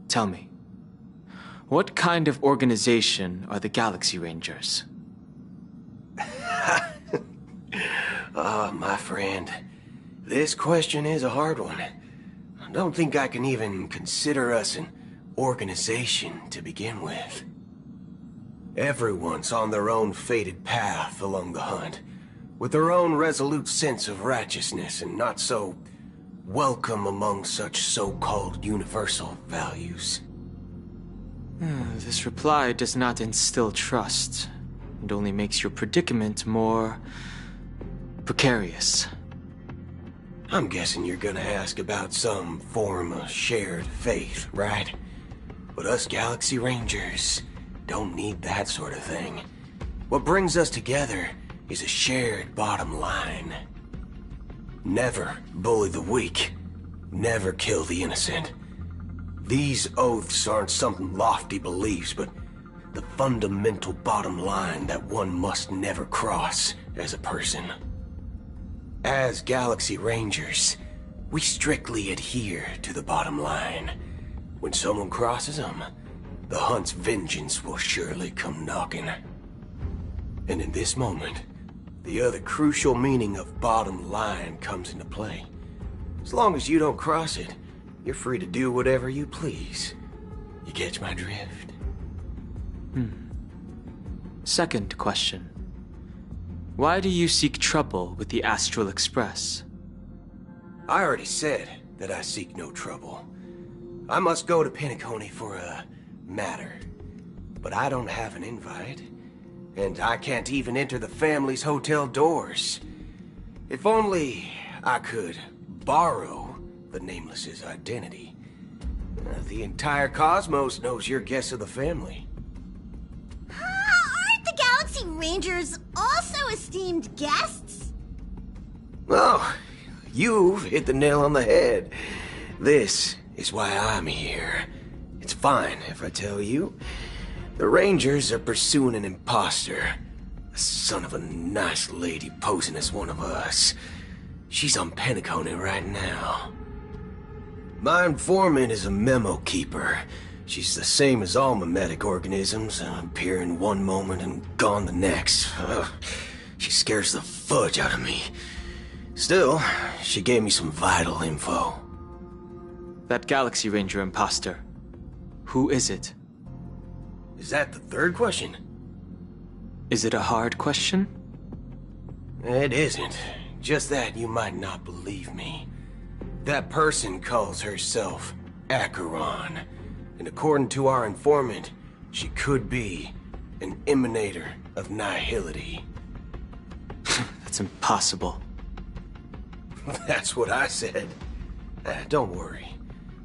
Tell me, what kind of organization are the Galaxy Rangers? My friend, this question is a hard one. I don't think I can even consider us an organization to begin with. Everyone's on their own fated path along the hunt, with their own resolute sense of righteousness and not so welcome among such so-called universal values. This reply does not instill trust. It only makes your predicament more precarious. I'm guessing you're gonna ask about some form of shared faith, right? But us Galaxy Rangers don't need that sort of thing. What brings us together is a shared bottom line. Never bully the weak. Never kill the innocent. These oaths aren't some lofty beliefs, but the fundamental bottom line that one must never cross as a person. As Galaxy Rangers, we strictly adhere to the bottom line. When someone crosses them, the hunt's vengeance will surely come knocking. And in this moment, the other crucial meaning of bottom line comes into play. As long as you don't cross it, you're free to do whatever you please. You catch my drift? Second question. Why do you seek trouble with the Astral Express? I already said that I seek no trouble. I must go to Penacony for a matter. But I don't have an invite. And I can't even enter the family's hotel doors. If only I could borrow the Nameless's identity. The entire cosmos knows you're guests of the family. Aren't the Galaxy Rangers also esteemed guests? Oh, you've hit the nail on the head. This is why I'm here. It's fine if I tell you. The Rangers are pursuing an imposter. A son of a nice lady posing as one of us. She's on Penacony right now. My informant is a memo keeper. She's the same as all mimetic organisms, appearing one moment and gone the next. She scares the fudge out of me. Still, she gave me some vital info. That Galaxy Ranger imposter. Who is it? Is that the third question? Is it a hard question? It isn't. Just that you might not believe me. That person calls herself Acheron. And according to our informant, she could be an emanator of nihility. That's impossible. That's what I said. Don't worry.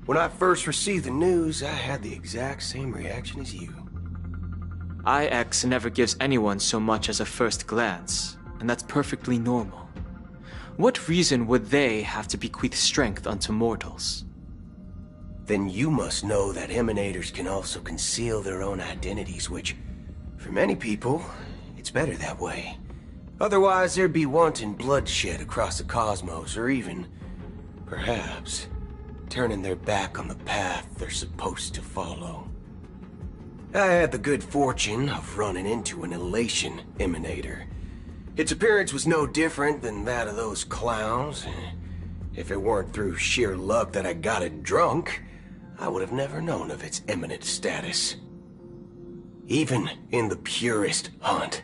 When I first received the news, I had the exact same reaction as you. IX never gives anyone so much as a first glance, and that's perfectly normal. What reason would they have to bequeath strength unto mortals? Then you must know that emanators can also conceal their own identities, which, for many people, it's better that way. Otherwise, there'd be wanton bloodshed across the cosmos, or even, perhaps, turning their back on the path they're supposed to follow. I had the good fortune of running into an elation emanator. Its appearance was no different than that of those clowns. If it weren't through sheer luck that I got it drunk, I would have never known of its eminent status. Even in the purest hunt,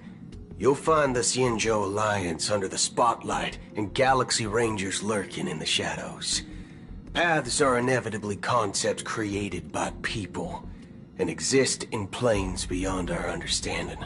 you'll find the Xianzhou Alliance under the spotlight and Galaxy Rangers lurking in the shadows. Paths are inevitably concepts created by people and exist in planes beyond our understanding.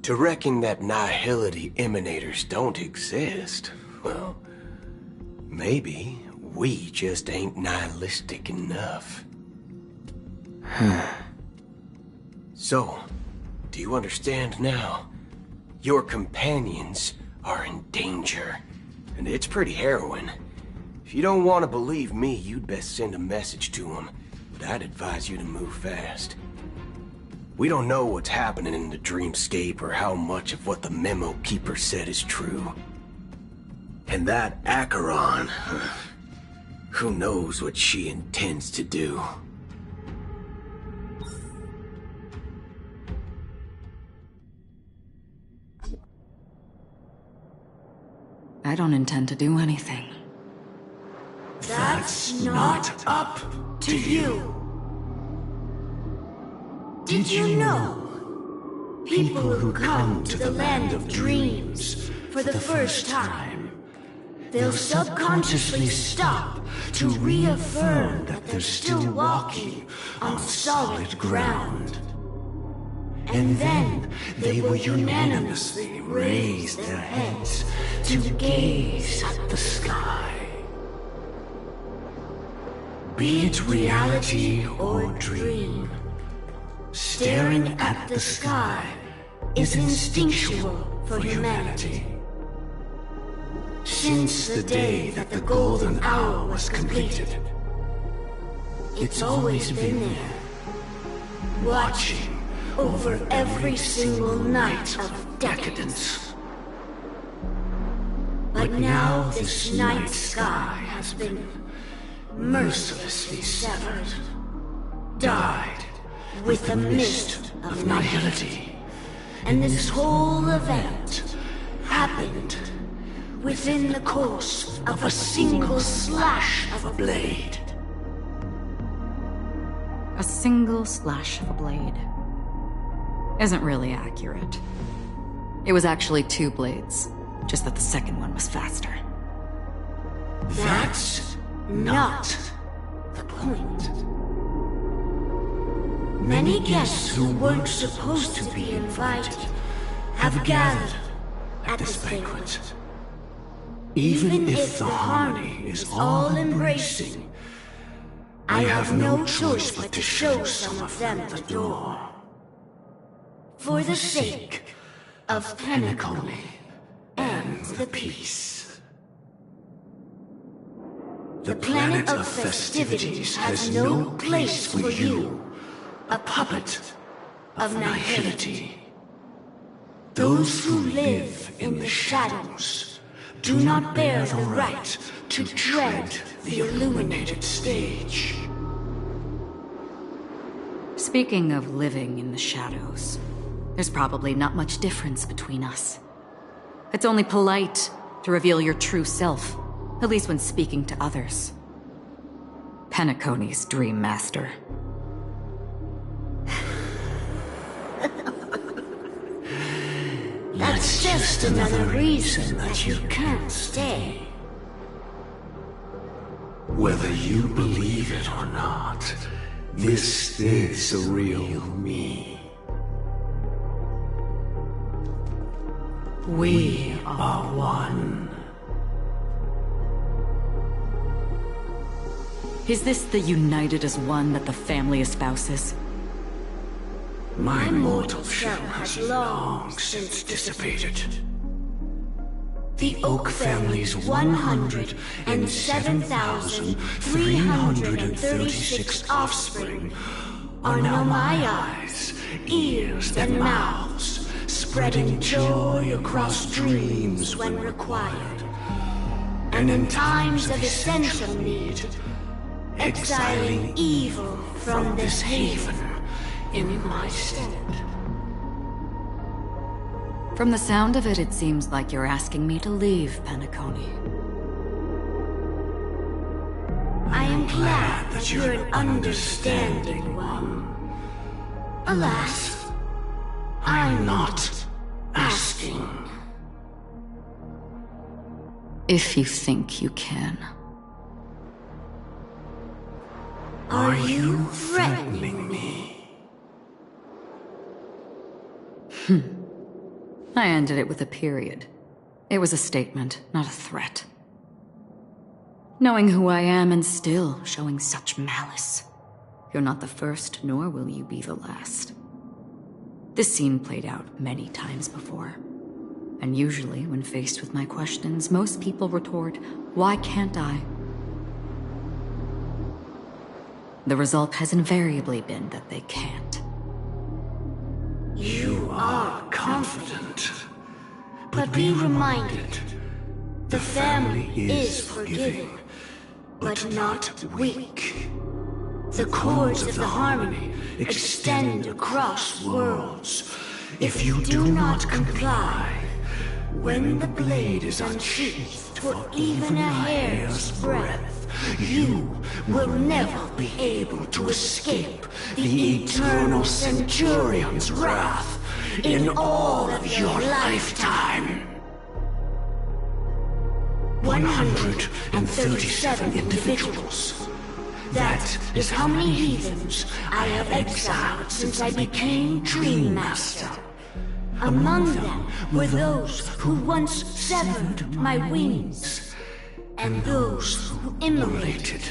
To reckon that nihility emanators don't exist, well, maybe we just ain't nihilistic enough. So, do you understand now? Your companions are in danger, and it's pretty harrowing. If you don't want to believe me, you'd best send a message to them, but I'd advise you to move fast. We don't know what's happening in the dreamscape or how much of what the memo keeper said is true. And that Acheron, who knows what she intends to do. I don't intend to do anything. That's not up to you. Did you know? People who come to the land of dreams for the first time, they'll subconsciously stop to reaffirm that they're still walking on solid ground. And then they will unanimously raise their heads to gaze at the sky. Be it reality or dream, staring at the sky is instinctual for humanity. Since the day that the golden hour was completed, it's always been there, watching over every single night of decadence. But now this night sky has been mercilessly severed, dyed with the mist of nihility. And this whole event happened within the course of a single slash of a blade. A single slash of a blade isn't really accurate. It was actually 2 blades, just that the second one was faster. That's not the point. Many guests who weren't supposed to be invited have gathered at this banquet. Even if the harmony is all-embracing, I have no choice but to show some of them the door. For the sake of Penacony and the peace. The planet of festivities has no place for you, a puppet of nihility. Those who live in the shadows do not bear the right to tread the illuminated stage. Speaking of living in the shadows, there's probably not much difference between us. It's only polite to reveal your true self, at least when speaking to others. Penacony's Dream Master. That's just another reason that you can't stay. Whether you believe it or not, this is the real me. We are one. Is this the united as one that the family espouses? My mortal shell has long since dissipated. The Oak family's 107,336 offspring are now my eyes, ears, and mouths, spreading joy across dreams when required, and in times of essential need, exiling evil from this haven in my stead. From the sound of it, it seems like you're asking me to leave Penacony. I am glad that you're an understanding one. Alas, I'm not asking. If you think you can. Are you threatening me? I ended it with a period. It was a statement, not a threat. Knowing who I am and still showing such malice. You're not the first, nor will you be the last. This scene played out many times before. And usually, when faced with my questions, most people retort, "Why can't I?" The result has invariably been that they can't. You are confident, but be reminded, the family is forgiving, but not weak. The cords of the harmony extend across worlds. If you do not comply, when the blade is unsheathed for even a hair's breadth, you will never be able to escape the eternal Centurion's wrath in all of your lifetime. 137 individuals. That is how many heathens I have exiled since I became Dream Master. Among them were those who once severed my wings, and those who immolated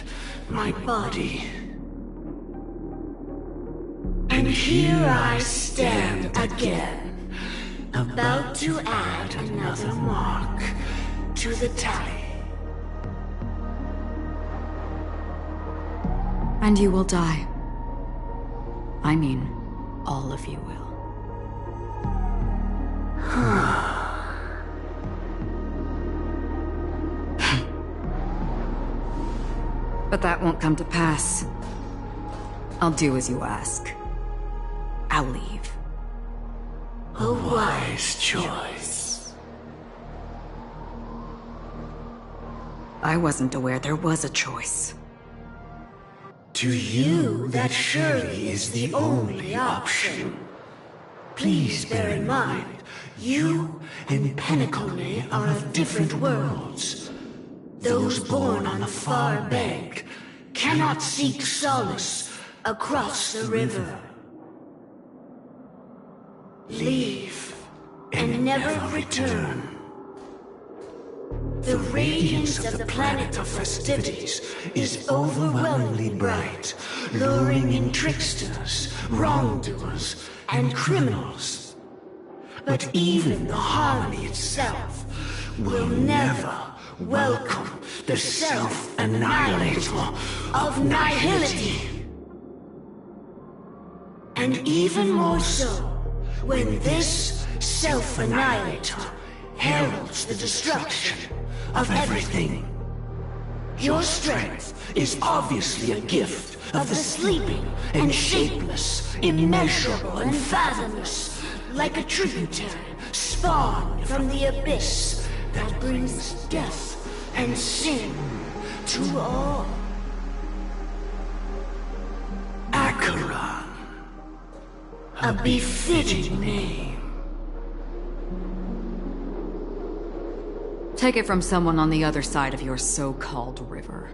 my body. And here I stand again, about to add another mark to the tally. And you will die. I mean, all of you will. But that won't come to pass. I'll do as you ask. I'll leave. A wise choice. I wasn't aware there was a choice. To you, that surely is the only option. Please bear in mind, you and Penacony are of different worlds. Those born on the far bank cannot seek solace across the river. Leave and never return. The radiance of the planet of festivities is overwhelmingly bright, luring in tricksters, wrongdoers, and criminals. But even the harmony itself will never welcome the self-annihilator of nihility. And even more so, when this self-annihilator heralds the destruction of everything. Your strength is obviously a gift of the sleeping and shapeless, immeasurable and fathomless, like a tributary spawned from the abyss that brings death and sin to all. Acheron, a befitting name. Take it from someone on the other side of your so-called river.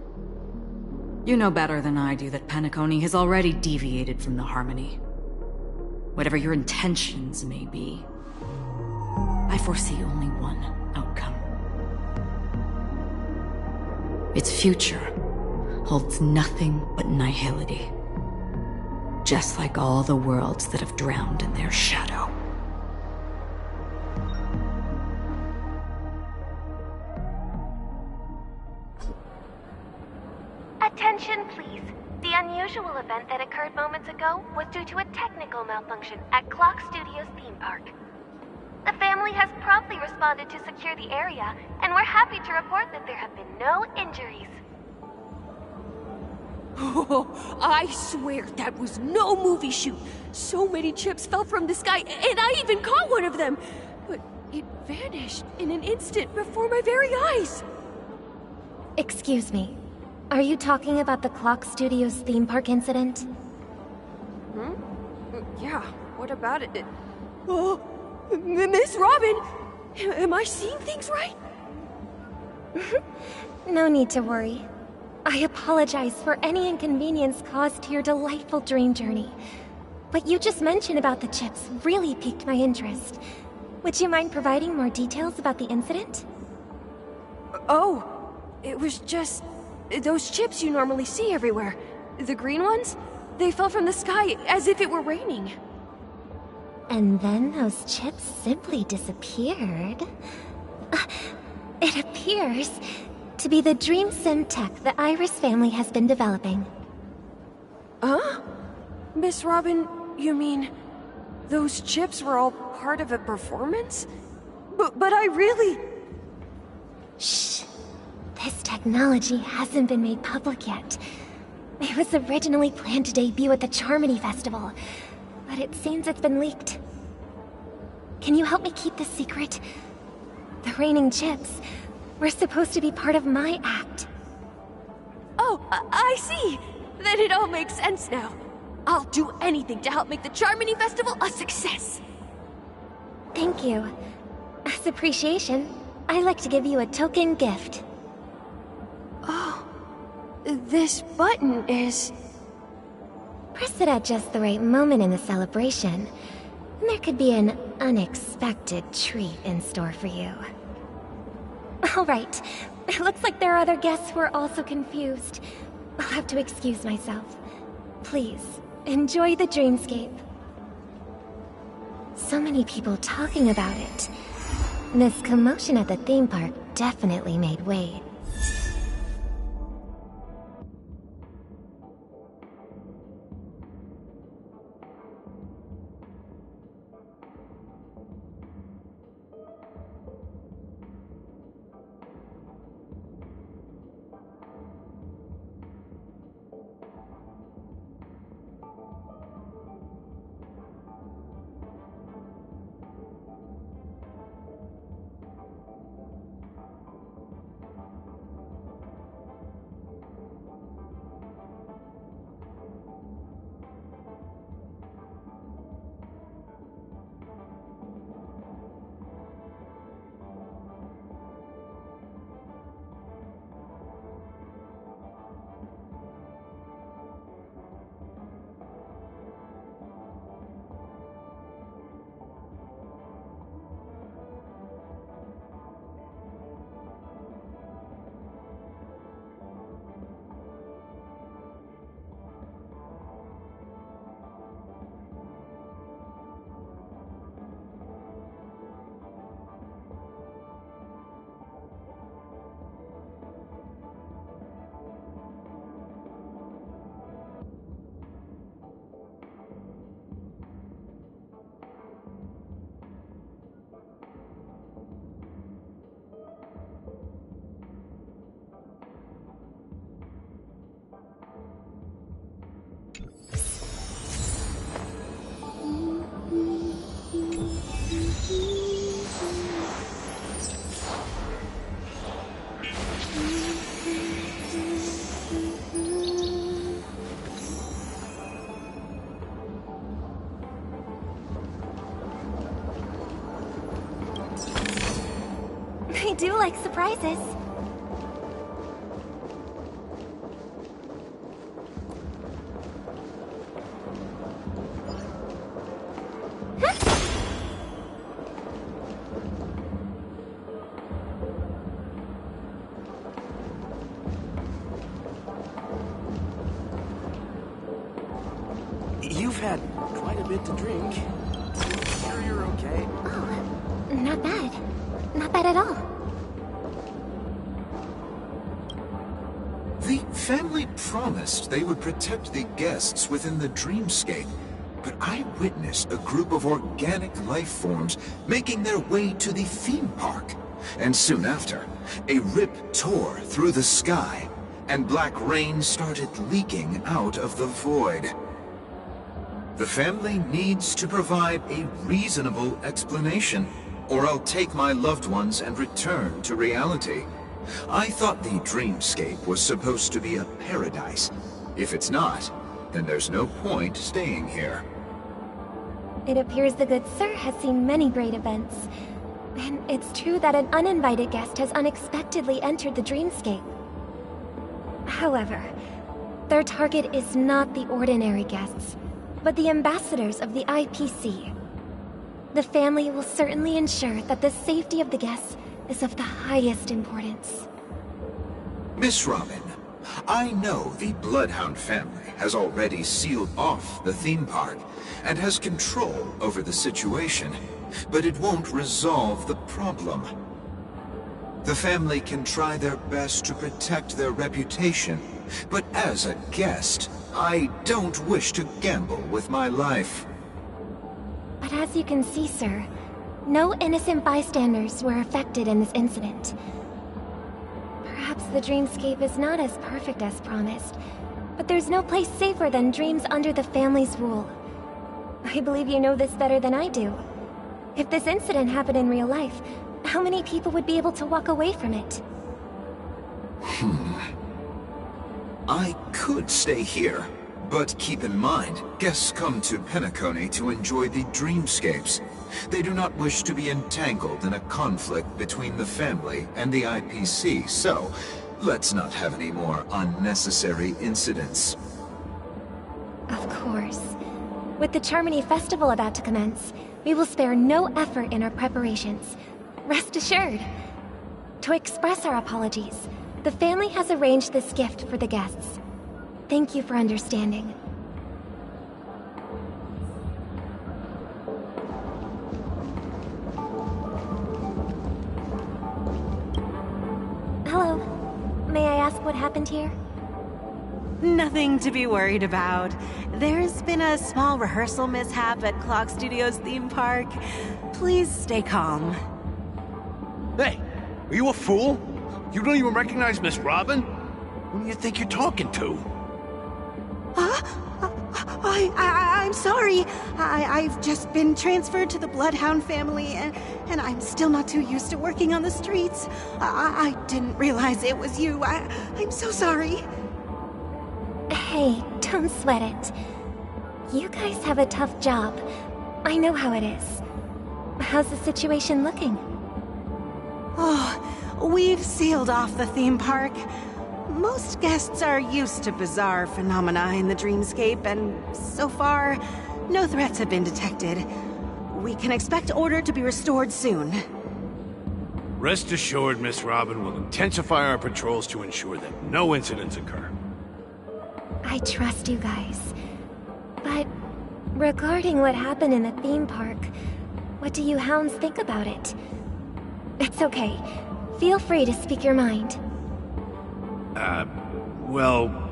You know better than I do that Penacony has already deviated from the harmony. Whatever your intentions may be, I foresee only one outcome. Its future holds nothing but nihility. Just like all the worlds that have drowned in their shadow. Attention, please. The unusual event that occurred moments ago was due to a technical malfunction at Clock Studios theme park. The family has promptly responded to secure the area, and we're happy to report that there have been no injuries. Oh, I swear that was no movie shoot. So many chips fell from the sky, and I even caught one of them. But it vanished in an instant before my very eyes. Excuse me. Are you talking about the Clock Studios theme park incident? Yeah, what about it? Oh, Miss Robin! Am I seeing things right? No need to worry. I apologize for any inconvenience caused to your delightful dream journey. What you just mentioned about the chips really piqued my interest. Would you mind providing more details about the incident? Oh, it was just those chips you normally see everywhere. The green ones? They fell from the sky as if it were raining. And then those chips simply disappeared. It appears to be the dream sim tech the Iris family has been developing. Huh? Miss Robin, you mean those chips were all part of a performance? But I really... Shh. This technology hasn't been made public yet. It was originally planned to debut at the Charmony Festival, but it seems it's been leaked. Can you help me keep this secret? The raining chips were supposed to be part of my act. Oh, I see! Then it all makes sense now. I'll do anything to help make the Charmony Festival a success! Thank you. As appreciation, I'd like to give you a token gift. Oh, this button is... Press it at just the right moment in the celebration, and there could be an unexpected treat in store for you. Alright, it looks like there are other guests who are also confused. I'll have to excuse myself. Please, enjoy the dreamscape. So many people talking about it. This commotion at the theme park definitely made waves. I do like surprises. You've had quite a bit to drink. Sure you're okay? Oh, not bad. Not bad at all. The family promised they would protect the guests within the dreamscape, but I witnessed a group of organic life forms making their way to the theme park. And soon after, a rip tore through the sky, and black rain started leaking out of the void. The family needs to provide a reasonable explanation, or I'll take my loved ones and return to reality. I thought the dreamscape was supposed to be a paradise. If it's not, then there's no point staying here. It appears the good sir has seen many great events. And it's true that an uninvited guest has unexpectedly entered the dreamscape. However, their target is not the ordinary guests, but the ambassadors of the IPC. The family will certainly ensure that the safety of the guests is of the highest importance. Miss Robin, I know the Bloodhound family has already sealed off the theme park and has control over the situation, but it won't resolve the problem. The family can try their best to protect their reputation, but as a guest, I don't wish to gamble with my life. But as you can see, sir, no innocent bystanders were affected in this incident. Perhaps the dreamscape is not as perfect as promised, but there's no place safer than dreams under the family's rule. I believe you know this better than I do. If this incident happened in real life, how many people would be able to walk away from it? I could stay here, but keep in mind, guests come to Penacony to enjoy the dreamscapes. They do not wish to be entangled in a conflict between the family and the IPC, so let's not have any more unnecessary incidents. Of course. With the Charmony Festival about to commence, we will spare no effort in our preparations. Rest assured. To express our apologies, the family has arranged this gift for the guests. Thank you for understanding. Hello. May I ask what happened here? Nothing to be worried about. There's been a small rehearsal mishap at Clock Studios theme park. Please stay calm. Hey, are you a fool? You don't even recognize Miss Robin? Who do you think you're talking to? I'm sorry. I've just been transferred to the Bloodhound family, and I'm still not too used to working on the streets. I didn't realize it was you. I'm so sorry. Hey, don't sweat it. You guys have a tough job. I know how it is. How's the situation looking? Oh, we've sealed off the theme park. Most guests are used to bizarre phenomena in the dreamscape, and so far, no threats have been detected. We can expect order to be restored soon. Rest assured, Miss Robin will intensify our patrols to ensure that no incidents occur. I trust you guys. But regarding what happened in the theme park, what do you hounds think about it? It's okay. Feel free to speak your mind. Well...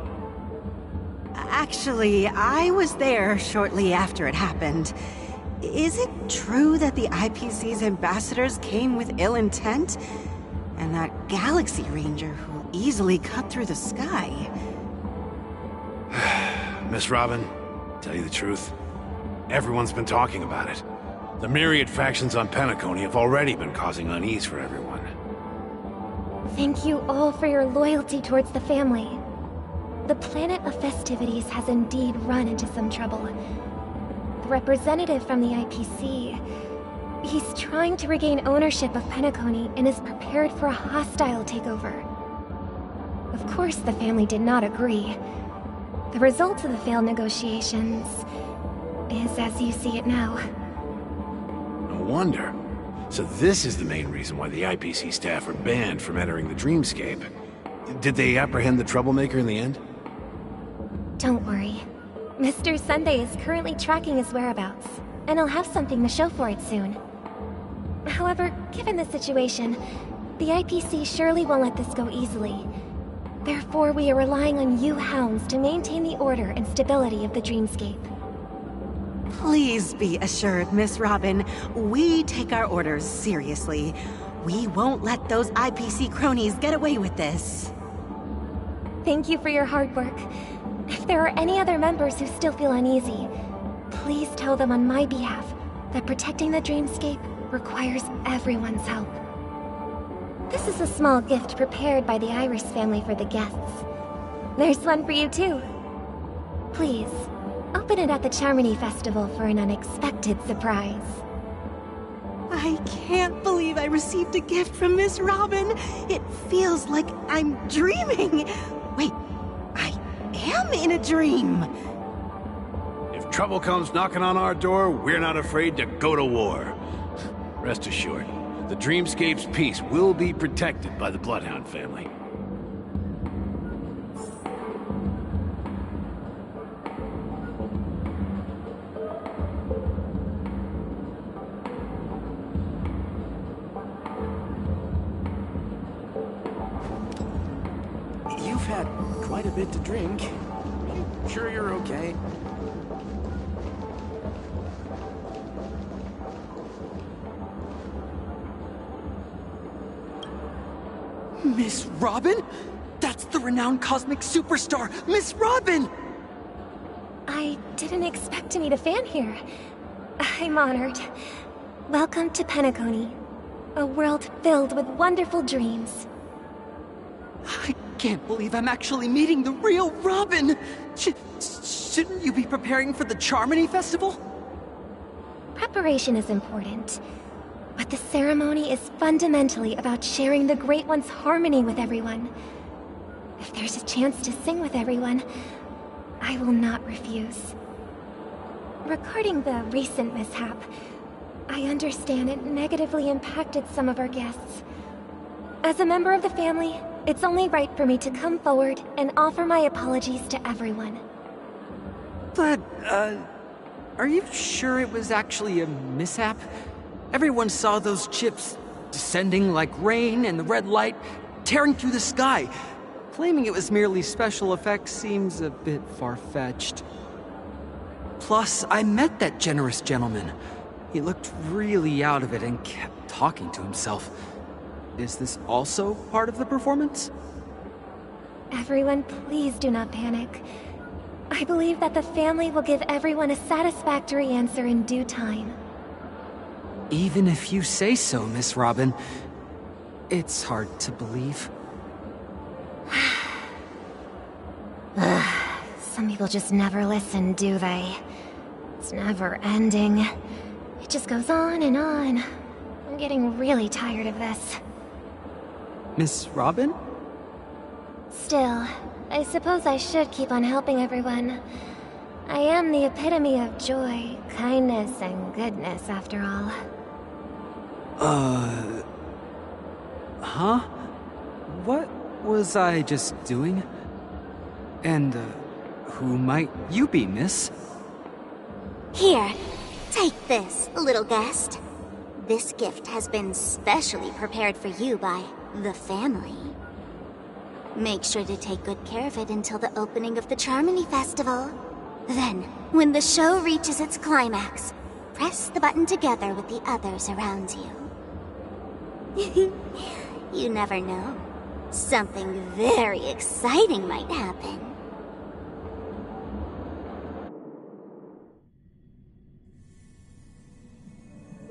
Actually, I was there shortly after it happened. Is it true that the IPC's ambassadors came with ill intent? And that Galaxy Ranger who easily cut through the sky? Miss Robin, tell you the truth, everyone's been talking about it. The myriad factions on Penacony have already been causing unease for everyone. Thank you all for your loyalty towards the family. The planet of festivities has indeed run into some trouble. The representative from the IPC, he's trying to regain ownership of Penacony and is prepared for a hostile takeover. Of course, the family did not agree. The result of the failed negotiations is as you see it now. No wonder. So this is the main reason why the IPC staff are banned from entering the dreamscape. Did they apprehend the troublemaker in the end? Don't worry. Mr. Sunday is currently tracking his whereabouts, and he'll have something to show for it soon. However, given the situation, the IPC surely won't let this go easily. Therefore, we are relying on you hounds to maintain the order and stability of the dreamscape. Please be assured, Miss Robin, we take our orders seriously. We won't let those IPC cronies get away with this. Thank you for your hard work. If there are any other members who still feel uneasy, please tell them on my behalf that protecting the dreamscape requires everyone's help. This is a small gift prepared by the Iris family for the guests. There's one for you too. Please, open it at the Charmony Festival for an unexpected surprise. I can't believe I received a gift from Miss Robin. It feels like I'm dreaming. Wait, I am in a dream. If trouble comes knocking on our door, we're not afraid to go to war. Rest assured, the Dreamscape's peace will be protected by the Bloodhound family. You've had quite a bit to drink. You sure you're okay? Miss Robin? That's the renowned cosmic superstar, Miss Robin! I didn't expect to meet a fan here. I'm honored. Welcome to Penacony, a world filled with wonderful dreams. I can't believe I'm actually meeting the real Robin! Shouldn't you be preparing for the Charmony Festival? Preparation is important, but the ceremony is fundamentally about sharing the Great One's harmony with everyone. If there's a chance to sing with everyone, I will not refuse. Regarding the recent mishap, I understand it negatively impacted some of our guests. As a member of the family, it's only right for me to come forward and offer my apologies to everyone. But, are you sure it was actually a mishap? Everyone saw those chips descending like rain and the red light tearing through the sky. Claiming it was merely special effects seems a bit far-fetched. Plus, I met that generous gentleman. He looked really out of it and kept talking to himself. Is this also part of the performance? Everyone, please do not panic. I believe that the family will give everyone a satisfactory answer in due time. Even if you say so, Miss Robin, it's hard to believe. Some people just never listen, do they? It's never ending. It just goes on and on. I'm getting really tired of this. Miss Robin? Still, I suppose I should keep on helping everyone. I am the epitome of joy, kindness, and goodness, after all. Huh? What was I just doing? And, who might you be, miss? Here, take this, little guest. This gift has been specially prepared for you by the family. Make sure to take good care of it until the opening of the Charmony Festival. Then, when the show reaches its climax, press the button together with the others around you. You never know. Something very exciting might happen.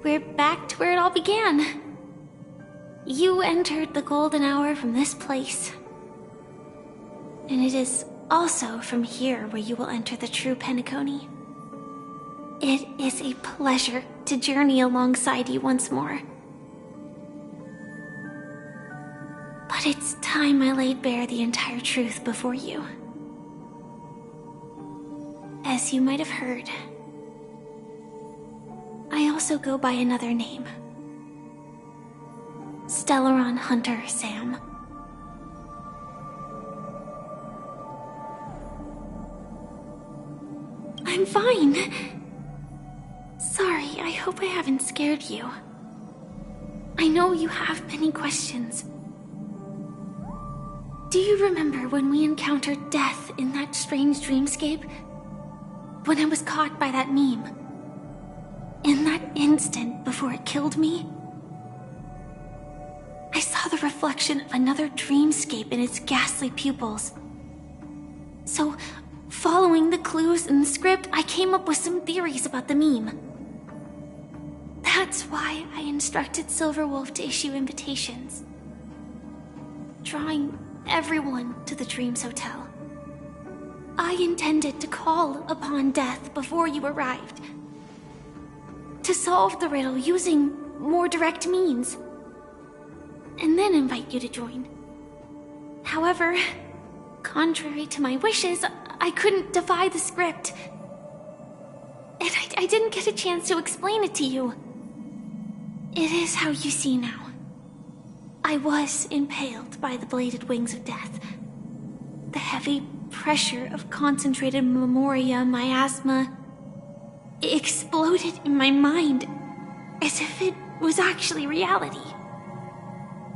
We're back to where it all began. You entered the golden hour from this place. And it is also from here where you will enter the true Penacony. It is a pleasure to journey alongside you once more. But it's time I laid bare the entire truth before you. As you might have heard, I also go by another name. Stellaron Hunter Sam. I'm fine. Sorry, I hope I haven't scared you. I know you have many questions. Do you remember when we encountered death in that strange dreamscape? When I was caught by that meme? In that instant before it killed me? I saw the reflection of another dreamscape in its ghastly pupils. So, following the clues in the script, I came up with some theories about the meme. That's why I instructed Silverwolf to issue invitations, drawing everyone to the Dreams Hotel. I intended to call upon death before you arrived, to solve the riddle using more direct means, and then invite you to join. However, contrary to my wishes, I couldn't defy the script. And I didn't get a chance to explain it to you. It is how you see now. I was impaled by the bladed wings of death. The heavy pressure of concentrated memoria miasma exploded in my mind as if it was actually reality.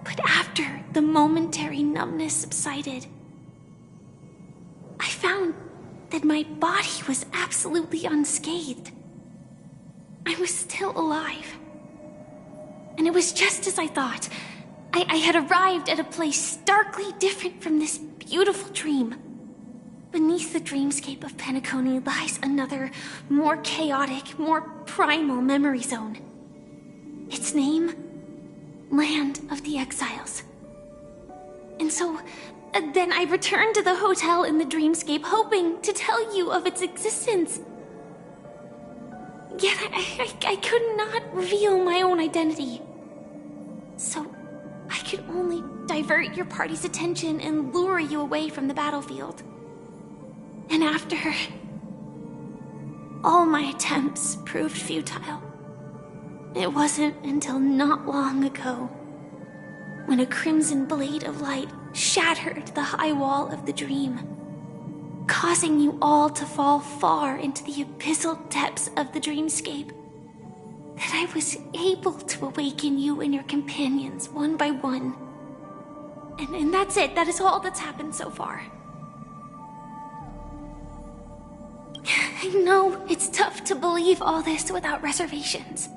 But after the momentary numbness subsided, I found that my body was absolutely unscathed. I was still alive. And it was just as I thought. I had arrived at a place starkly different from this beautiful dream. Beneath the dreamscape of Penacony lies another, more chaotic, more primal memory zone. Its name? Land of the Exiles. And so, then I returned to the hotel in the dreamscape, hoping to tell you of its existence. Yet I could not reveal my own identity. So, I could only divert your party's attention and lure you away from the battlefield. And after all my attempts proved futile, it wasn't until not long ago when a crimson blade of light shattered the high wall of the dream, causing you all to fall far into the abyssal depths of the dreamscape, that I was able to awaken you and your companions one by one. And that's it. That is all that's happened so far. I know it's tough to believe all this without reservations.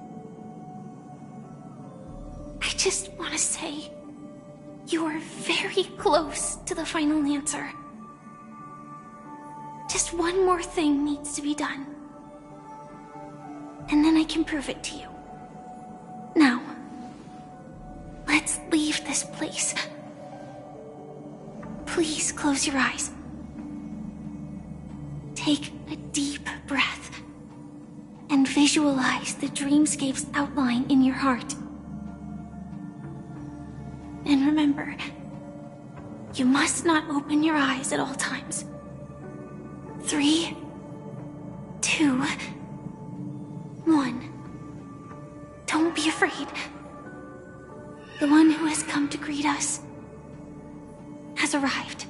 I just want to say, you are very close to the final answer. Just one more thing needs to be done. And then I can prove it to you. Now, let's leave this place. Please close your eyes. Take a deep breath and visualize the dreamscape's outline in your heart. And remember, you must not open your eyes at all times. 3, 2, 1. Don't be afraid. The one who has come to greet us has arrived.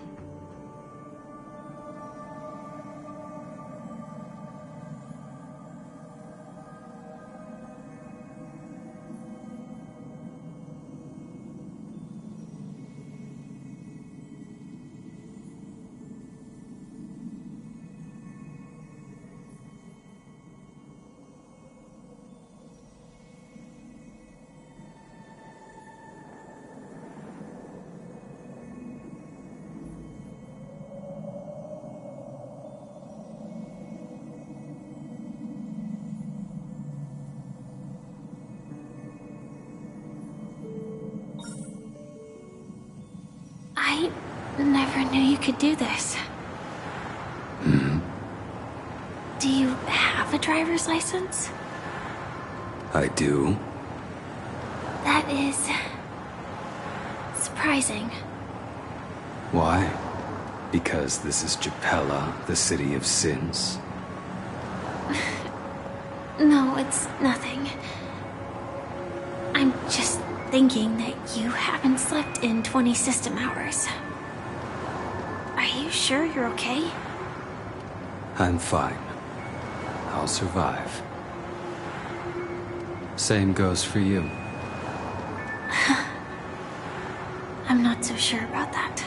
I never knew you could do this. Do you have a driver's license? I do. That is surprising. Why? Because this is Japella, the city of sins? No, it's nothing. I'm just thinking that you haven't slept in 20 system hours. Are you sure you're okay? I'm fine. I'll survive. Same goes for you. I'm not so sure about that.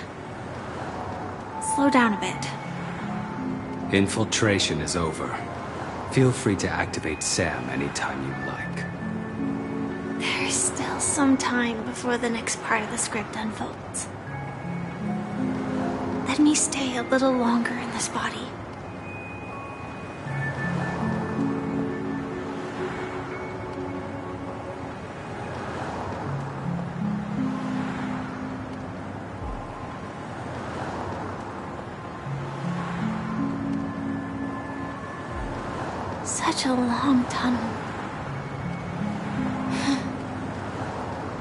Slow down a bit. Infiltration is over. Feel free to activate Sam anytime you like. There's still some time before the next part of the script unfolds. Let me stay a little longer in this body. Such a long tunnel.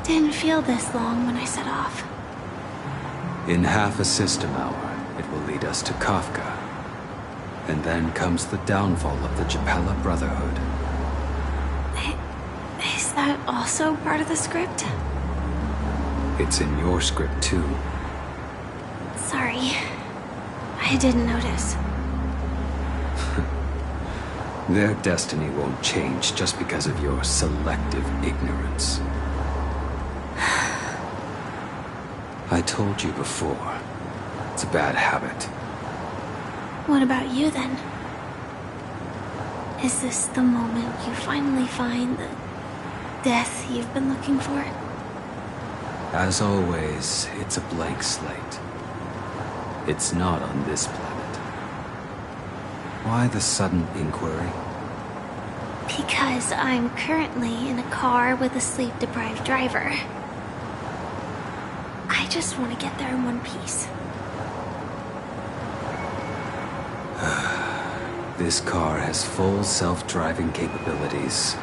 Didn't feel this long when I set off. In half a system hour, it will lead us to Kafka. And then comes the downfall of the Japella Brotherhood. Is Is that also part of the script? It's in your script too. Sorry. I didn't notice. Their destiny won't change just because of your selective ignorance. I told you before, it's a bad habit. What about you then? Is this the moment you finally find the death you've been looking for? As always, it's a blank slate. It's not on this planet. Why the sudden inquiry? Because I'm currently in a car with a sleep-deprived driver. I just want to get there in one piece. This car has full self-driving capabilities.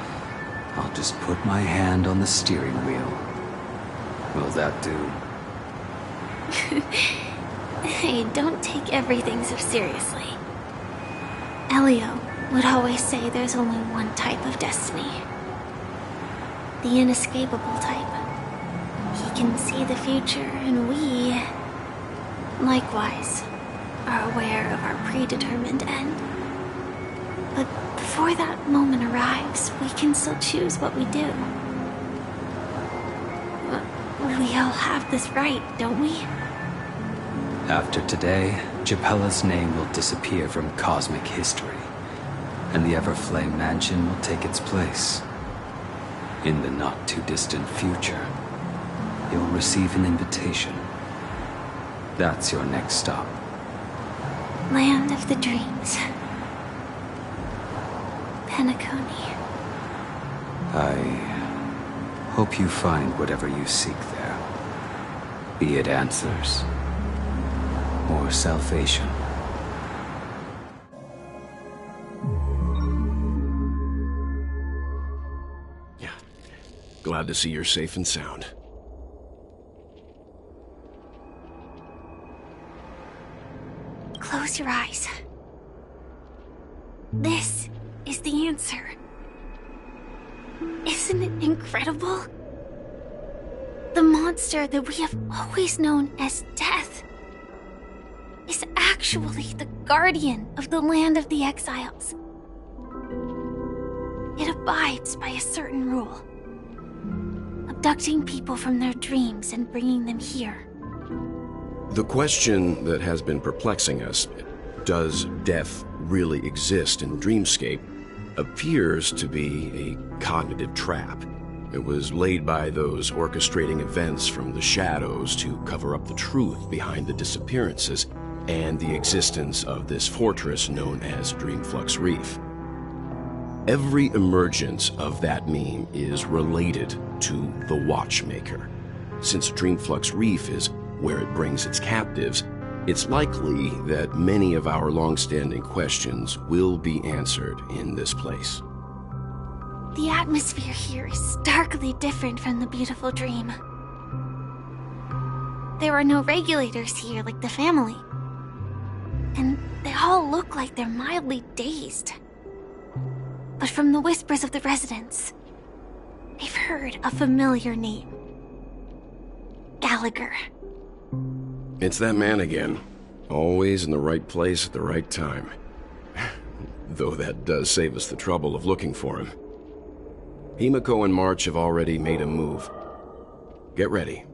I'll just put my hand on the steering wheel. Will that do? Hey, don't take everything so seriously. Elio would always say there's only one type of destiny. The inescapable type. He can see the future, and we, likewise, are aware of our predetermined end. But before that moment arrives, we can still choose what we do. We all have this right, don't we? After today, Japella's name will disappear from cosmic history, and the Everflame Mansion will take its place. In the not-too-distant future, you'll receive an invitation. That's your next stop. Land of the Dreams. Penacony. I hope you find whatever you seek there. Be it answers or salvation. Yeah. Glad to see you're safe and sound. Close your eyes. This is the answer. Isn't it incredible? The monster that we have always known as Death is actually the guardian of the land of the exiles. It abides by a certain rule. Abducting people from their dreams and bringing them here. The question that has been perplexing us, does death really exist in Dreamscape, appears to be a cognitive trap. It was laid by those orchestrating events from the shadows to cover up the truth behind the disappearances and the existence of this fortress known as Dreamflux Reef. Every emergence of that meme is related to the Watchmaker. Since Dreamflux Reef is where it brings its captives, it's likely that many of our long-standing questions will be answered in this place. The atmosphere here is starkly different from the beautiful dream. There are no regulators here like the family. And they all look like they're mildly dazed. But from the whispers of the residents, they've heard a familiar name. Gallagher. It's that man again. Always in the right place at the right time. Though that does save us the trouble of looking for him. Himiko and March have already made a move. Get ready.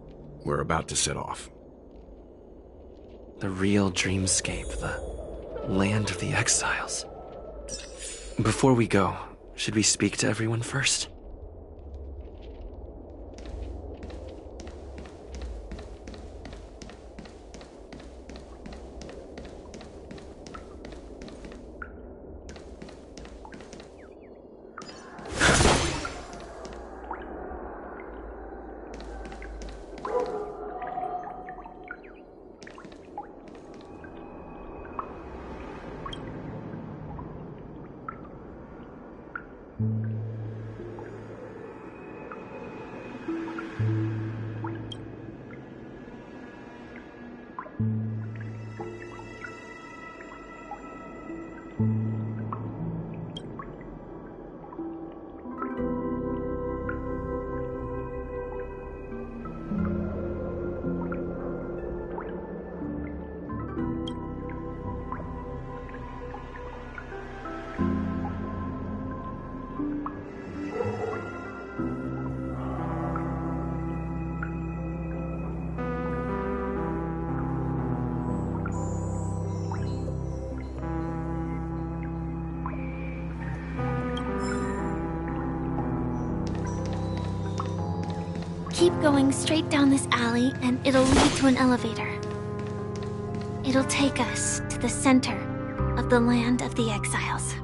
We're about to set off. The real Dreamscape, the land of the exiles. Before we go, should we speak to everyone first? Keep going straight down this alley, and it'll lead to an elevator. It'll take us to the center of the land of the exiles.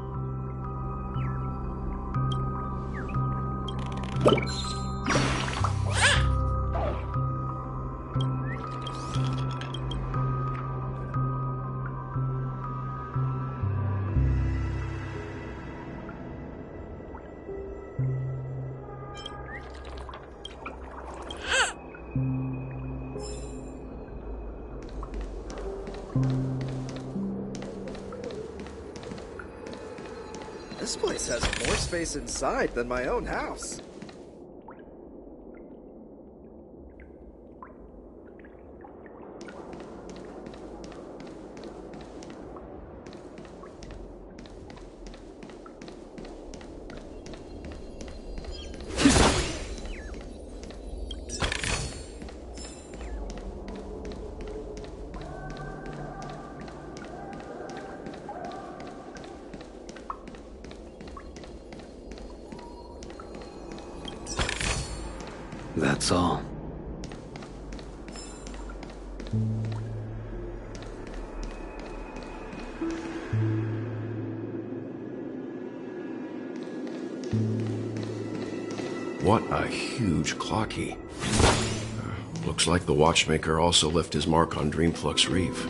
This place has more space inside than my own house. That's all. What a huge clock key. Looks like the watchmaker also left his mark on Dreamflux Reef.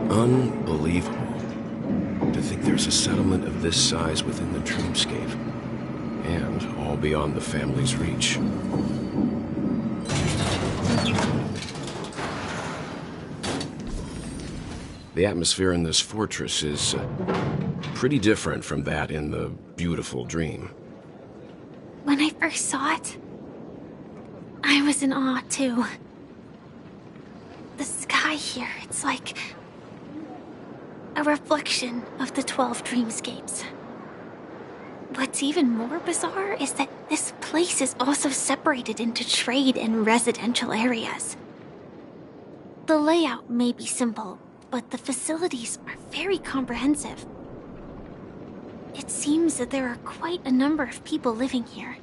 Unbelievable. To think there's a settlement of this size within the Dreamscape, and all beyond the family's reach. The atmosphere in this fortress is pretty different from that in the beautiful Dream. When I first saw it, I was in awe too. The sky here, it's like a reflection of the 12 Dreamscapes. What's even more bizarre is that this place is also separated into trade and residential areas. The layout may be simple, but the facilities are very comprehensive. It seems that there are quite a number of people living here.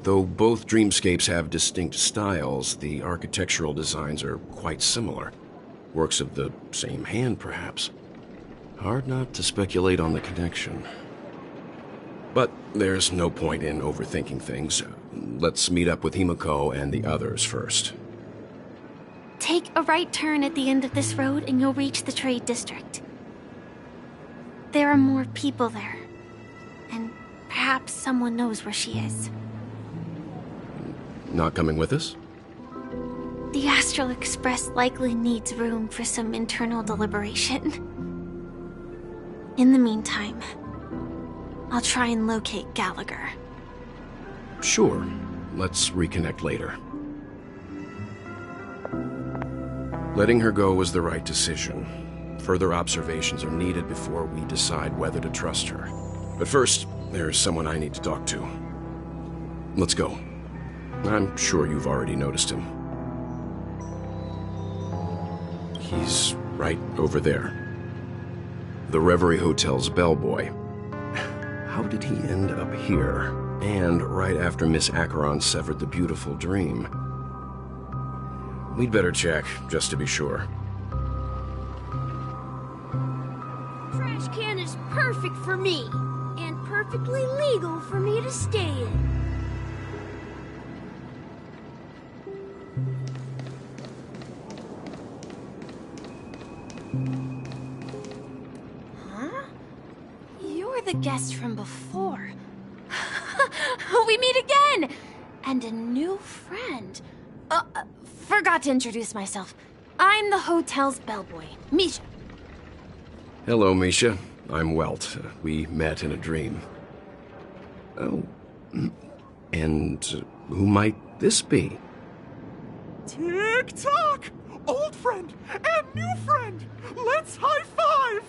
Though both Dreamscapes have distinct styles, the architectural designs are quite similar. Works of the same hand, perhaps. Hard not to speculate on the connection. But there's no point in overthinking things. Let's meet up with Himiko and the others first. Take a right turn at the end of this road and you'll reach the trade district. There are more people there, and perhaps someone knows where she is. Not coming with us? The Astral Express likely needs room for some internal deliberation. In the meantime, I'll try and locate Gallagher. Sure. Let's reconnect later. Letting her go was the right decision. Further observations are needed before we decide whether to trust her. But first, there's someone I need to talk to. Let's go. I'm sure you've already noticed him. He's right over there. The Reverie Hotel's bellboy. How did he end up here? And right after Miss Acheron severed the beautiful Dream. We'd better check, just to be sure. Trash can is perfect for me, and perfectly legal for me to stay in. You're the guest from before. We meet again! And a new friend. Forgot to introduce myself. I'm the hotel's bellboy, Misha. Hello, Misha. I'm Welt. We met in a dream. Oh, and who might this be? Tick-tock! Old friend and new friend! Let's high-five!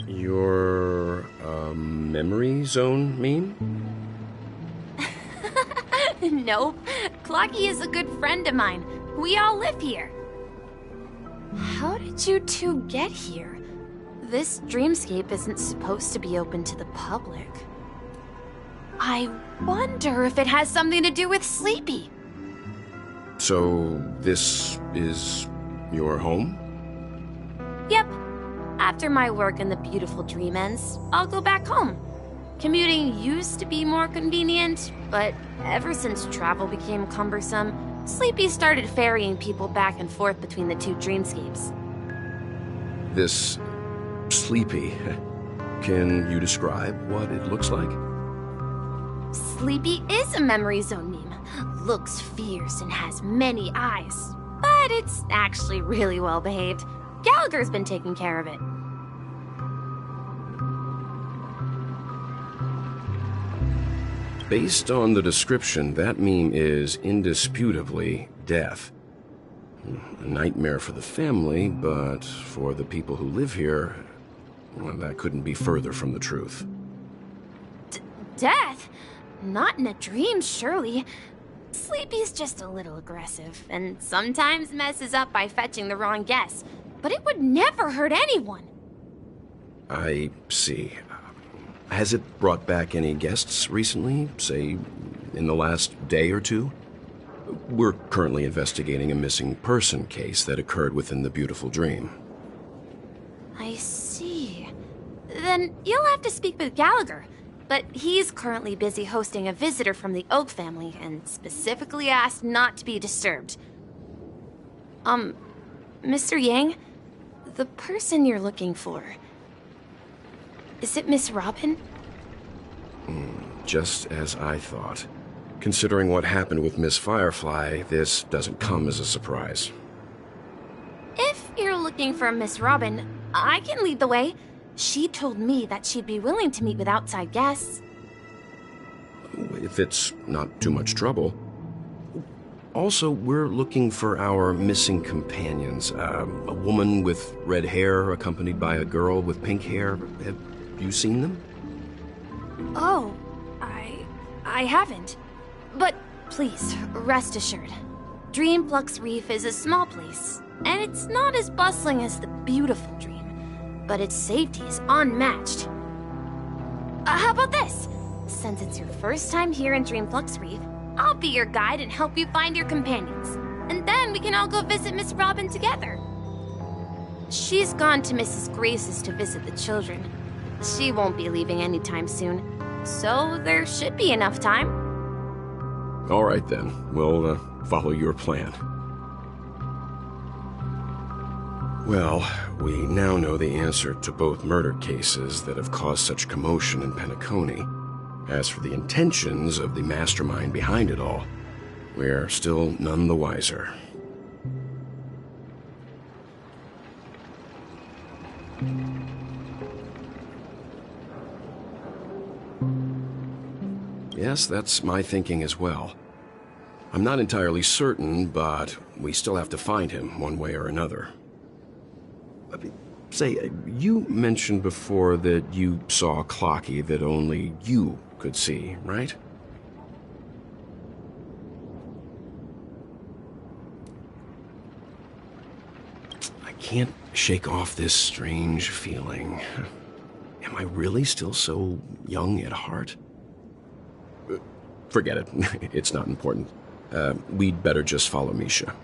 Your, memory zone meme? Nope. Clocky is a good friend of mine. We all live here. How did you two get here? This dreamscape isn't supposed to be open to the public. I wonder if it has something to do with Sleepy. So, this is your home? Yep. After my work in the beautiful dream ends, I'll go back home. Commuting used to be more convenient, but ever since travel became cumbersome, Sleepy started ferrying people back and forth between the two dreamscapes. This Sleepy. Can you describe what it looks like? Sleepy is a memory zone meme. Looks fierce and has many eyes, but it's actually really well behaved. Gallagher's been taking care of it. Based on the description, that meme is indisputably death. A nightmare for the family, but for the people who live here, well, that couldn't be further from the truth. Death? Not in a dream, surely. Sleepy's just a little aggressive, and sometimes messes up by fetching the wrong guess. But it would never hurt anyone. I see. Has it brought back any guests recently, say, in the last day or two? We're currently investigating a missing person case that occurred within the beautiful dream. I see. Then you'll have to speak with Gallagher. But he's currently busy hosting a visitor from the Oak family and specifically asked not to be disturbed. Mr. Yang, the person you're looking for, is it Miss Robin? Just as I thought. Considering what happened with Miss Firefly, this doesn't come as a surprise. If you're looking for Miss Robin, I can lead the way. She told me that she'd be willing to meet with outside guests. If it's not too much trouble. Also, we're looking for our missing companions. A woman with red hair accompanied by a girl with pink hair. Have you seen them? Oh, I haven't. But please, rest assured. Dreamflux Reef is a small place, and it's not as bustling as the beautiful dream, but its safety is unmatched. How about this? Since it's your first time here in Dreamflux Reef, I'll be your guide and help you find your companions. And then we can all go visit Miss Robin together. She's gone to Mrs. Grace's to visit the children. She won't be leaving anytime soon, so there should be enough time. All right then, we'll follow your plan. Well, we now know the answer to both murder cases that have caused such commotion in Penacony. As for the intentions of the mastermind behind it all, we're still none the wiser. Yes, that's my thinking as well. I'm not entirely certain, but we still have to find him one way or another. Say, you mentioned before that you saw Clocky that only you could see, right? I can't shake off this strange feeling. Am I really still so young at heart? Forget it. It's not important. We'd better just follow Misha.